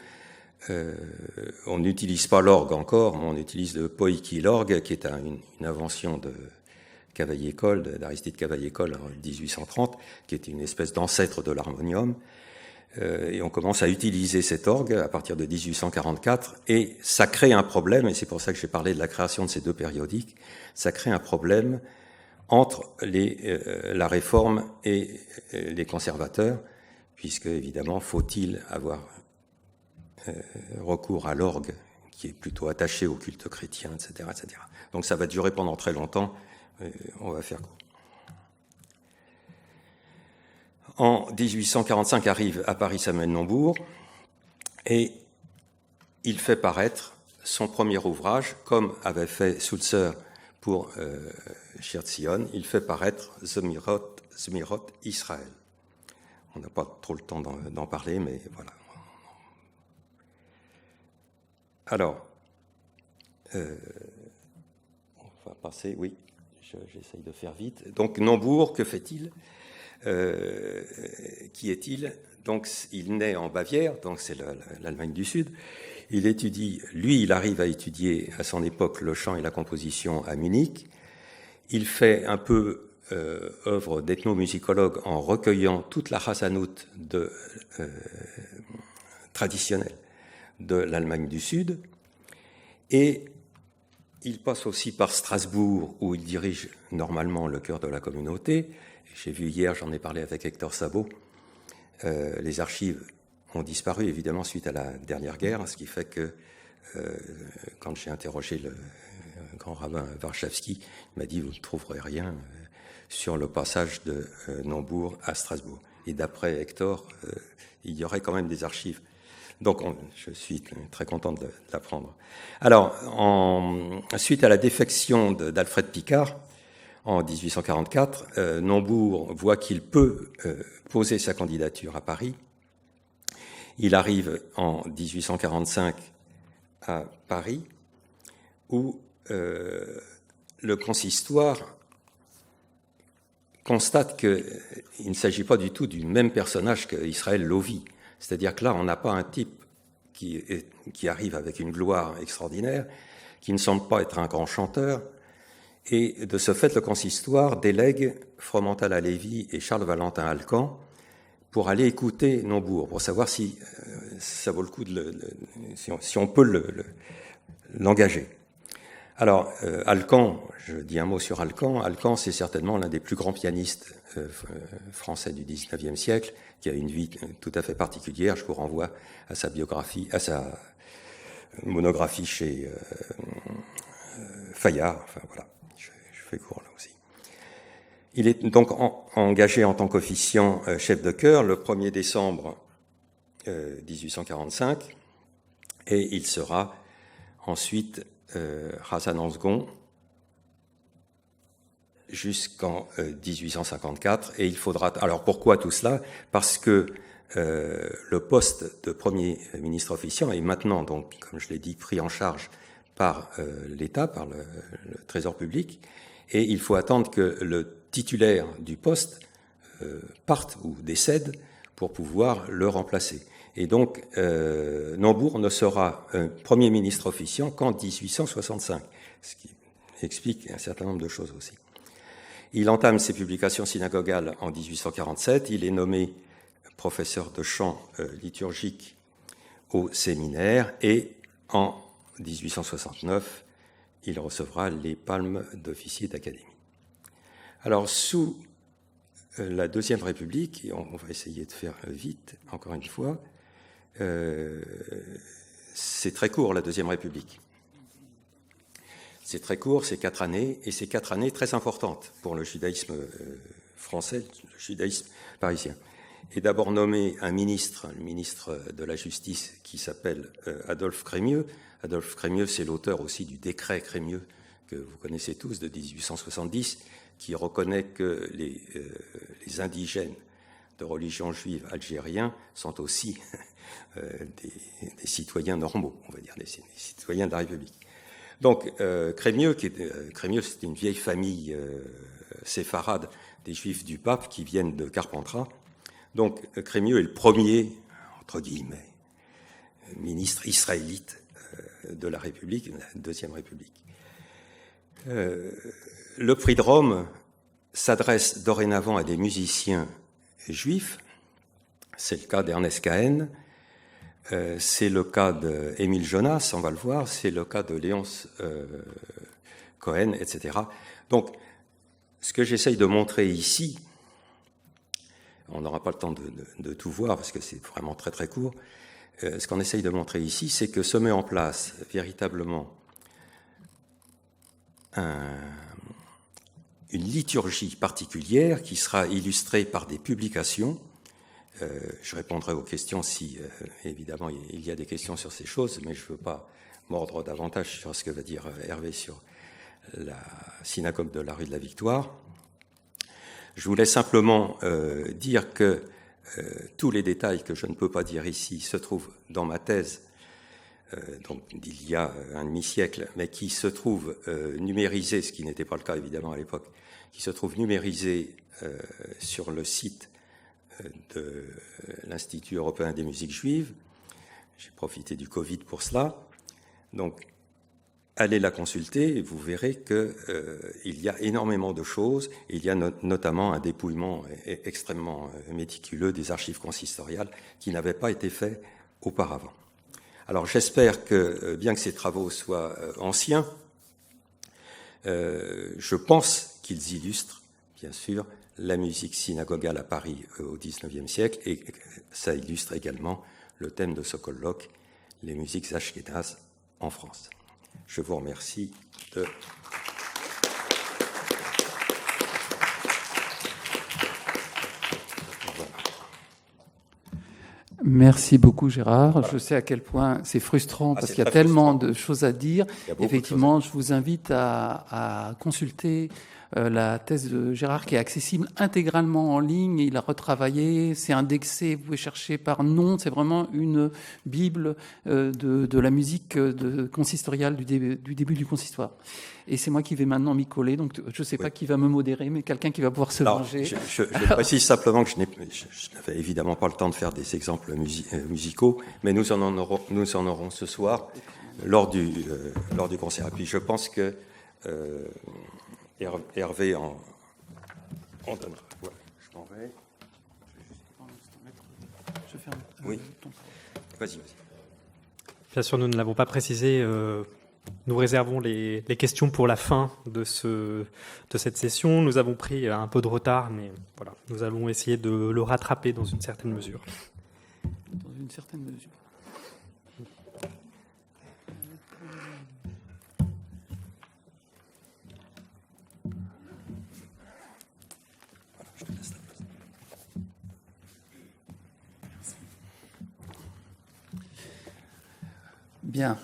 on n'utilise pas l'orgue encore, mais on utilise le poïki-l'orgue, qui est une invention de Cavaillé-Coll, d'Aristide Cavaillé-Coll en 1830, qui est une espèce d'ancêtre de l'harmonium. Et on commence à utiliser cet orgue à partir de 1844, et ça crée un problème, et c'est pour ça que j'ai parlé de la création de ces 2 périodiques, ça crée un problème entre la réforme et les conservateurs, puisque évidemment faut-il avoir recours à l'orgue qui est plutôt attaché au culte chrétien, etc., etc. Donc ça va durer pendant très longtemps, on va faire court. En 1845 arrive à Paris Samuel Nombourg et il fait paraître son premier ouvrage, comme avait fait Sulzer pour Shir Tzion, il fait paraître Zmirot Israël. On n'a pas trop le temps d'en parler, mais voilà. Alors, on va passer, oui, j'essaye de faire vite. Donc, Nombourg, que fait-il ? Qui est-il ? Donc, il naît en Bavière, donc c'est l'Allemagne du Sud. Il arrive à étudier à son époque le chant et la composition à Munich. Il fait un peu œuvre d'ethnomusicologue en recueillant toute la Hasanout traditionnelle de l'Allemagne du Sud. Et il passe aussi par Strasbourg, où il dirige normalement le chœur de la communauté. J'ai vu hier, j'en ai parlé avec Hector Sabot, les archives ont disparu évidemment suite à la dernière guerre, ce qui fait que quand j'ai interrogé le grand rabbin Warszawski, il m'a dit « vous ne trouverez rien sur le passage de Nombourg à Strasbourg ». Et d'après Hector, il y aurait quand même des archives. Donc je suis très content de l'apprendre. Alors, suite à la défection d'Alfred Picard, en 1844, Nombourg voit qu'il peut poser sa candidature à Paris. Il arrive en 1845 à Paris, où le consistoire constate qu'il ne s'agit pas du tout du même personnage qu'Israël Lovie. C'est-à-dire que là, on n'a pas un type qui arrive avec une gloire extraordinaire, qui ne semble pas être un grand chanteur. Et de ce fait, le consistoire délègue Fromental à Lévy et Charles Valentin Alcan pour aller écouter Nombourg, pour savoir si ça vaut le coup si on peut l'engager. Alors, Alcan, je dis un mot sur Alcan. Alcan, c'est certainement l'un des plus grands pianistes français du XIXe siècle, qui a une vie tout à fait particulière. Je vous renvoie à sa biographie, à sa monographie chez Fayard. Enfin voilà, je fais court là aussi. Il est donc engagé en tant qu'officiant chef de chœur le 1er décembre 1845, et il sera ensuite Razan-en-Sgon jusqu'en 1854, et il faudra... Alors pourquoi tout cela? Parce que le poste de Premier ministre officiant est maintenant, donc, comme je l'ai dit, pris en charge par l'État, par le Trésor public, et il faut attendre que le titulaire du poste parte ou décède pour pouvoir le remplacer. Et donc, Nambour ne sera Premier ministre officiant qu'en 1865, ce qui explique un certain nombre de choses aussi. Il entame ses publications synagogales en 1847. Il est nommé professeur de chant liturgique au séminaire, et en 1869, il recevra les palmes d'officier d'académie. Alors, sous la Deuxième République, et on va essayer de faire vite, encore une fois, c'est très court, la Deuxième République. C'est très court, c'est 4 années, et c'est 4 années très importantes pour le judaïsme français, le judaïsme parisien. Et d'abord nommé un ministre, le ministre de la Justice, qui s'appelle Adolphe Crémieux. Adolphe Crémieux, c'est l'auteur aussi du décret Crémieux, que vous connaissez tous, de 1870, qui reconnaît que les indigènes de religion juive algériens sont aussi des citoyens normaux, on va dire, des citoyens de la République. Donc, Crémieux, Crémieux, c'est une vieille famille séfarade des Juifs du Pape qui viennent de Carpentras. Donc, Crémieux est le premier, entre guillemets, ministre israélite de la République, de la Deuxième République. Le prix de Rome s'adresse dorénavant à des musiciens juifs. C'est le cas d'Ernest Cahen, c'est le cas d'Émile Jonas, on va le voir, c'est le cas de Léonce Cohen, etc. Donc, ce que j'essaye de montrer ici, on n'aura pas le temps de tout voir parce que c'est vraiment très très court, ce qu'on essaye de montrer ici, c'est que se met en place véritablement une liturgie particulière qui sera illustrée par des publications. Je répondrai aux questions si, évidemment, il y a des questions sur ces choses, mais je ne veux pas mordre davantage sur ce que va dire Hervé sur la synagogue de la rue de la Victoire. Je voulais simplement dire que tous les détails que je ne peux pas dire ici se trouvent dans ma thèse, donc d'il y a un demi-siècle, mais qui se trouve numérisée, ce qui n'était pas le cas évidemment à l'époque, qui se trouve numérisée sur le site de l'Institut européen des musiques juives. J'ai profité du Covid pour cela. Donc, allez la consulter et vous verrez qu'il y a énormément de choses. Il y a notamment un dépouillement extrêmement méticuleux des archives consistoriales qui n'avaient pas été faits auparavant. Alors, j'espère que, bien que ces travaux soient anciens, je pense qu'ils illustrent, bien sûr, la musique synagogale à Paris au XIXe siècle, et ça illustre également le thème de ce colloque, les musiques ashkénazes en France. Je vous remercie de... Merci beaucoup Gérard. Voilà. Je sais à quel point c'est frustrant parce qu'il y a tellement de choses à dire. Effectivement, je vous invite à consulter la thèse de Gérard qui est accessible intégralement en ligne. Il a retravaillé, c'est indexé, vous pouvez chercher par nom. C'est vraiment une bible de la musique consistoriale du début du consistoire. Et c'est moi qui vais maintenant m'y coller, donc je ne sais pas qui va me modérer, mais quelqu'un qui va pouvoir se venger. Je précise simplement que je n'avais évidemment pas le temps de faire des exemples musicaux, mais nous en aurons ce soir lors du concert. Et puis je pense que Hervé en donnera. Ouais, je m'en vais. Je ferme. Oui. Vas-y. Bien sûr, nous ne l'avons pas précisé. Nous réservons les questions pour la fin de cette session. Nous avons pris un peu de retard, mais voilà, nous allons essayer de le rattraper dans une certaine mesure. Dans une certaine mesure. Bien.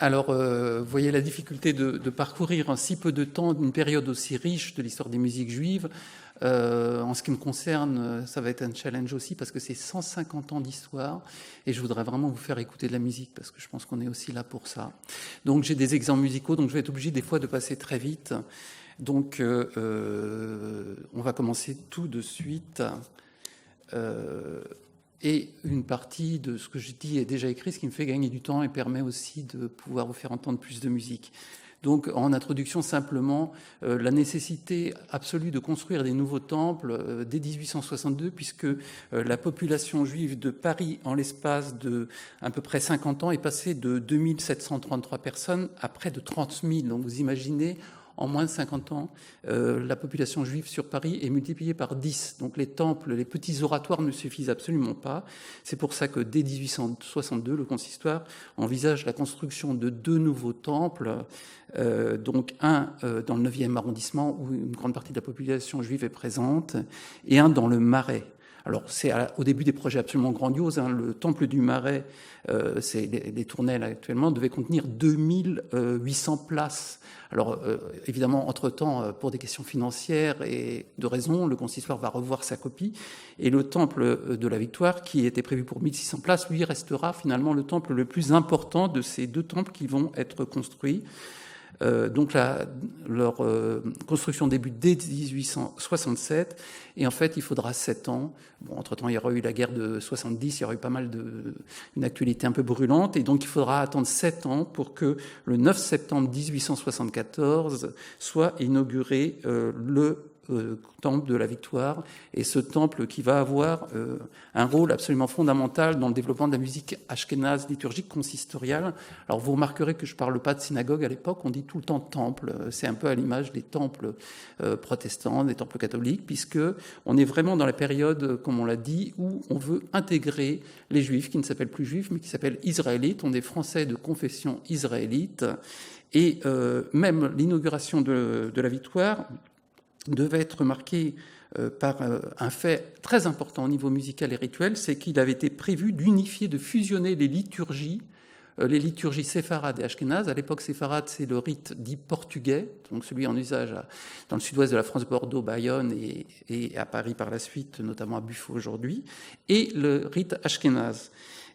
Alors, vous voyez la difficulté de parcourir en si peu de temps une période aussi riche de l'histoire des musiques juives. En ce qui me concerne, ça va être un challenge aussi parce que c'est 150 ans d'histoire et je voudrais vraiment vous faire écouter de la musique parce que je pense qu'on est aussi là pour ça. Donc, j'ai des exemples musicaux, donc je vais être obligé des fois de passer très vite. Donc, on va commencer tout de suite. Et une partie de ce que je dis est déjà écrit, ce qui me fait gagner du temps et permet aussi de pouvoir vous faire entendre plus de musique. Donc, en introduction, simplement, la nécessité absolue de construire des nouveaux temples dès 1862, puisque la population juive de Paris, en l'espace de à peu près 50 ans, est passée de 2733 personnes à près de 30 000. Donc, vous imaginez, en moins de 50 ans, la population juive sur Paris est multipliée par 10. Donc les temples, les petits oratoires ne suffisent absolument pas. C'est pour ça que dès 1862, le consistoire envisage la construction de 2 nouveaux temples, donc un dans le 9e arrondissement où une grande partie de la population juive est présente, et un dans le Marais. Alors, c'est au début des projets absolument grandioses. Le temple du Marais, c'est les tournelles actuellement, devait contenir 2800 places. Alors, évidemment, entre-temps, pour des questions financières et de raison, le consistoire va revoir sa copie. Et le temple de la Victoire, qui était prévu pour 1600 places, lui restera finalement le temple le plus important de ces 2 temples qui vont être construits. Donc leur construction débute dès 1867 et en fait il faudra 7 ans. Bon, entre-temps il y aura eu la guerre de 70, il y aura eu pas mal une actualité un peu brûlante et donc il faudra attendre 7 ans pour que le 9 septembre 1874 soit inauguré le temple de la Victoire, et ce temple qui va avoir un rôle absolument fondamental dans le développement de la musique ashkénaze liturgique consistoriale. Alors vous remarquerez que je ne parle pas de synagogue à l'époque, on dit tout le temps temple, c'est un peu à l'image des temples protestants, des temples catholiques, puisque on est vraiment dans la période, comme on l'a dit, où on veut intégrer les juifs, qui ne s'appellent plus juifs, mais qui s'appellent israélites. On est français de confession israélite, et même l'inauguration de la Victoire devait être marqué par un fait très important au niveau musical et rituel, c'est qu'il avait été prévu d'unifier, de fusionner les liturgies séfarades et ashkénazes. À l'époque, séfarade, c'est le rite dit portugais, donc celui en usage dans le sud-ouest de la France, Bordeaux, Bayonne et à Paris par la suite, notamment à Buffo aujourd'hui, et le rite ashkénaze.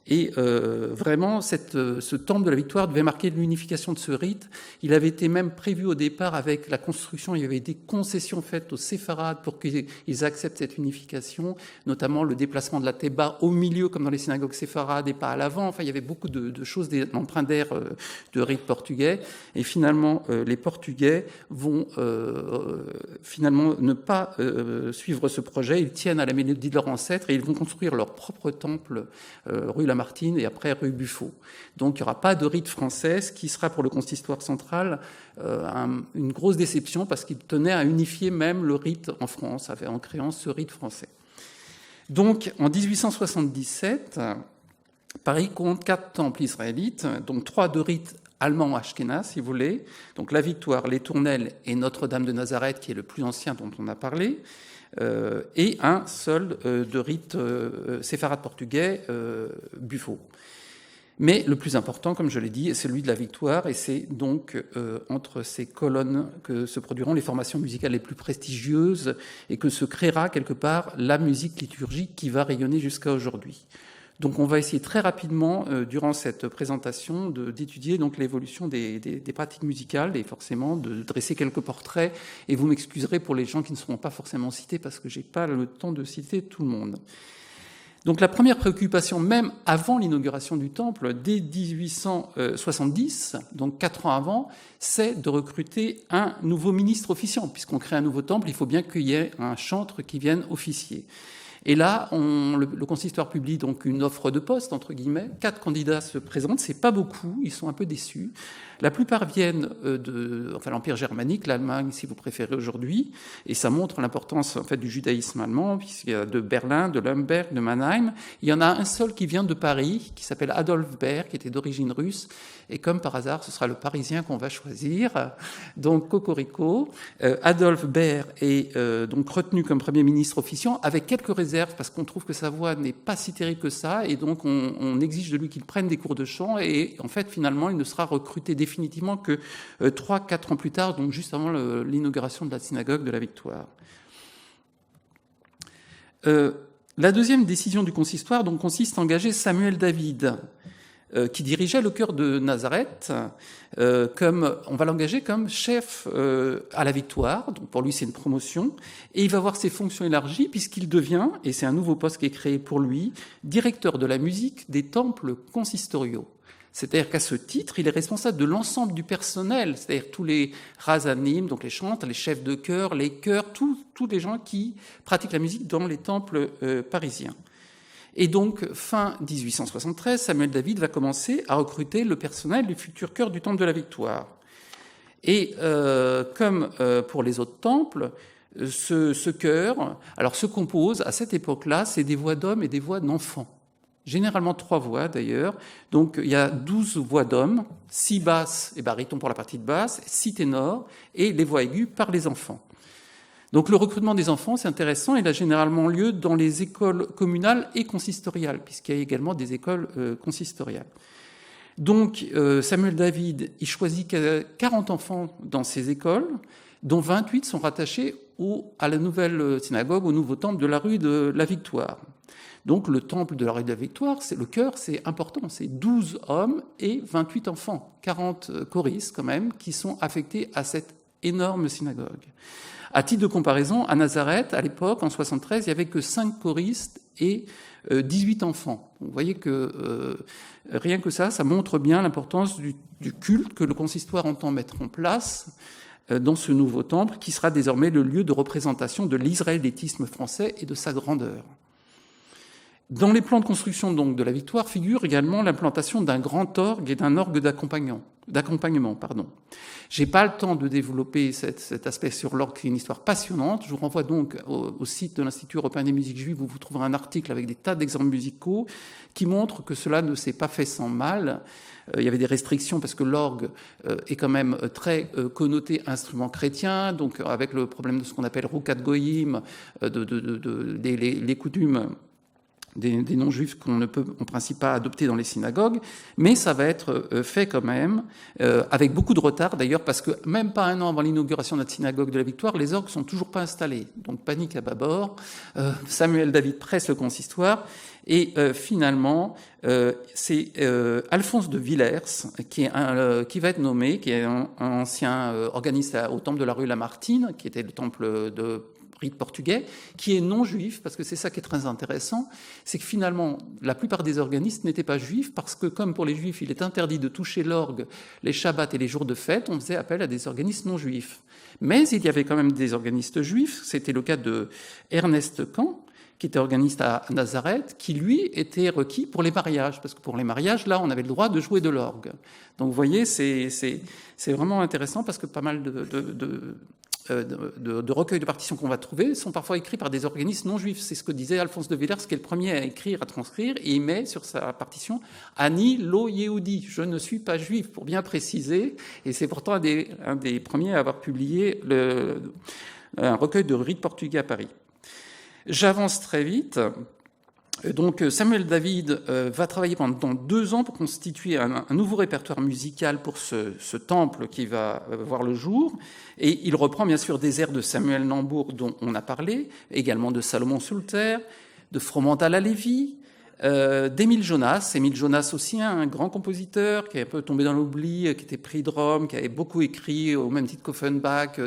Et vraiment, ce temple de la Victoire devait marquer l'unification de ce rite. Il avait été même prévu au départ avec la construction, il y avait des concessions faites aux séfarades pour qu'ils acceptent cette unification, notamment le déplacement de la théba au milieu, comme dans les synagogues séfarades, et pas à l'avant. Enfin, il y avait beaucoup de choses, d'empreintes d'air de rite portugais. Et finalement, les Portugais vont finalement ne pas suivre ce projet. Ils tiennent à la mélodie de leurs ancêtres et ils vont construire leur propre temple rue Lamartine et après rue Buffo. Donc il n'y aura pas de rite français, ce qui sera pour le consistoire central une grosse déception parce qu'il tenait à unifier même le rite en France en créant ce rite français. Donc en 1877, Paris compte 4 temples israélites, donc 3 de rite allemand ashkénaze, si vous voulez, donc la Victoire, les Tournelles et Notre-Dame de Nazareth, qui est le plus ancien dont on a parlé, et un seul de rite séfarade portugais, Buffo. Mais le plus important, comme je l'ai dit, est celui de la Victoire, et c'est donc entre ces colonnes que se produiront les formations musicales les plus prestigieuses et que se créera quelque part la musique liturgique qui va rayonner jusqu'à aujourd'hui. Donc on va essayer très rapidement, durant cette présentation, d'étudier donc l'évolution des pratiques musicales et forcément de dresser quelques portraits. Et vous m'excuserez pour les gens qui ne seront pas forcément cités parce que je n'ai pas le temps de citer tout le monde. Donc la première préoccupation, même avant l'inauguration du temple, dès 1870, donc 4 ans avant, c'est de recruter un nouveau ministre officiant. Puisqu'on crée un nouveau temple, il faut bien qu'il y ait un chantre qui vienne officier. Et là, le consistoire publie donc une offre de poste, entre guillemets. 4 candidats se présentent, c'est pas beaucoup, ils sont un peu déçus. La plupart viennent de l'Empire germanique, l'Allemagne, si vous préférez aujourd'hui, et ça montre l'importance en fait du judaïsme allemand, puisqu'il y a de Berlin, de Lemberg, de Mannheim. Il y en a un seul qui vient de Paris, qui s'appelle Adolf Baer, qui était d'origine russe, et comme par hasard, ce sera le Parisien qu'on va choisir. Donc cocorico. Adolf Baer est donc retenu comme Premier ministre officiant, avec quelques réserves, parce qu'on trouve que sa voix n'est pas si terrible que ça, et donc on exige de lui qu'il prenne des cours de chant, et en fait, finalement, il ne sera recruté définitivement que 3-4 ans plus tard, donc juste avant l'inauguration de la synagogue de la Victoire. La deuxième décision du consistoire donc, consiste à engager Samuel David, qui dirigeait le chœur de Nazareth, on va l'engager comme chef à la Victoire, donc pour lui c'est une promotion, et il va avoir ses fonctions élargies puisqu'il devient, et c'est un nouveau poste qui est créé pour lui, directeur de la musique des temples consistoriaux. C'est-à-dire qu'à ce titre, il est responsable de l'ensemble du personnel, c'est-à-dire tous les rasanim, donc les chantres, les chefs de chœur, les chœurs, tous les gens qui pratiquent la musique dans les temples parisiens. Et donc, fin 1873, Samuel David va commencer à recruter le personnel du futur chœur du Temple de la Victoire. Et comme pour les autres temples, ce chœur se compose, à cette époque-là, c'est des voix d'hommes et des voix d'enfants. Généralement 3 voix d'ailleurs. Donc il y a 12 voix d'hommes, 6 basses et barytons pour la partie de basse, 6 ténors, et les voix aiguës par les enfants. Donc le recrutement des enfants, c'est intéressant, il a généralement lieu dans les écoles communales et consistoriales, puisqu'il y a également des écoles consistoriales. Donc Samuel David, il choisit 40 enfants dans ces écoles, dont 28 sont rattachés à la nouvelle synagogue, au nouveau temple de la rue de la Victoire. Donc le temple de la rue de la Victoire, le chœur, c'est important, c'est 12 hommes et 28 enfants, 40 choristes quand même, qui sont affectés à cette énorme synagogue. À titre de comparaison, à Nazareth, à l'époque, en 73, il n'y avait que 5 choristes et 18 enfants. Donc, vous voyez que rien que ça montre bien l'importance du culte que le consistoire entend mettre en place dans ce nouveau temple, qui sera désormais le lieu de représentation de l'israélitisme français et de sa grandeur. Dans les plans de construction donc, de la Victoire figure également l'implantation d'un grand orgue et d'un orgue d'accompagnement. J'ai pas le temps de développer cet aspect sur l'orgue, qui est une histoire passionnante. Je vous renvoie donc au site de l'Institut européen des musiques juives, où vous trouverez un article avec des tas d'exemples musicaux qui montrent que cela ne s'est pas fait sans mal. Il y avait des restrictions parce que l'orgue est quand même très connoté instrument chrétien, donc avec le problème de ce qu'on appelle roukat goyim, les coutumes des non-juifs qu'on ne peut en principe pas adopter dans les synagogues, mais ça va être fait quand même, avec beaucoup de retard d'ailleurs, parce que même pas un an avant l'inauguration de la synagogue de la Victoire, les orgues sont toujours pas installés. Donc panique à bâbord, Samuel David presse le consistoire, et finalement, c'est Alphonse de Villers qui va être nommé, qui est un ancien organiste au temple de la rue Lamartine, qui était le temple de rite portugais, qui est non-juif, parce que c'est ça qui est très intéressant, c'est que finalement, la plupart des organistes n'étaient pas juifs, parce que comme pour les juifs, il est interdit de toucher l'orgue les Shabbats et les jours de fête, on faisait appel à des organistes non-juifs. Mais il y avait quand même des organistes juifs, c'était le cas de Ernest Kahn, qui était organiste à Nazareth, qui lui était requis pour les mariages, parce que pour les mariages, là, on avait le droit de jouer de l'orgue. Donc vous voyez, c'est vraiment intéressant, parce que pas mal de recueils de partitions qu'on va trouver sont parfois écrits par des organistes non juifs. C'est ce que disait Alphonse de Villers, qui est le premier à écrire, à transcrire, et il met sur sa partition « Ani lo Yehudi », je ne suis pas juif, pour bien préciser, et c'est pourtant un des premiers à avoir publié un recueil de rites portugais à Paris. J'avance très vite. Donc Samuel David va travailler pendant 2 ans pour constituer un nouveau répertoire musical pour ce temple qui va voir le jour. Et il reprend bien sûr des airs de Samuel Nambour dont on a parlé, également de Salomon Sulter, de Fromental à Lévy, d'Émile Jonas. Émile Jonas aussi, un grand compositeur qui est un peu tombé dans l'oubli, qui était prix de Rome, qui avait beaucoup écrit, au même titre qu'Offenbach,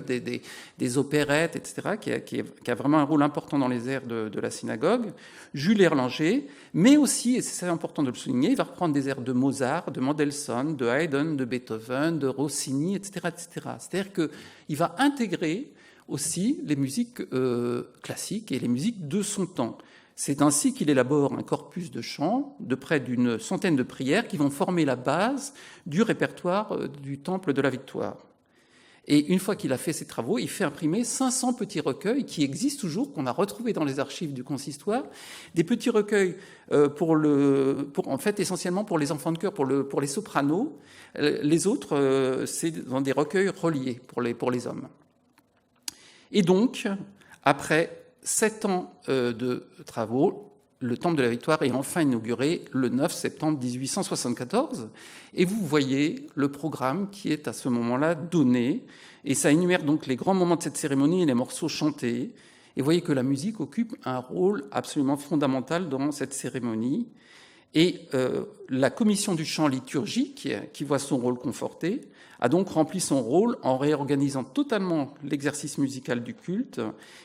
des opérettes, etc., qui a vraiment un rôle important dans les airs de la synagogue. Jules Erlanger, mais aussi, et c'est important de le souligner, il va reprendre des airs de Mozart, de Mendelssohn, de Haydn, de Beethoven, de Rossini, etc., etc. C'est-à-dire qu'il va intégrer aussi les musiques classiques et les musiques de son temps. C'est ainsi qu'il élabore un corpus de chants de près d'une centaine de prières qui vont former la base du répertoire du Temple de la Victoire. Et une fois qu'il a fait ses travaux, il fait imprimer 500 petits recueils qui existent toujours, qu'on a retrouvés dans les archives du consistoire, des petits recueils en fait essentiellement pour les enfants de chœur, pour les sopranos. Les autres, c'est dans des recueils reliés pour les hommes. Et donc, après 7 ans de travaux, le Temple de la Victoire est enfin inauguré le 9 septembre 1874. Et vous voyez le programme qui est à ce moment-là donné. Et ça énumère donc les grands moments de cette cérémonie et les morceaux chantés. Et vous voyez que la musique occupe un rôle absolument fondamental dans cette cérémonie. Et la commission du chant liturgique, qui voit son rôle conforté, a donc rempli son rôle en réorganisant totalement l'exercice musical du culte.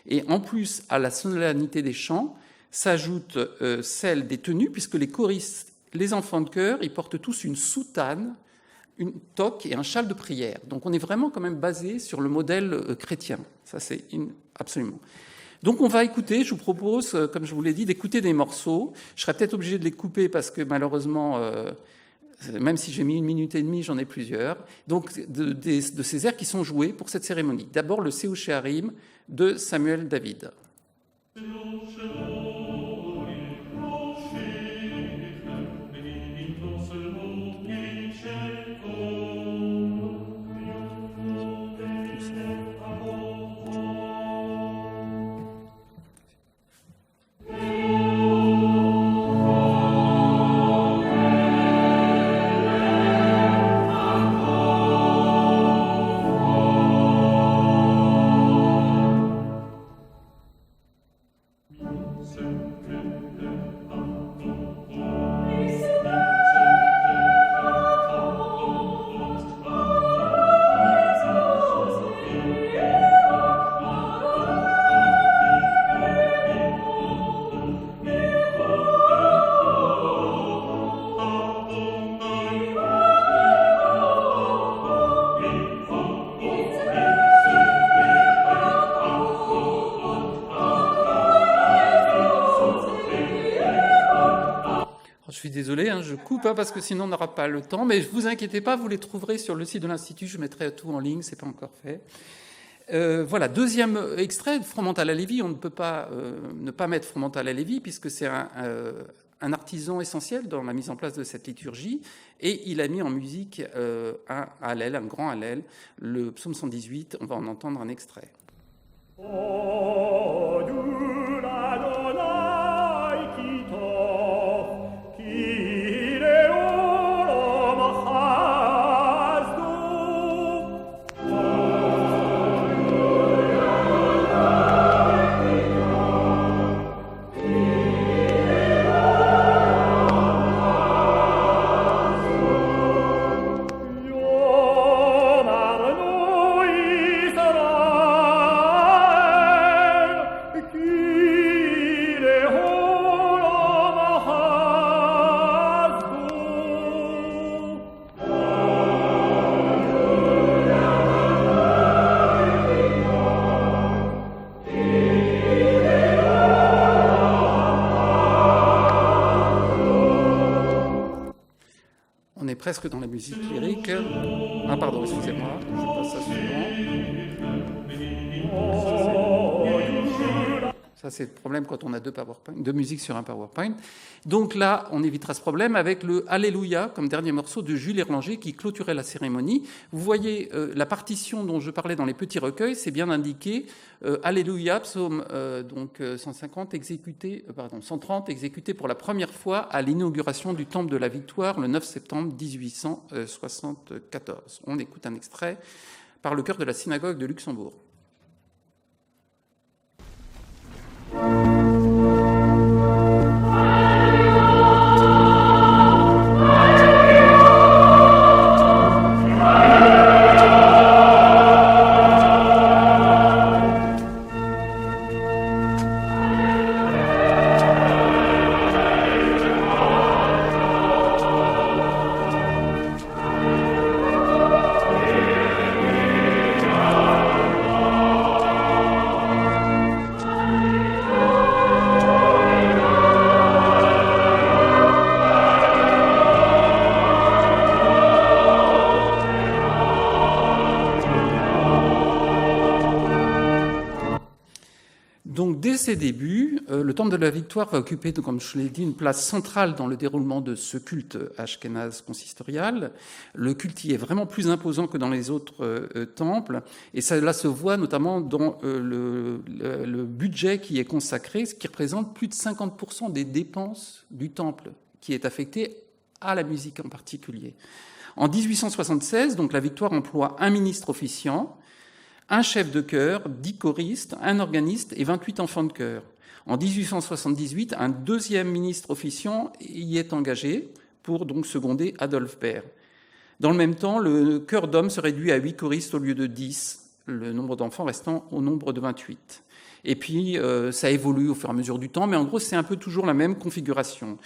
Et en plus, à la solennité des chants, s'ajoute celle des tenues, puisque les choristes, les enfants de chœur, ils portent tous une soutane, une toque et un châle de prière. Donc on est vraiment quand même basé sur le modèle chrétien. Ça, c'est absolument. Donc on va écouter, je vous propose, comme je vous l'ai dit, d'écouter des morceaux. Je serais peut-être obligé de les couper parce que malheureusement, même si j'ai mis 1 minute et demie, j'en ai plusieurs. Donc de ces airs qui sont joués pour cette cérémonie. D'abord le Seouchéarim de Samuel David. Désolé, je coupe parce que sinon on n'aura pas le temps, mais ne vous inquiétez pas, vous les trouverez sur le site de l'Institut, je mettrai tout en ligne, c'est pas encore fait. Voilà, deuxième extrait, Fromental à Lévis. On ne peut pas ne pas mettre Fromental à Lévis, puisque c'est un artisan essentiel dans la mise en place de cette liturgie, et il a mis en musique un hallel, un grand hallel, le psaume 118, on va en entendre un extrait. Presque dans la musique lyrique. Ah pardon, excusez-moi, je passe ça suivant. Ça c'est le problème quand on a deux musiques sur un PowerPoint. Donc là, on évitera ce problème avec le Alléluia comme dernier morceau de Jules Erlanger qui clôturait la cérémonie. Vous voyez la partition dont je parlais dans les petits recueils, c'est bien indiqué. Alléluia, psaume 130 exécuté pour la première fois à l'inauguration du Temple de la Victoire le 9 septembre 1874. On écoute un extrait par le chœur de la synagogue de Luxembourg. ses débuts, le temple de la Victoire va occuper, comme je l'ai dit, une place centrale dans le déroulement de ce culte ashkénaze consistorial. Le culte y est vraiment plus imposant que dans les autres temples, et cela se voit notamment dans le budget qui est consacré, ce qui représente plus de 50% des dépenses du temple, qui est affecté à la musique en particulier. En 1876, donc, la Victoire emploie un ministre officiant, un chef de chœur, 10 choristes, un organiste et 28 enfants de chœur. En 1878, un deuxième ministre officiant y est engagé pour donc seconder Adolphe Bert. Dans le même temps, le chœur d'hommes se réduit à 8 choristes au lieu de 10, le nombre d'enfants restant au nombre de 28. Et puis, ça évolue au fur et à mesure du temps, mais en gros, c'est un peu toujours la même configuration.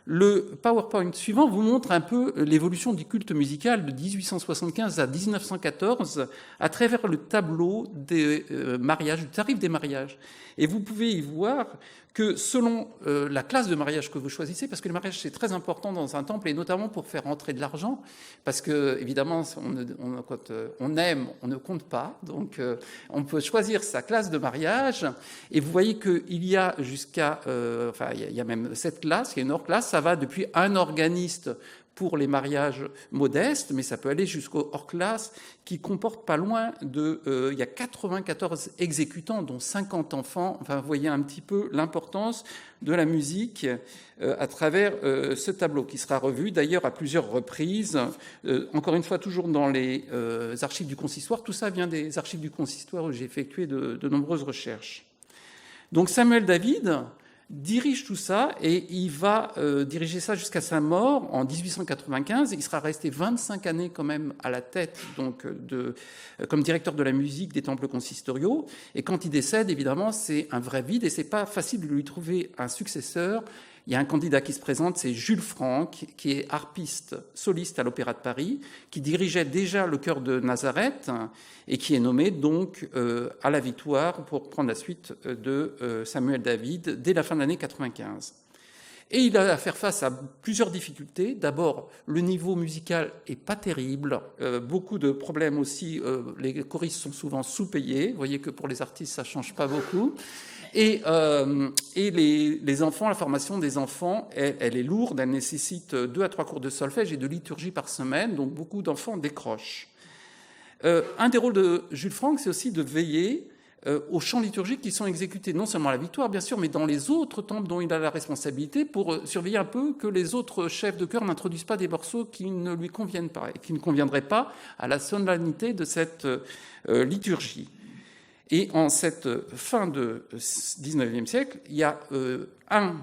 Le PowerPoint suivant vous montre un peu l'évolution du culte musical de 1875 à 1914 à travers le tableau des mariages, du tarif des mariages. Et vous pouvez y voir que selon la classe de mariage que vous choisissez, parce que le mariage c'est très important dans un temple et notamment pour faire entrer de l'argent, parce que évidemment quand on aime, on ne compte pas, donc on peut choisir sa classe de mariage. Et vous voyez qu'il y a jusqu'à, il y a même 7 classes, il y a une hors classe, ça va depuis un organiste pour les mariages modestes, mais ça peut aller jusqu'au hors-classe qui comporte pas loin de... il y a 94 exécutants, dont 50 enfants. Enfin, vous voyez un petit peu l'importance de la musique à travers ce tableau, qui sera revu d'ailleurs à plusieurs reprises. Encore une fois, toujours dans les archives du consistoire. Tout ça vient des archives du consistoire où j'ai effectué de nombreuses recherches. Donc Samuel David dirige tout ça et il va diriger ça jusqu'à sa mort en 1895. Il sera resté 25 années quand même à la tête donc comme directeur de la musique des temples consistoriaux. Et quand il décède, évidemment, c'est un vrai vide et c'est pas facile de lui trouver un successeur. Il y a un candidat qui se présente, c'est Jules Franck, qui est harpiste soliste à l'Opéra de Paris, qui dirigeait déjà le chœur de Nazareth et qui est nommé donc à la Victoire pour prendre la suite de Samuel David dès la fin de l'année 95. Et il a à faire face à plusieurs difficultés. D'abord, le niveau musical est pas terrible, beaucoup de problèmes aussi. Les choristes sont souvent sous-payés. Vous voyez que pour les artistes, ça change pas beaucoup. Et les enfants, la formation des enfants, elle est lourde, elle nécessite 2 à 3 cours de solfège et de liturgie par semaine, donc beaucoup d'enfants décrochent. Un des rôles de Jules Franck, c'est aussi de veiller aux chants liturgiques qui sont exécutés, non seulement à la Victoire, bien sûr, mais dans les autres temples dont il a la responsabilité, pour surveiller un peu que les autres chefs de chœur n'introduisent pas des morceaux qui ne lui conviennent pas et qui ne conviendraient pas à la solennité de cette liturgie. Et en cette fin de XIXe siècle, il y a un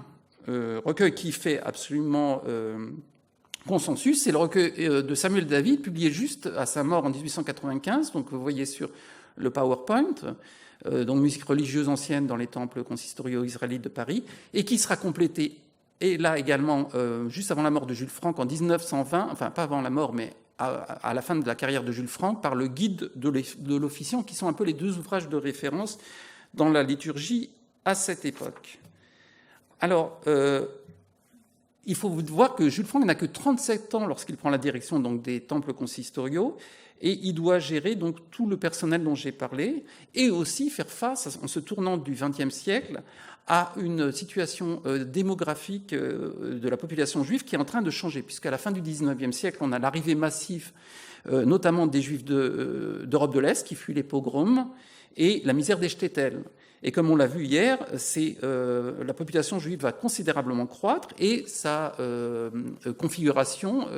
recueil qui fait absolument consensus, c'est le recueil de Samuel David, publié juste à sa mort en 1895, donc vous voyez sur le PowerPoint, donc musique religieuse ancienne dans les temples consistoriaux israélites de Paris, et qui sera complété, et là également, juste avant la mort de Jules Franck en 1920, enfin pas avant la mort, mais à la fin de la carrière de Jules Franck, par le guide de l'officiant, qui sont un peu les 2 ouvrages de référence dans la liturgie à cette époque. Alors, il faut voir que Jules Franck n'a que 37 ans lorsqu'il prend la direction donc, des temples consistoriaux, et il doit gérer donc tout le personnel dont j'ai parlé, et aussi faire face, en se tournant du XXe siècle, à une situation démographique de la population juive qui est en train de changer, puisqu'à la fin du XIXe siècle, on a l'arrivée massive, notamment des Juifs d'Europe de l'Est, qui fuient les pogroms, et la misère des shtetl. Et comme on l'a vu hier, la population juive va considérablement croître et sa configuration,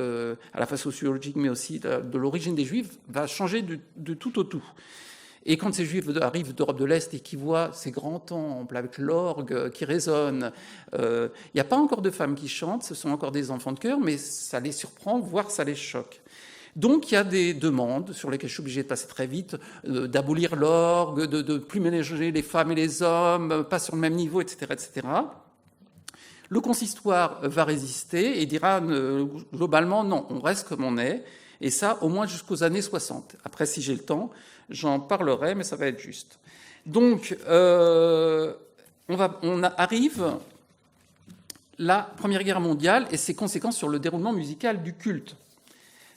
à la fois sociologique mais aussi de l'origine des Juifs, va changer de tout au tout. Et quand ces Juifs arrivent d'Europe de l'Est et qu'ils voient ces grands temples avec l'orgue qui résonne, il n'y a pas encore de femmes qui chantent, ce sont encore des enfants de chœur, mais ça les surprend, voire ça les choque. Donc il y a des demandes sur lesquelles je suis obligé de passer très vite, d'abolir l'orgue, de plus mélanger les femmes et les hommes, pas sur le même niveau, etc., etc. Le consistoire va résister et dira globalement non, on reste comme on est, et ça au moins jusqu'aux années 60. Après, si j'ai le temps, j'en parlerai, mais ça va être juste. Donc, on arrive la Première Guerre mondiale et ses conséquences sur le déroulement musical du culte.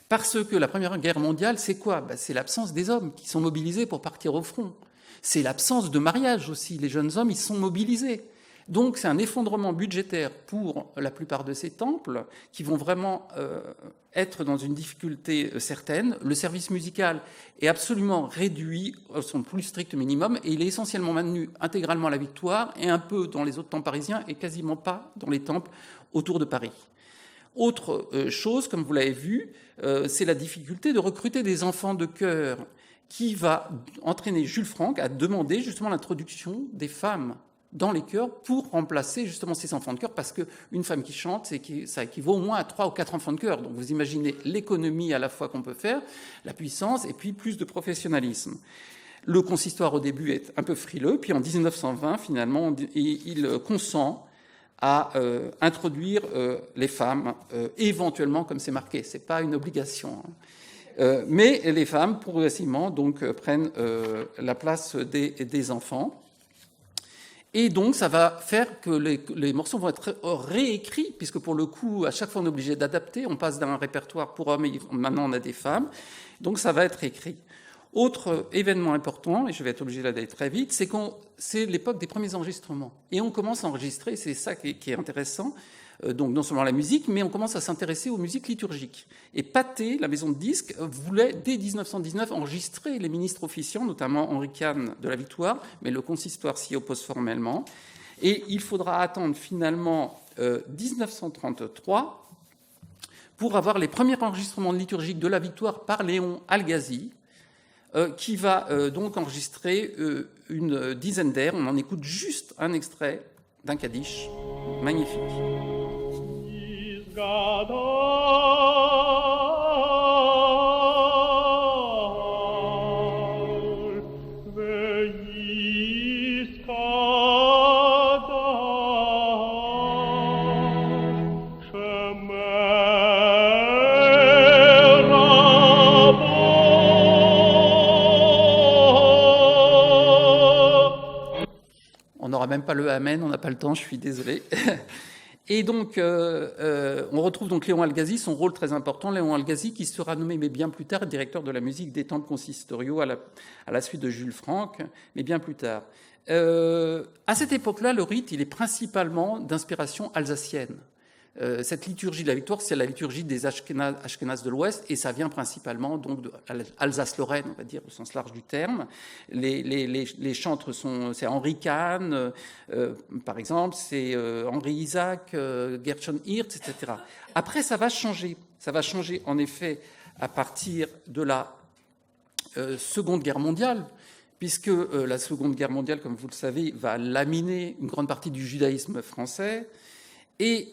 Parce que la Première Guerre mondiale, c'est quoi ? C'est l'absence des hommes qui sont mobilisés pour partir au front. C'est l'absence de mariage aussi. Les jeunes hommes, ils sont mobilisés. Donc c'est un effondrement budgétaire pour la plupart de ces temples qui vont vraiment être dans une difficulté certaine. Le service musical est absolument réduit à son plus strict minimum et il est essentiellement maintenu intégralement à la Victoire et un peu dans les autres temples parisiens et quasiment pas dans les temples autour de Paris. Autre chose, comme vous l'avez vu, c'est la difficulté de recruter des enfants de chœur qui va entraîner Jules Franck à demander justement l'introduction des femmes dans les chœurs pour remplacer justement ces enfants de chœur, parce qu'une femme qui chante, ça équivaut au moins à 3 ou 4 enfants de chœur. Donc vous imaginez l'économie à la fois qu'on peut faire, la puissance, et puis plus de professionnalisme. Le consistoire au début est un peu frileux, puis en 1920, finalement, il consent à introduire les femmes, éventuellement, comme c'est marqué, c'est pas une obligation. Mais les femmes, progressivement, donc, prennent la place des enfants. Et donc, ça va faire que les morceaux vont être réécrits, puisque pour le coup, à chaque fois, on est obligé d'adapter. On passe d'un répertoire pour hommes et maintenant, on a des femmes. Donc, ça va être écrit. Autre événement important, et je vais être obligé d'aller très vite, c'est l'époque des premiers enregistrements. Et on commence à enregistrer, c'est ça qui est intéressant, donc non seulement la musique, mais on commence à s'intéresser aux musiques liturgiques. Et Pathé, la maison de disques, voulait, dès 1919, enregistrer les ministres officiants, notamment Henri Kahn de la Victoire, mais le consistoire s'y oppose formellement. Et il faudra attendre finalement 1933 pour avoir les premiers enregistrements liturgiques de la Victoire par Léon Algazi, qui va donc enregistrer une dizaine d'airs. On en écoute juste un extrait d'un Kaddish magnifique. On n'aura même pas le Amen, on n'a pas le temps, je suis désolé. Et donc, on retrouve donc Léon Algazi, son rôle très important. Léon Algazi, qui sera nommé, mais bien plus tard, directeur de la musique des temples consistoriaux à la suite de Jules Franck, mais bien plus tard. À cette époque-là, le rite, il est principalement d'inspiration alsacienne. Cette liturgie de la Victoire, c'est la liturgie des Ashkénazes de l'Ouest, et ça vient principalement donc de Alsace-Lorraine, on va dire, au sens large du terme. Les chantres c'est Henri Kahn, par exemple, c'est Henri Isaac, Gershon Hirtz, etc. Après, ça va changer. Ça va changer, en effet, à partir de la Seconde Guerre mondiale, puisque la Seconde Guerre mondiale, comme vous le savez, va laminer une grande partie du judaïsme français. Et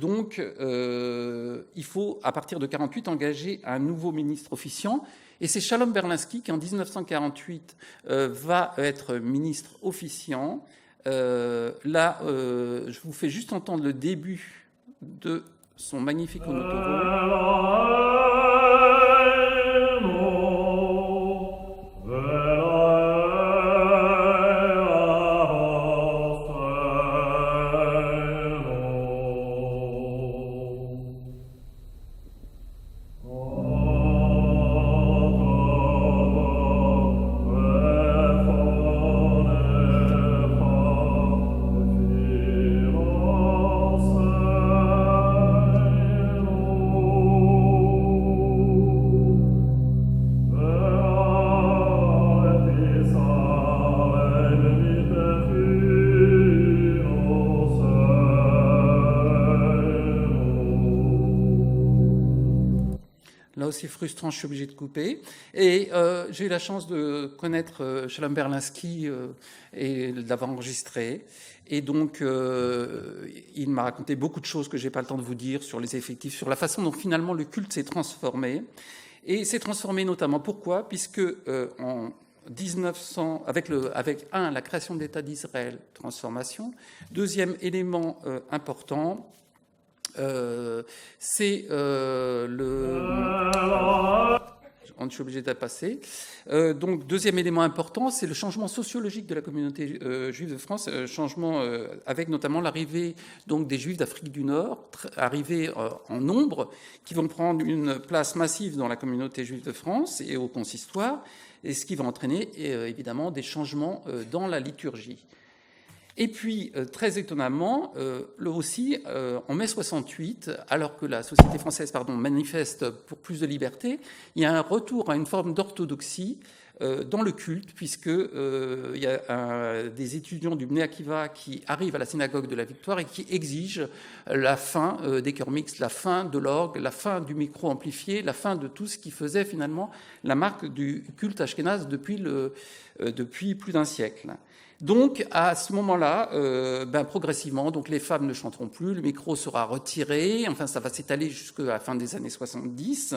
donc, il faut, à partir de 1948, engager un nouveau ministre officiant. Et c'est Shalom Berlinski qui, en 1948, va être ministre officiant. Là, je vous fais juste entendre le début de son magnifique onotoro. Aussi frustrant, je suis obligé de couper. Et j'ai eu la chance de connaître Shalom Berlinski et de l'avoir enregistré. Et donc, il m'a raconté beaucoup de choses que je n'ai pas le temps de vous dire sur les effectifs, sur la façon dont finalement le culte s'est transformé. Et s'est transformé notamment pourquoi ? Puisque en 1900, avec la création de l'État d'Israël, transformation. Deuxième élément important, c'est on je suis obligé de la passer. Donc, deuxième élément important, c'est le changement sociologique de la communauté juive de France, changement avec notamment l'arrivée donc des Juifs d'Afrique du Nord, arrivés en nombre, qui vont prendre une place massive dans la communauté juive de France et au consistoire, et ce qui va entraîner évidemment des changements dans la liturgie. Et puis, très étonnamment, aussi, en mai 68, alors que la société française manifeste pour plus de liberté, il y a un retour à une forme d'orthodoxie dans le culte, puisqu'il y a des étudiants du Bnei Akiva qui arrivent à la synagogue de la Victoire et qui exigent la fin des chœurs mixtes, la fin de l'orgue, la fin du micro amplifié, la fin de tout ce qui faisait finalement la marque du culte ashkénaze depuis plus d'un siècle. Donc, à ce moment-là, progressivement, donc les femmes ne chanteront plus, le micro sera retiré, enfin ça va s'étaler jusqu'à la fin des années 70.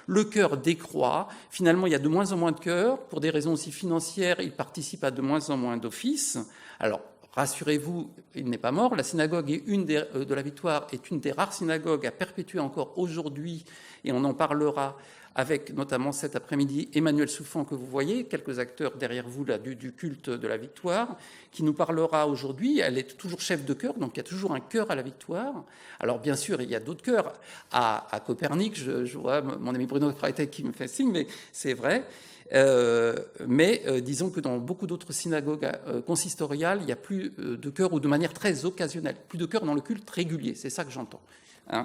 Le chœur décroît. Finalement, il y a de moins en moins de chœurs. Pour des raisons aussi financières, il participe à de moins en moins d'offices. Alors, rassurez-vous, il n'est pas mort. La synagogue de la Victoire est une des rares synagogues à perpétuer encore aujourd'hui, et on en parlera avec notamment cet après-midi Emmanuel Souffan que vous voyez, quelques acteurs derrière vous là, du culte de la Victoire, qui nous parlera aujourd'hui. Elle est toujours chef de chœur, donc il y a toujours un chœur à la Victoire. Alors bien sûr, il y a d'autres chœurs. À Copernic, je vois mon ami Bruno Freitag qui me fait signe, mais c'est vrai. Mais disons que dans beaucoup d'autres synagogues consistoriales, il n'y a plus de chœur, ou de manière très occasionnelle, plus de chœur dans le culte régulier, c'est ça que j'entends. Hein.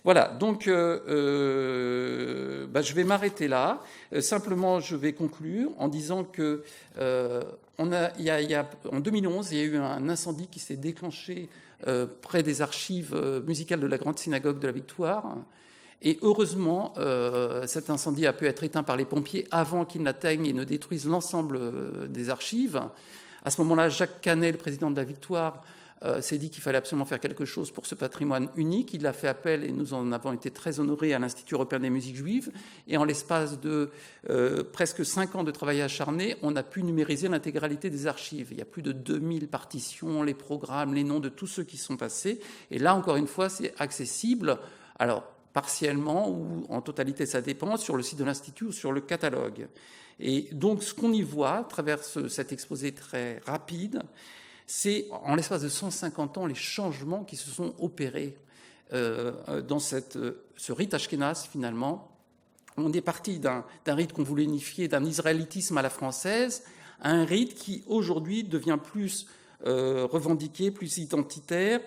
Voilà, donc je vais m'arrêter là. Simplement, je vais conclure en disant que en 2011, il y a eu un incendie qui s'est déclenché près des archives musicales de la Grande Synagogue de la Victoire. Et heureusement, cet incendie a pu être éteint par les pompiers avant qu'ils n'atteignent et ne détruisent l'ensemble des archives. À ce moment-là, Jacques Canet, le président de la Victoire, s'est dit qu'il fallait absolument faire quelque chose pour ce patrimoine unique. Il a fait appel, et nous en avons été très honorés, à l'Institut européen des musiques juives. Et en l'espace de presque 5 ans de travail acharné, on a pu numériser l'intégralité des archives. Il y a plus de 2000 partitions, les programmes, les noms de tous ceux qui sont passés. Et là, encore une fois, c'est accessible, alors partiellement ou en totalité, ça dépend, sur le site de l'Institut ou sur le catalogue. Et donc, ce qu'on y voit à travers cet exposé très rapide, c'est, en l'espace de 150 ans, les changements qui se sont opérés dans ce rite ashkénaze, finalement. On est parti d'un rite qu'on voulait unifier, d'un israélitisme à la française, à un rite qui, aujourd'hui, devient plus revendiqué, plus identitaire,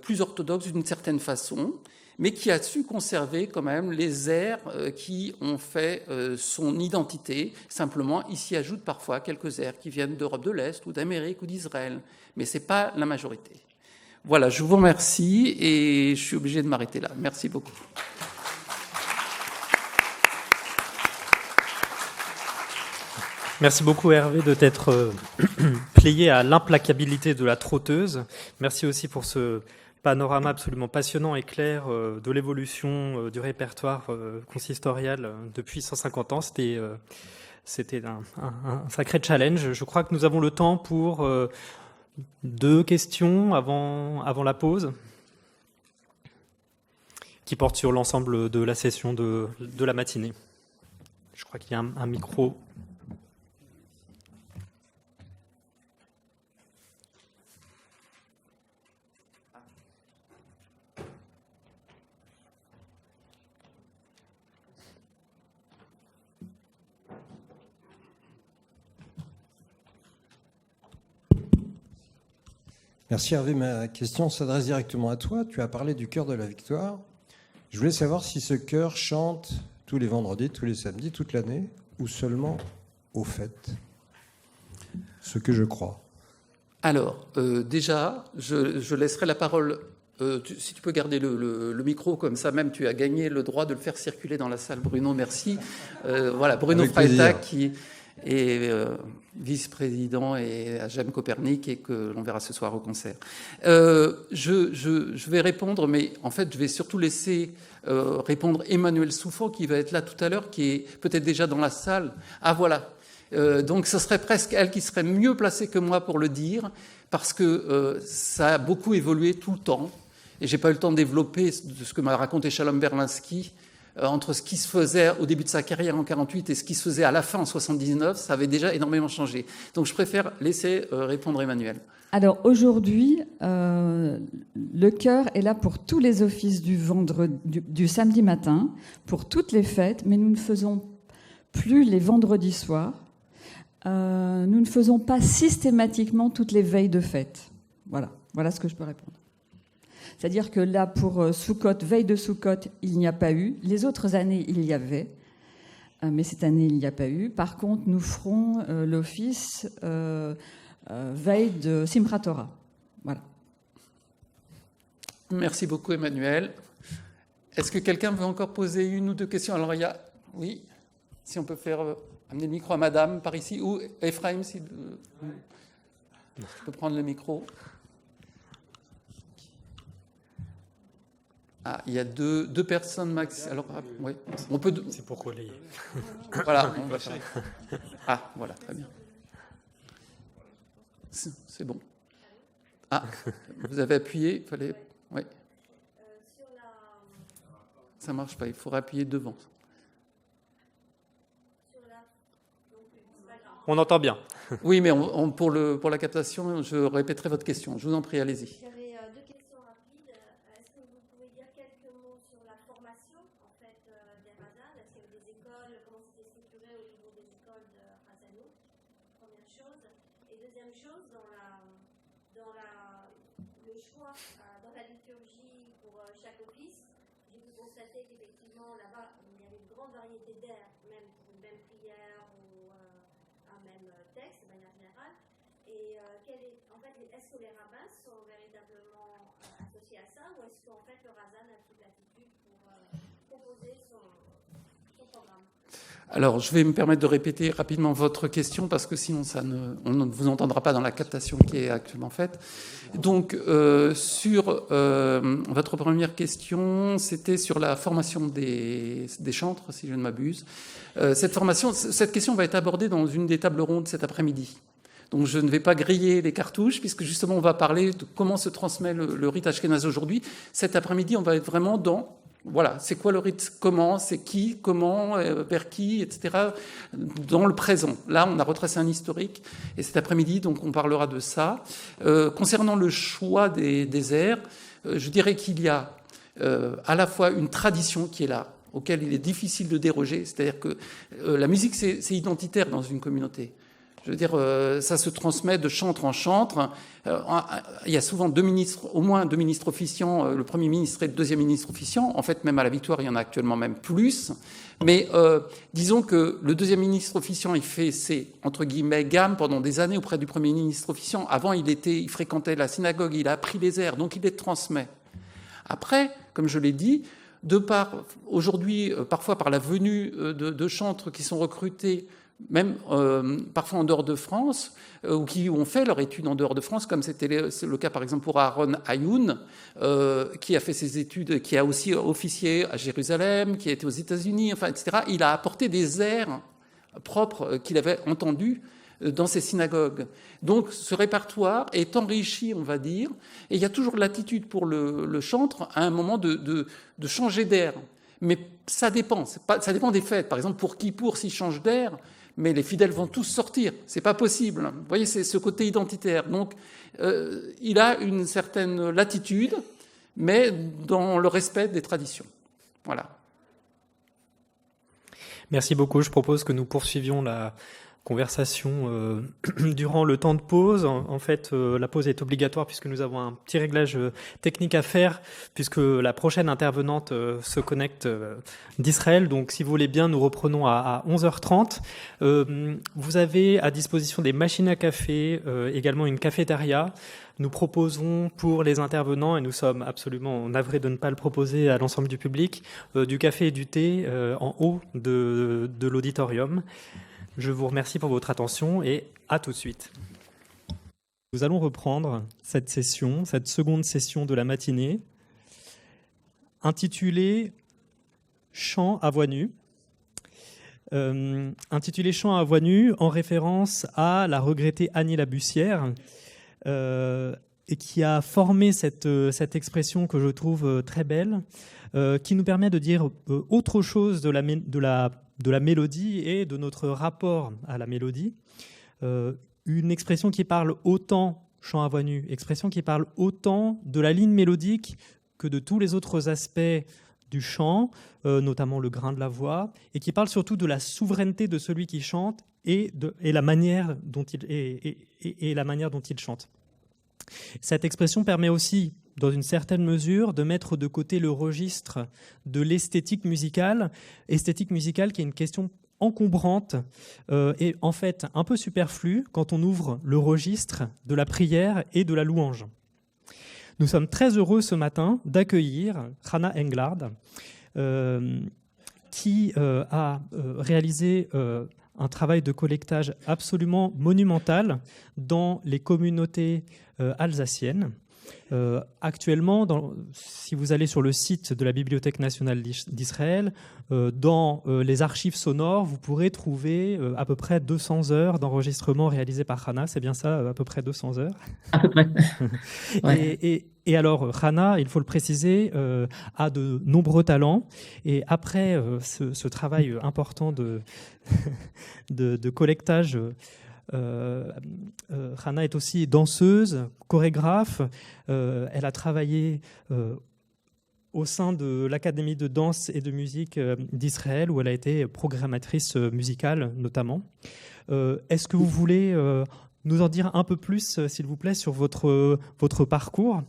plus orthodoxe d'une certaine façon, mais qui a su conserver quand même les airs qui ont fait son identité. Simplement, il s'y ajoute parfois quelques airs qui viennent d'Europe de l'Est ou d'Amérique ou d'Israël, mais ce n'est pas la majorité. Voilà, je vous remercie et je suis obligé de m'arrêter là. Merci beaucoup. Merci beaucoup Hervé de t'être plié à l'implacabilité de la trotteuse. Merci aussi pour ce panorama absolument passionnant et clair de l'évolution du répertoire consistorial depuis 150 ans. C'était un sacré challenge. Je crois que nous avons le temps pour 2 questions avant la pause, qui portent sur l'ensemble de la session de la matinée. Je crois qu'il y a un micro. Merci Hervé, ma question s'adresse directement à toi. Tu as parlé du chœur de la Victoire. Je voulais savoir si ce chœur chante tous les vendredis, tous les samedis, toute l'année, ou seulement aux fêtes. Ce que je crois. Alors, déjà, je laisserai la parole, si tu peux garder le micro, comme ça même tu as gagné le droit de le faire circuler dans la salle. Bruno, merci. Voilà, Bruno Freitag qui est vice-président et à GEM Copernic et que l'on verra ce soir au concert. Je vais répondre, mais en fait, je vais surtout laisser répondre Emmanuel Souffan qui va être là tout à l'heure, qui est peut-être déjà dans la salle. Ah voilà. Donc ce serait presque elle qui serait mieux placée que moi pour le dire, parce que ça a beaucoup évolué tout le temps, et j'ai pas eu le temps de développer de ce que m'a raconté Shalom Berlinski entre ce qui se faisait au début de sa carrière en 48 et ce qui se faisait à la fin en 79, ça avait déjà énormément changé. Donc je préfère laisser répondre Emmanuel. Alors aujourd'hui, le chœur est là pour tous les offices du samedi matin, pour toutes les fêtes, mais nous ne faisons plus les vendredis soirs. Nous ne faisons pas systématiquement toutes les veilles de fête. Voilà ce que je peux répondre. C'est-à-dire que là, pour Soukhot, veille de Soukhot, il n'y a pas eu. Les autres années, il y avait. Mais cette année, il n'y a pas eu. Par contre, nous ferons l'office veille de Simchat Torah. Voilà. Merci beaucoup, Emmanuel. Est-ce que quelqu'un veut encore poser une ou deux questions? Alors, il y a... Oui, si on peut faire... amener le micro à madame par ici. Ou Ephraim, si... Je peux prendre le micro. Ah, il y a deux personnes max. Alors, oui, on peut. C'est pour relayer. Voilà, on va faire. Ah, voilà, très bien. C'est bon. Ah, vous avez appuyé, il fallait. Oui. Ça marche pas. Il faut appuyer devant. On entend bien. Oui, mais pour la captation, je répéterai votre question. Je vous en prie, allez-y. Dans la liturgie pour chaque office, j'ai pu constater qu'effectivement là-bas, il y avait une grande variété d'airs, même pour une même prière ou un même texte de manière générale. Et est-ce que les rabbins sont véritablement associés à ça, ou est-ce qu'en fait le Razan a toute latitude pour proposer son programme? Alors, je vais me permettre de répéter rapidement votre question parce que sinon on ne vous entendra pas dans la captation qui est actuellement faite. Donc, sur votre première question, c'était sur la formation des chantres, si je ne m'abuse. Cette question va être abordée dans une des tables rondes cet après-midi. Donc, je ne vais pas griller les cartouches puisque justement, on va parler de comment se transmet le rite ashkénaze aujourd'hui. Cet après-midi, on va être vraiment dans... Voilà, c'est quoi le rite, comment, c'est qui, comment, vers qui, etc. Dans le présent. Là, on a retracé un historique, et cet après-midi, donc, on parlera de ça. Concernant le choix des airs, je dirais qu'il y a à la fois une tradition qui est là, auquel il est difficile de déroger, c'est-à-dire que la musique, c'est identitaire dans une communauté. Je veux dire, ça se transmet de chantre en chantre. Il y a souvent au moins deux ministres officiants, le Premier ministre et le deuxième ministre officiant. En fait, même à la Victoire, il y en a actuellement même plus. Mais disons que le deuxième ministre officiant, il fait ses, entre guillemets, gammes pendant des années auprès du Premier ministre officiant. Avant, il fréquentait la synagogue, il a appris les airs, donc il les transmet. Après, comme je l'ai dit, aujourd'hui, parfois par la venue de chantres qui sont recrutés, même parfois en dehors de France, ou qui ont fait leur étude en dehors de France, comme c'était le cas par exemple pour Aaron Ayoun, qui a fait ses études, qui a aussi officié à Jérusalem, qui a été aux États-Unis, enfin, etc. Il a apporté des airs propres qu'il avait entendus dans ces synagogues. Donc ce répertoire est enrichi, on va dire, et il y a toujours l'attitude pour le chantre à un moment de changer d'air. Mais ça dépend, ça dépend des fêtes. Par exemple, pour Kippour, s'il change d'air, mais les fidèles vont tous sortir. C'est pas possible. Vous voyez, c'est ce côté identitaire. Donc, il a une certaine latitude, mais dans le respect des traditions. Voilà. Merci beaucoup. Je propose que nous poursuivions la conversation durant le temps de pause. En fait, la pause est obligatoire puisque nous avons un petit réglage technique à faire puisque la prochaine intervenante se connecte d'Israël. Donc, si vous voulez bien, nous reprenons à 11h30. Vous avez à disposition des machines à café, également une cafétéria. Nous proposons pour les intervenants, et nous sommes absolument navrés de ne pas le proposer à l'ensemble du public, du café et du thé en haut de l'auditorium. Je vous remercie pour votre attention et à tout de suite. Nous allons reprendre cette seconde session de la matinée, intitulée « Chant à voix nue ». Intitulée « Chant à voix nue » en référence à la regrettée Annie Labussière. et qui a formé cette expression que je trouve très belle, qui nous permet de dire autre chose de la mélodie et de notre rapport à la mélodie. Une expression qui parle autant, chant à voix nue, expression qui parle autant de la ligne mélodique que de tous les autres aspects du chant, notamment le grain de la voix, et qui parle surtout de la souveraineté de celui qui chante et la manière dont il chante. Cette expression permet aussi, dans une certaine mesure, de mettre de côté le registre de l'esthétique musicale qui est une question encombrante et en fait un peu superflue quand on ouvre le registre de la prière et de la louange. Nous sommes très heureux ce matin d'accueillir Hannah Englard, qui a réalisé un travail de collectage absolument monumental dans les communautés alsaciennes. Actuellement, si vous allez sur le site de la Bibliothèque nationale d'Israël, dans les archives sonores, vous pourrez trouver à peu près 200 heures d'enregistrement réalisés par Hannah. C'est bien ça, à peu près 200 heures. À peu près. Ouais. Et alors, Hannah, il faut le préciser, a de nombreux talents. Et après ce travail important de collectage, Hannah est aussi danseuse, chorégraphe. Elle a travaillé au sein de l'Académie de danse et de musique d'Israël, où elle a été programmatrice musicale notamment. Est-ce que vous voulez nous en dire un peu plus, s'il vous plaît, sur votre parcours ?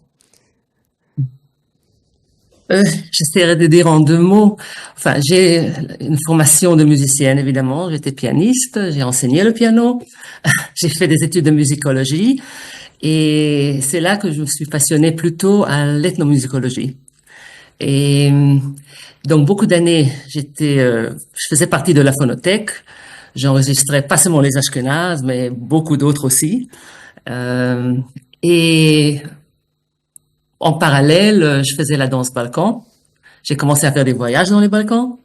J'essaierai de dire en 2 mots. Enfin, j'ai une formation de musicienne, évidemment. J'étais pianiste, j'ai enseigné le piano, j'ai fait des études de musicologie, et c'est là que je me suis passionnée plutôt à l'ethnomusicologie. Et donc, beaucoup d'années, je faisais partie de la phonothèque. J'enregistrais pas seulement les Ashkénazes, mais beaucoup d'autres aussi. Et en parallèle, je faisais la danse Balkan. J'ai commencé à faire des voyages dans les Balkans.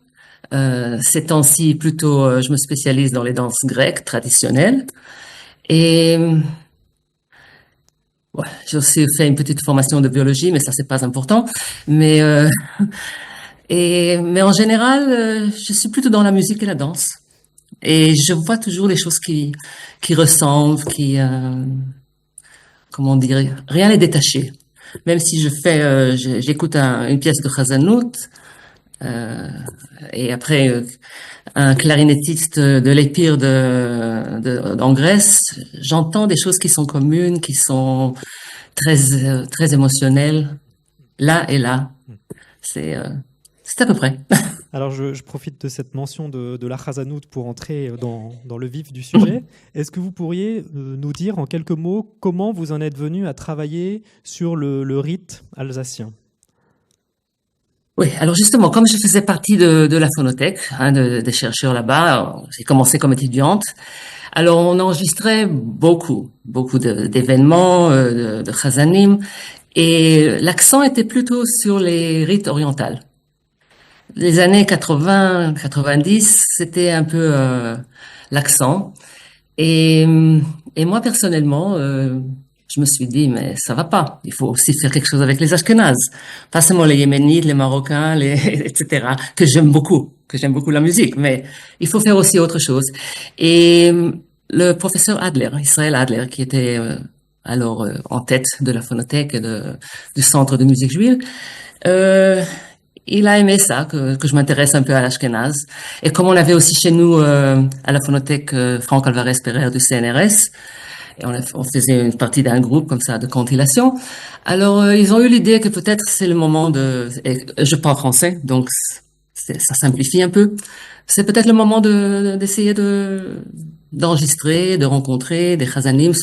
Ces temps-ci, plutôt, je me spécialise dans les danses grecques traditionnelles. Et ouais, j'ai aussi fait une petite formation de biologie, mais ça, c'est pas important. Mais en général, je suis plutôt dans la musique et la danse. Et je vois toujours les choses qui ressemblent, comment dire, rien n'est détaché. Même si j'écoute une pièce de Khazanout, et après un clarinettiste de l'Épire en Grèce, j'entends des choses qui sont communes, qui sont très émotionnelles, là et là. C'est à peu près. Alors, je profite de cette mention de la Khazanout pour entrer dans le vif du sujet. Est-ce que vous pourriez nous dire en quelques mots comment vous en êtes venu à travailler sur le rite alsacien ? Oui, alors justement, comme je faisais partie de la phonothèque, des chercheurs là-bas, j'ai commencé comme étudiante. Alors, on enregistrait beaucoup d'événements, de chazanim, et l'accent était plutôt sur les rites orientaux. Les années 80, 90, c'était un peu l'accent. Et moi, personnellement, je me suis dit, mais ça va pas. Il faut aussi faire quelque chose avec les Ashkénazes. Pas seulement les Yéménites, les Marocains, etc., que j'aime beaucoup la musique, mais il faut faire aussi autre chose. Et le professeur Adler, Israël Adler, qui était alors en tête de la phonothèque et du centre de musique juive, il a aimé ça, que je m'intéresse un peu à l'Ashkénaze. Et comme on avait aussi chez nous, à la phonothèque Franck Alvarez Pereire du CNRS, et on faisait une partie d'un groupe comme ça de compilation. Alors, ils ont eu l'idée que peut-être c'est le moment et je parle français, donc ça simplifie un peu. C'est peut-être le moment d'essayer d'enregistrer, de rencontrer des chazanim.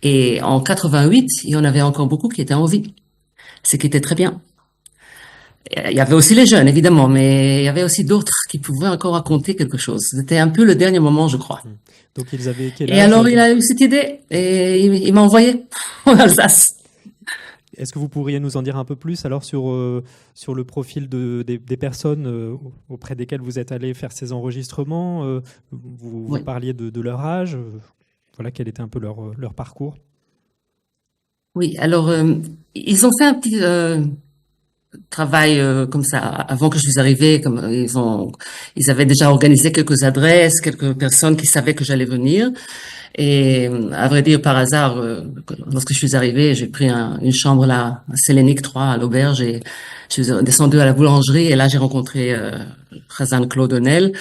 Et en 88, il y en avait encore beaucoup qui étaient en vie. Ce qui était très bien. Il y avait aussi les jeunes, évidemment, mais il y avait aussi d'autres qui pouvaient encore raconter quelque chose. C'était un peu le dernier moment, je crois. Donc, ils avaient quel âge ? Et alors, il a eu cette idée et il m'a envoyé en Alsace. Est-ce que vous pourriez nous en dire un peu plus alors sur le profil des personnes auprès desquelles vous êtes allé faire ces enregistrements ? Vous parliez de leur âge. Voilà, quel était un peu leur parcours ? Oui, alors ils ont fait un petit travail comme ça avant que je suis arrivée. Comme ils avaient déjà organisé quelques adresses, quelques personnes qui savaient que j'allais venir. Et à vrai dire, par hasard, lorsque je suis arrivée, j'ai pris une chambre là, à Sélénique 3, à l'auberge, et je suis descendue à la boulangerie, et là j'ai rencontré Razan Claudenel,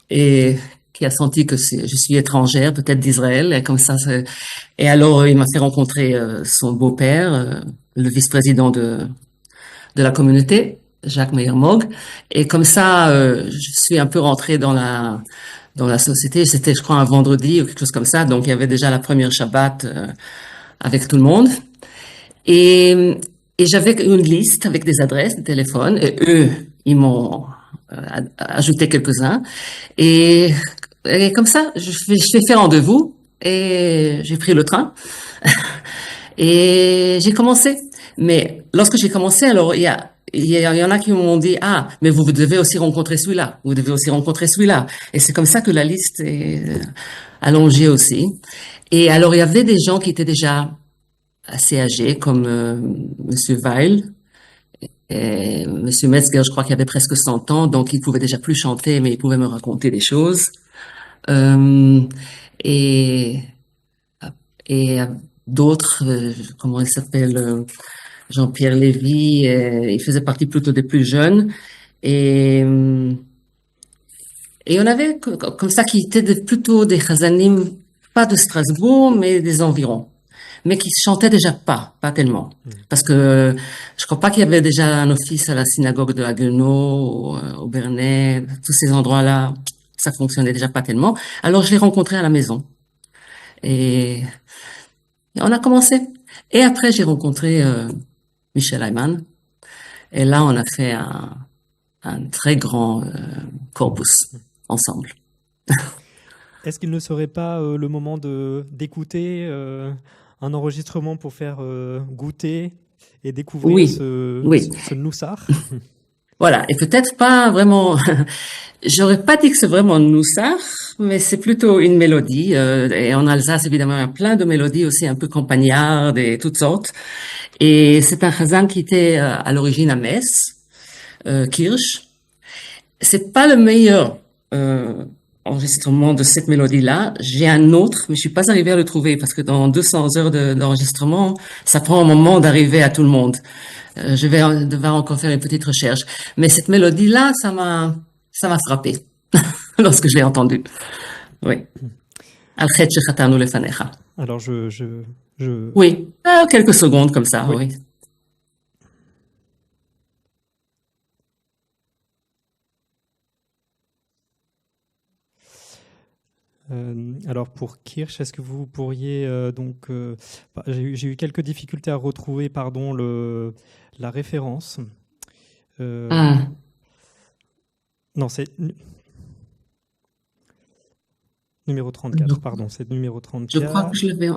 et qui a senti que je suis étrangère, peut-être d'Israël, et comme ça. Et alors il m'a fait rencontrer son beau-père, le vice-président de la communauté, Jacques Meyer-Mogg, et comme ça, je suis un peu rentrée dans la société. C'était, je crois, un vendredi ou quelque chose comme ça. Donc, il y avait déjà la première Shabbat avec tout le monde. Et, et j'avais une liste avec des adresses, des téléphones. Et eux, ils m'ont ajouté quelques-uns. Et, et comme ça, je fais fait rendez-vous et j'ai pris le train. Et j'ai commencé. Mais lorsque j'ai commencé, alors il y en a qui m'ont dit, ah, mais vous devez aussi rencontrer celui-là, vous devez aussi rencontrer celui-là. Et c'est comme ça que la liste est allongée aussi. Et alors il y avait des gens qui étaient déjà assez âgés, comme Monsieur Weil, et Monsieur Metzger, je crois qu'il avait presque 100 ans, donc il pouvait déjà plus chanter, mais il pouvait me raconter des choses. Euh, et et d'autres, comment il s'appelle, Jean-Pierre Lévy, il faisait partie plutôt des plus jeunes. Et, et on avait comme ça qui étaient plutôt des chazanim, pas de Strasbourg, mais des environs. Mais qui chantaient déjà pas tellement. Parce que je crois pas qu'il y avait déjà un office à la synagogue de Haguenau, au Bernay, tous ces endroits-là, ça fonctionnait déjà pas tellement. Alors je les rencontrais à la maison. Et on a commencé. Et après, j'ai rencontré Michel Ayman. Et là, on a fait un très grand corpus ensemble. Est-ce qu'il ne serait pas le moment d'écouter un enregistrement pour faire goûter et découvrir Oui, ce Noussar? Voilà, et peut-être pas vraiment, j'aurais pas dit que c'est vraiment Noussar, mais c'est plutôt une mélodie. Et en Alsace, évidemment, il y a plein de mélodies aussi un peu campagnardes et toutes sortes. Et c'est un chazan qui était à l'origine à Metz, Kirsch. C'est pas le meilleur enregistrement de cette mélodie-là. J'ai un autre, mais je suis pas arrivée à le trouver parce que dans 200 heures d'enregistrement, ça prend un moment d'arriver à tout le monde. Je vais devoir encore faire une petite recherche. Mais cette mélodie-là, ça m'a frappé lorsque je l'ai entendue. Oui. Al-Chet Shechatanu Lefanecha. Alors, Oui, quelques secondes comme ça, oui. Alors pour Kirsch, est-ce que vous pourriez j'ai eu quelques difficultés à retrouver la référence. Non, c'est numéro 34. Non. Pardon, c'est numéro 34. Je crois que je l'avais.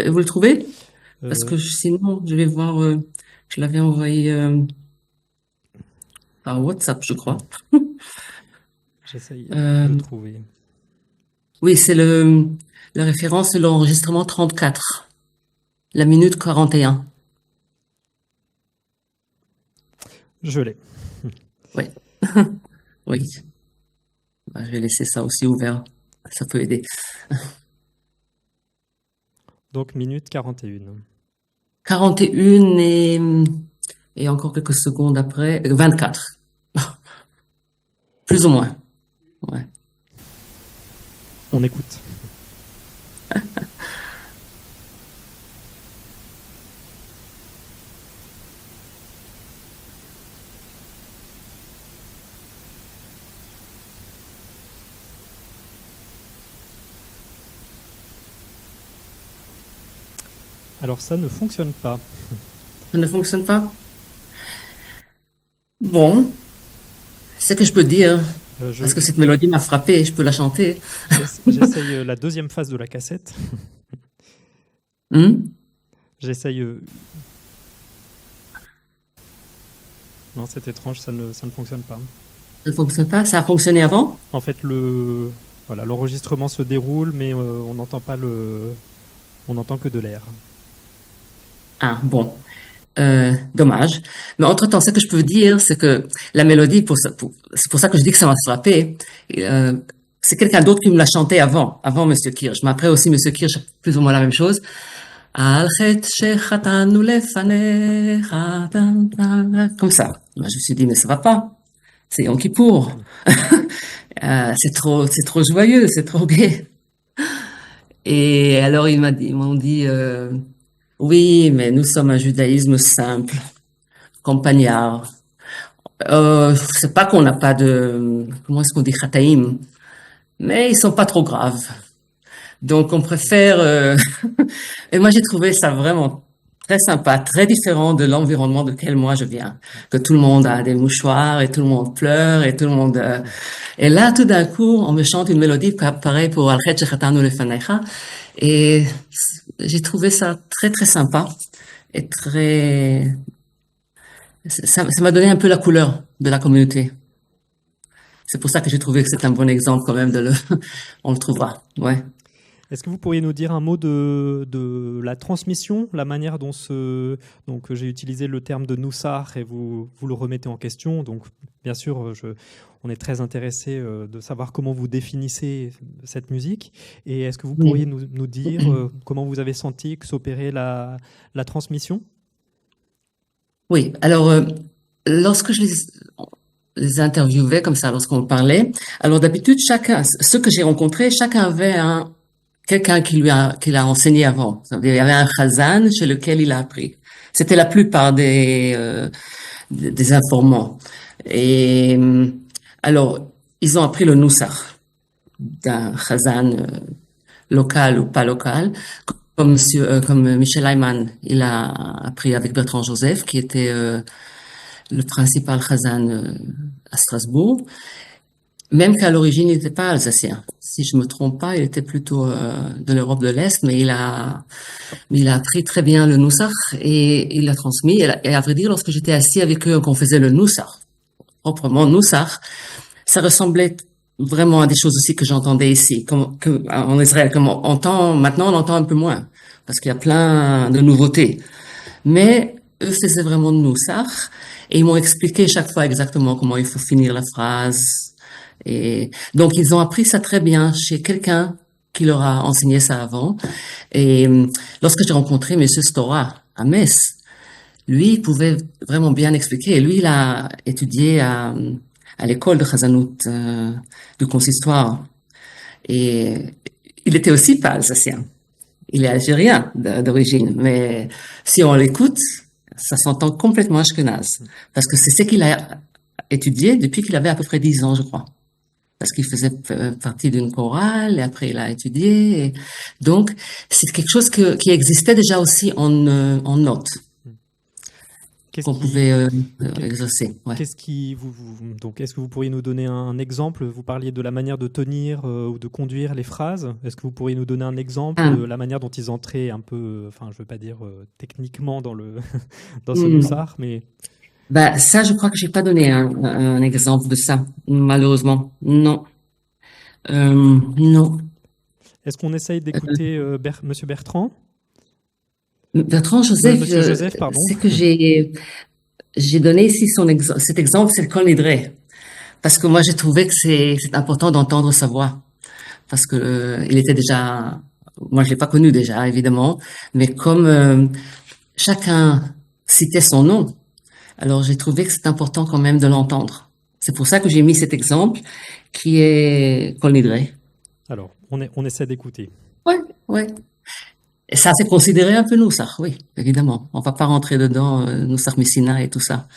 Vous le trouvez? Parce que sinon, je vais voir. Je l'avais envoyé par WhatsApp, je crois. J'essaye de le trouver. Oui, c'est la référence de l'enregistrement 34, la minute 41. Je l'ai. Oui. Oui. Bah, je vais laisser ça aussi ouvert. Ça peut aider. Donc, minute 41. 41 et encore quelques secondes après, 24. Plus ou moins. Ouais. On écoute. Alors ça ne fonctionne pas. Ça ne fonctionne pas? Bon, c'est ce que je peux dire. Parce que cette mélodie m'a frappé, je peux la chanter. J'essaye la deuxième phase de la cassette. J'essaye... Non, c'est étrange, ça ne fonctionne pas. Ça ne fonctionne pas? Ça a fonctionné avant? En fait, l'enregistrement se déroule, mais on n'entend pas on n'entend que de l'air. Ah, bon. Dommage. Mais entre-temps, ce que je peux dire, c'est que la mélodie, c'est pour ça que je dis que ça m'a frappé. C'est quelqu'un d'autre qui me l'a chanté avant Monsieur Kirsch. Mais après aussi, Monsieur Kirsch, plus ou moins la même chose. Comme ça. Moi, je me suis dit, mais ça va pas. C'est Yom Kippour. C'est trop joyeux, c'est trop gai. Et alors, ils m'ont dit, oui, mais nous sommes un judaïsme simple, campagnard. C'est pas qu'on n'a pas de, comment est-ce qu'on dit, chataïm, mais ils sont pas trop graves. Donc, on préfère, et moi, j'ai trouvé ça vraiment très sympa, très différent de l'environnement de quel moi je viens. Que tout le monde a des mouchoirs et tout le monde pleure et tout le monde, et là, tout d'un coup, on me chante une mélodie pareil pour Al-Chet Shechatanu Lefanecha. Et j'ai trouvé ça très, très sympa et très, ça m'a donné un peu la couleur de la communauté. C'est pour ça que j'ai trouvé que c'est un bon exemple quand même on le trouvera, ouais. Est-ce que vous pourriez nous dire un mot de la transmission, la manière dont donc j'ai utilisé le terme de Noussar et vous le remettez en question. Donc bien sûr, on est très intéressé de savoir comment vous définissez cette musique. Et est-ce que vous pourriez nous dire comment vous avez senti que s'opérait la transmission? Oui, alors lorsque je les interviewais comme ça, lorsqu'on parlait, alors d'habitude ceux que j'ai rencontrés, chacun avait quelqu'un qui l'a enseigné avant. Il y avait un chazan chez lequel il a appris. C'était la plupart des informants. Et alors, ils ont appris le Noussar d'un chazan local ou pas local, comme Michel Ayman, il a appris avec Bertrand Joseph, qui était le principal chazan à Strasbourg. Même qu'à l'origine, il n'était pas alsacien. Si je me trompe pas, il était plutôt de l'Europe de l'Est, mais il a appris très bien le Noussar et il l'a transmis. Et à vrai dire, lorsque j'étais assis avec eux, qu'on faisait le Noussar, proprement Noussar, ça ressemblait vraiment à des choses aussi que j'entendais ici, en Israël. Maintenant, on entend un peu moins, parce qu'il y a plein de nouveautés. Mais eux faisaient vraiment le Noussar et ils m'ont expliqué chaque fois exactement comment il faut finir la phrase. Et donc, ils ont appris ça très bien chez quelqu'un qui leur a enseigné ça avant. Et lorsque j'ai rencontré Monsieur Stora à Metz, lui, il pouvait vraiment bien expliquer. Et lui, il a étudié à l'école de Chazanout du consistoire. Et il était aussi pas alsacien. Il est algérien d'origine. Mais si on l'écoute, ça s'entend complètement ashkenaz. Parce que c'est ce qu'il a étudié depuis qu'il avait à peu près 10 ans, je crois. Parce qu'il faisait partie d'une chorale et après il a étudié. Et donc, c'est quelque chose qui existait déjà aussi en notes. Qu'on pouvait exercer. Ouais. Donc, est-ce que vous pourriez nous donner un exemple? Vous parliez de la manière de tenir ou de conduire les phrases. Est-ce que vous pourriez nous donner un exemple de la manière dont ils entraient un peu, enfin, je veux pas dire techniquement dans ce Noussar, mais... Ça, je crois que j'ai pas donné un exemple de ça, malheureusement. Non. Non. Est-ce qu'on essaye d'écouter Monsieur Bertrand? Bertrand Joseph, Monsieur Joseph, pardon. C'est que j'ai donné ici cet exemple, c'est le Kol Nidre. Parce que moi, j'ai trouvé que c'est important d'entendre sa voix. Parce que il était déjà, moi, je l'ai pas connu déjà, évidemment. Mais comme chacun citait son nom, alors j'ai trouvé que c'est important quand même de l'entendre. C'est pour ça que j'ai mis cet exemple qui est Kol Nidre. Alors, on essaie d'écouter. Ouais. Et ça, c'est considéré un peu Noussar, oui, évidemment. On va pas rentrer dedans, Noussar Messina et tout ça.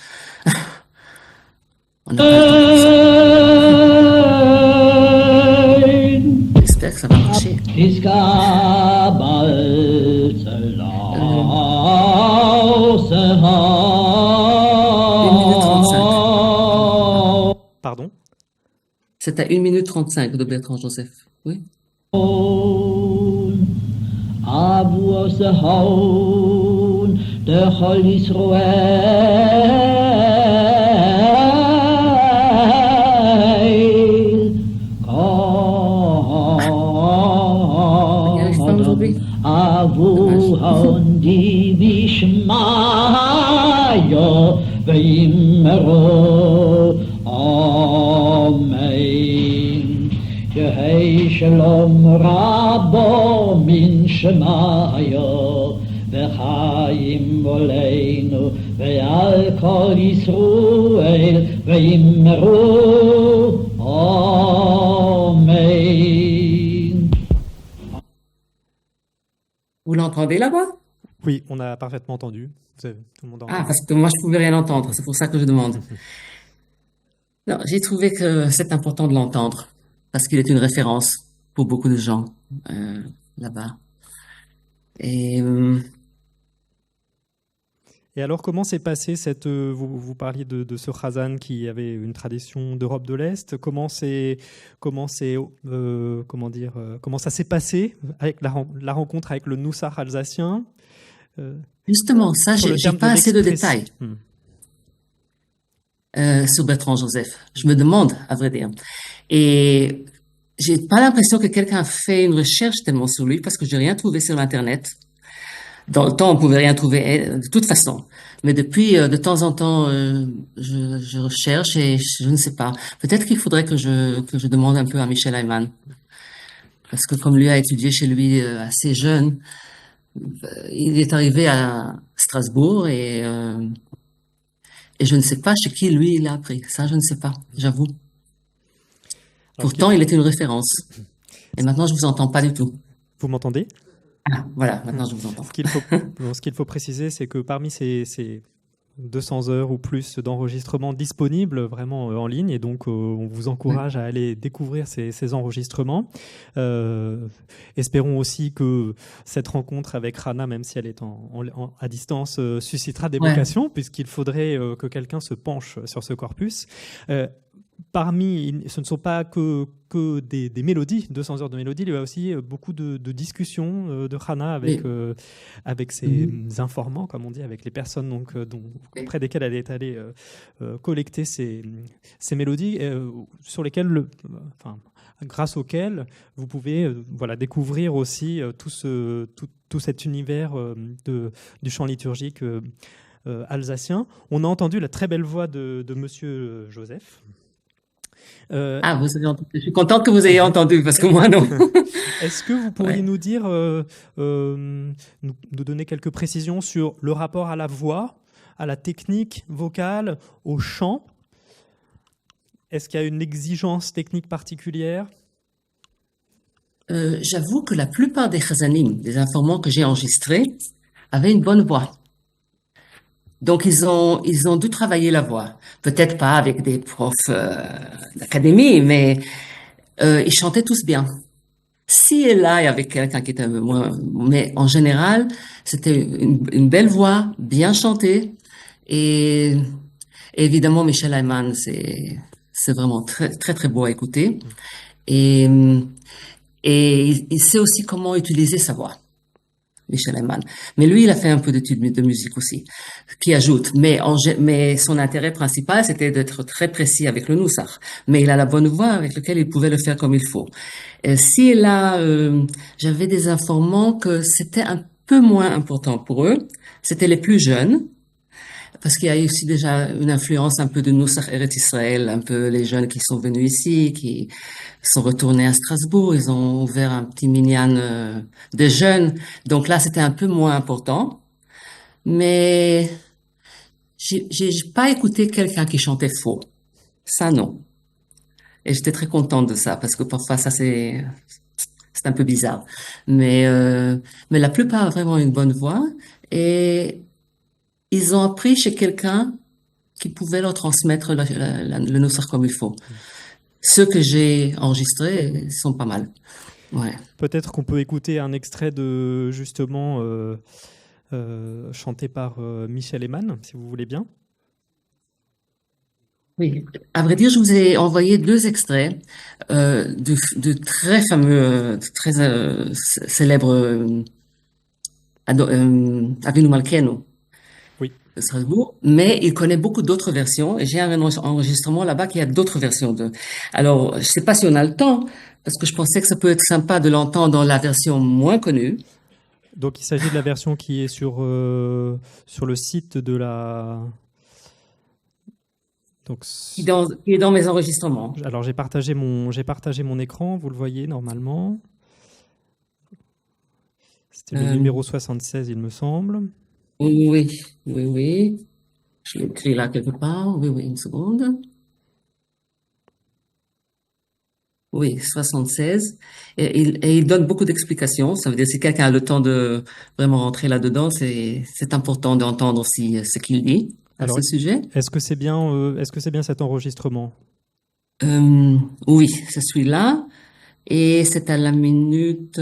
On n'a pas le temps pour ça. J'espère que ça va marcher. 1 minute 35. Pardon? C'est à 1 minute 35 de Bertrand Joseph, oui. Abu Sahoun de Chol Yisroel Abu Haun di Bishma Amen. Yehei Shalom Rabo min Shemaya V'chaim Voleinu Ve'al Kol Yisruel Ve'immeru Amen. Vous l'entendez là-bas? Oui, on a parfaitement entendu. Tout le monde a Ah, entendu. parce que moi, je pouvais rien entendre. C'est pour ça que je demande. Non, j'ai trouvé que c'est important de l'entendre parce qu'il est une référence pour beaucoup de gens là-bas. Et Et alors, comment s'est passé cette... vous parliez de ce Khazan qui avait une tradition d'Europe de l'Est. Comment ça s'est passé avec la rencontre avec le Noussar alsacien justement, ça, sur le j'ai terme pas assez de l'expression. détails sur Bertrand Joseph. Je me demande, à vrai dire. Et j'ai pas l'impression que quelqu'un a fait une recherche tellement sur lui parce que j'ai rien trouvé sur Internet. Dans le temps, on pouvait rien trouver de toute façon. Mais depuis, de temps en temps, je recherche et je ne sais pas. Peut-être qu'il faudrait que je demande un peu à Michel Ayman. Parce que comme lui a étudié chez lui assez jeune, il est arrivé à Strasbourg et je ne sais pas chez qui lui il a appris. Ça, je ne sais pas, j'avoue. Pourtant, il était une référence. Et maintenant, je vous entends pas du tout. Vous m'entendez? Ah, voilà, maintenant je vous entends. Ce qu'il faut préciser, c'est que parmi ces 200 heures ou plus d'enregistrements disponibles vraiment en ligne, et donc on vous encourage à aller découvrir ces enregistrements. Espérons aussi que cette rencontre avec Rana, même si elle est à distance, suscitera des vocations, puisqu'il faudrait que quelqu'un se penche sur ce corpus. Ce ne sont pas que des mélodies, 200 heures de mélodies, il y a aussi beaucoup de discussions de Rana avec ses informants, comme on dit, avec les personnes auprès desquelles elle est allée collecter ces mélodies, sur lesquelles, grâce auxquelles vous pouvez découvrir aussi tout cet univers du chant liturgique alsacien. On a entendu la très belle voix de Monsieur Joseph. Vous avez entendu. Je suis contente que vous ayez entendu, parce que moi, non. Est-ce que vous pourriez nous dire, nous donner quelques précisions sur le rapport à la voix, à la technique vocale, au chant? Est-ce qu'il y a une exigence technique particulière? J'avoue que la plupart des chazanim, des informants que j'ai enregistrés, avaient une bonne voix. Donc, ils ont dû travailler la voix. Peut-être pas avec des profs d'académie, mais ils chantaient tous bien. Si et là, il y avait quelqu'un qui était moins... Mais en général, c'était une belle voix, bien chantée. Et évidemment, Michel Ayman, c'est vraiment très, très, très beau à écouter. Et il sait aussi comment utiliser sa voix. Michel Ayman. Mais lui, il a fait un peu d'études de musique aussi, qui ajoute. Mais son intérêt principal, c'était d'être très précis avec le Noussar. Mais il a la bonne voix avec laquelle il pouvait le faire comme il faut. Si là, j'avais des informants que c'était un peu moins important pour eux, c'était les plus jeunes, parce qu'il y a aussi déjà une influence un peu de Noussar Eretz Israël, un peu les jeunes qui sont venus ici, qui sont retournés à Strasbourg, ils ont ouvert un petit minyan de jeunes. Donc là, c'était un peu moins important. Mais j'ai pas écouté quelqu'un qui chantait faux. Ça, non. Et j'étais très contente de ça, parce que parfois, ça, c'est un peu bizarre. Mais la plupart ont vraiment une bonne voix. Et ils ont appris chez quelqu'un qui pouvait leur transmettre le Noussar comme il faut. Ceux que j'ai enregistrés sont pas mal. Ouais. Peut-être qu'on peut écouter un extrait de, justement, chanté par Michel Ayman, si vous voulez bien. Oui. À vrai dire, je vous ai envoyé 2 extraits de très fameux, très célèbre Avinu Malkeinu. De Strasbourg, mais il connaît beaucoup d'autres versions et j'ai un enregistrement là-bas qui a d'autres versions de. Alors, je sais pas si on a le temps parce que je pensais que ça peut être sympa de l'entendre dans la version moins connue. Donc, il s'agit de la version qui est sur le site de Donc, qui est dans mes enregistrements. alors j'ai partagé mon écran, vous le voyez normalement. C'était le numéro 76, il me semble. Oui. Je l'ai écrit là quelque part. Oui, une seconde. Oui, 76. Et il donne beaucoup d'explications. Ça veut dire si quelqu'un a le temps de vraiment rentrer là-dedans, c'est important d'entendre aussi ce qu'il dit à Alors, ce sujet. Est-ce que c'est bien cet enregistrement? Oui, c'est celui-là. Et c'est à la minute...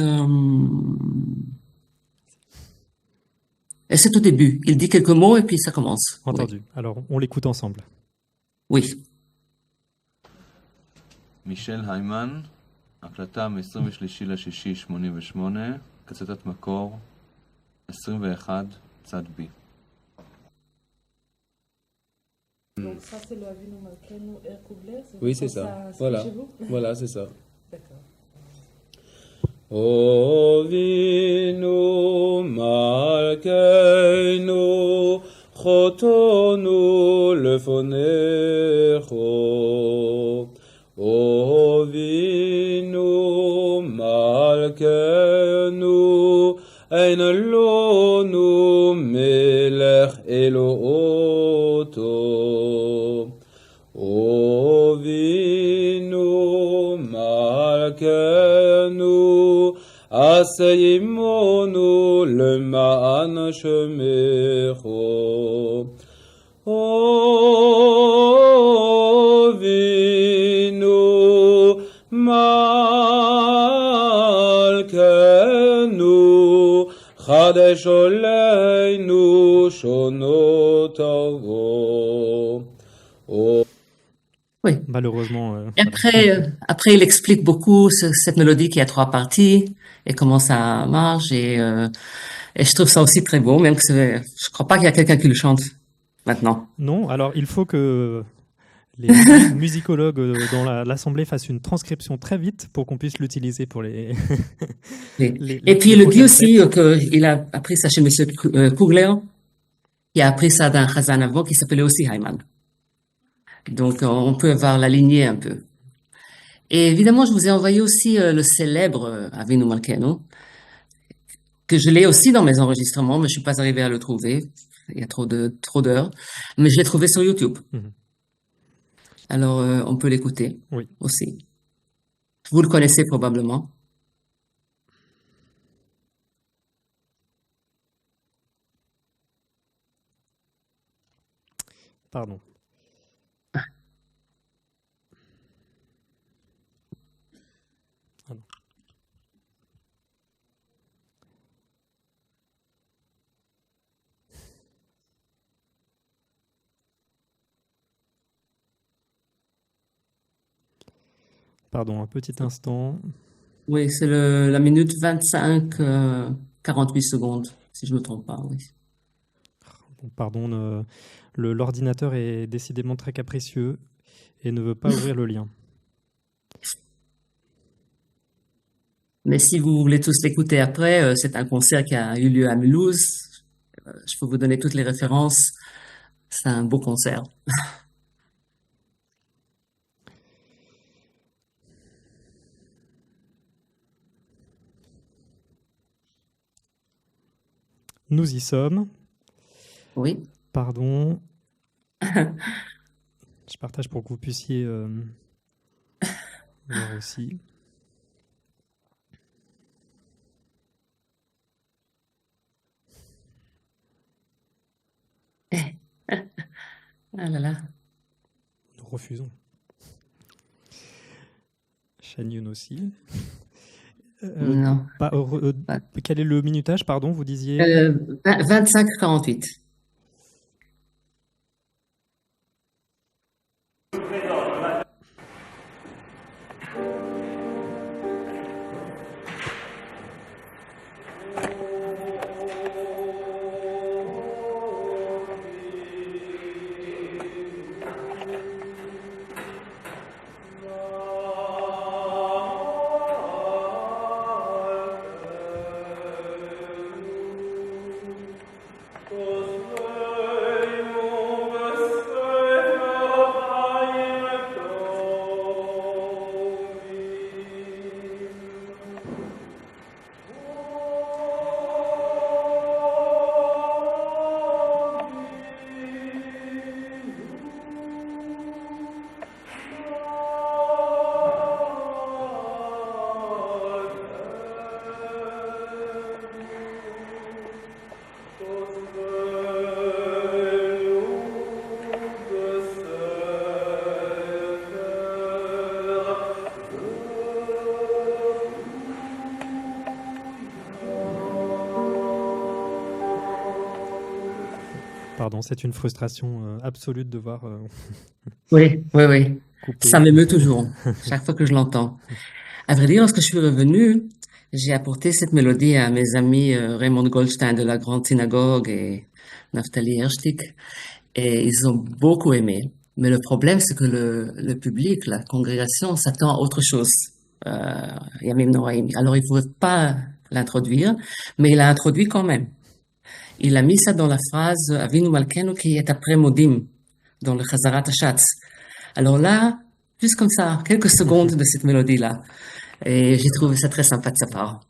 et c'est au début. Il dit quelques mots et puis ça commence. Entendu. Alors, on l'écoute ensemble. Oui. מישל היימן, הקלטה מ-23/6/88, קצתת מקור 21 צד B. Donc ça c'est le Avinu Malkeinu Air Kugler. Oui, c'est ça. Voilà. Chez vous Voilà, c'est ça. D'accord. Ovinu Malkeinu chotonu lefonecho. Ovinu Malkeinu ein lonu melech Eloto. Ovinu Malkeinu aseyimonu leman shemecho. Ovinu Malkeinu Chadesh oleinu shonotavo. Oui. Malheureusement. Et après, il explique beaucoup cette mélodie qui a 3 parties et comment ça marche. Et je trouve ça aussi très beau, même que je crois pas qu'il y a quelqu'un qui le chante maintenant. Non, alors il faut que les musicologues dans l'Assemblée fassent une transcription très vite pour qu'on puisse l'utiliser pour les... Et puis il dit aussi qu'il a appris ça chez Monsieur Kugler, qui a appris ça d'un chazan avant qui s'appelait aussi Hayman. Donc on peut avoir la lignée un peu. Et évidemment, je vous ai envoyé aussi le célèbre Avinu Malkeinu, que je l'ai aussi dans mes enregistrements, mais je suis pas arrivé à le trouver. Il y a trop d'heures. Mais je l'ai trouvé sur YouTube. Mhm. Alors, on peut l'écouter Oui. aussi. Vous le connaissez probablement. Pardon. Pardon, un petit instant. Oui, c'est la minute 25, 48 secondes, si je me trompe pas, oui. Pardon, l'ordinateur est décidément très capricieux et ne veut pas ouvrir le lien. Mais si vous voulez tous l'écouter après, c'est un concert qui a eu lieu à Mulhouse. Je peux vous donner toutes les références. C'est un beau concert. Nous y sommes. Oui. Pardon. Je partage pour que vous puissiez voir aussi. Ah là là. Nous refusons. Chanyun aussi. Non. Quel est le minutage, pardon, vous disiez 25-48. Os Pardon, c'est une frustration absolue de devoir. Oui, oui, oui. Couper. Ça m'émeut toujours, chaque fois que je l'entends. À vrai dire, lorsque je suis revenu, j'ai apporté cette mélodie à mes amis Raymond Goldstein de la Grande Synagogue et Naftali Hershtik, et ils ont beaucoup aimé. Mais le problème, c'est que le public, la congrégation, s'attend à autre chose. Yamim Noraim. Alors, il ne pouvait pas l'introduire, mais il l'a introduit quand même. Il a mis ça dans la phrase Avinu Malkenu qui est après Modim, dans le Chazarat Hashatz. Alors là, juste comme ça, quelques secondes de cette mélodie-là. Et j'ai trouvé ça très sympa de sa part.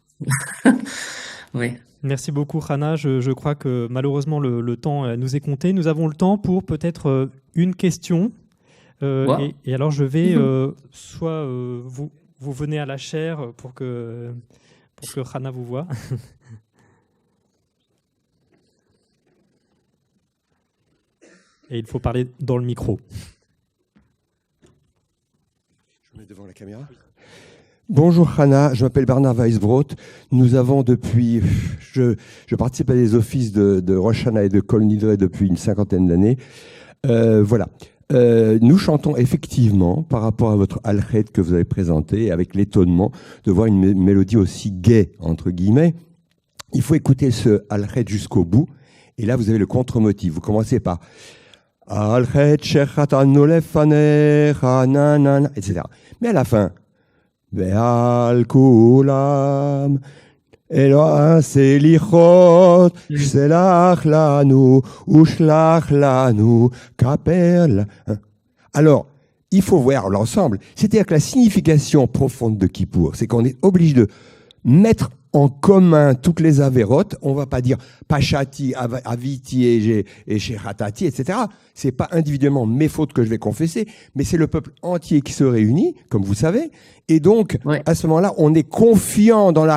Oui. Merci beaucoup, Hana. Je crois que malheureusement, le temps nous est compté. Nous avons le temps pour peut-être une question. Wow. Et alors, je vais soit vous venez à la chaire pour que Hana vous voie. Et il faut parler dans le micro. Je me mets devant la caméra. Bonjour Hana, je m'appelle Bernard Weisbrot. Nous avons depuis, je participe à des offices de Rosh Hashanah et de Kol Nidre depuis une 50aine d'années. Voilà. Nous chantons effectivement, par rapport à votre Alchet que vous avez présenté, avec l'étonnement de voir une mélodie aussi gaie, entre guillemets. Il faut écouter ce Alchet jusqu'au bout. Et là, vous avez le contre-motif. Vous commencez par Alchet shechatanu lefanecha nanana, etc. Mais à la fin, Ve'al kulam Eloah selichot shelach lanu ushlach lanu kaper. Alors, il faut voir l'ensemble. C'est-à-dire que la signification profonde de Kippour, c'est qu'on est obligé de mettre en commun toutes les avérotes. On ne va pas dire Pachati, Aviti et Sheratati, etc. Ce n'est pas individuellement mes fautes que je vais confesser, mais c'est le peuple entier qui se réunit, comme vous savez. Et donc, à ce moment-là, on est confiant dans la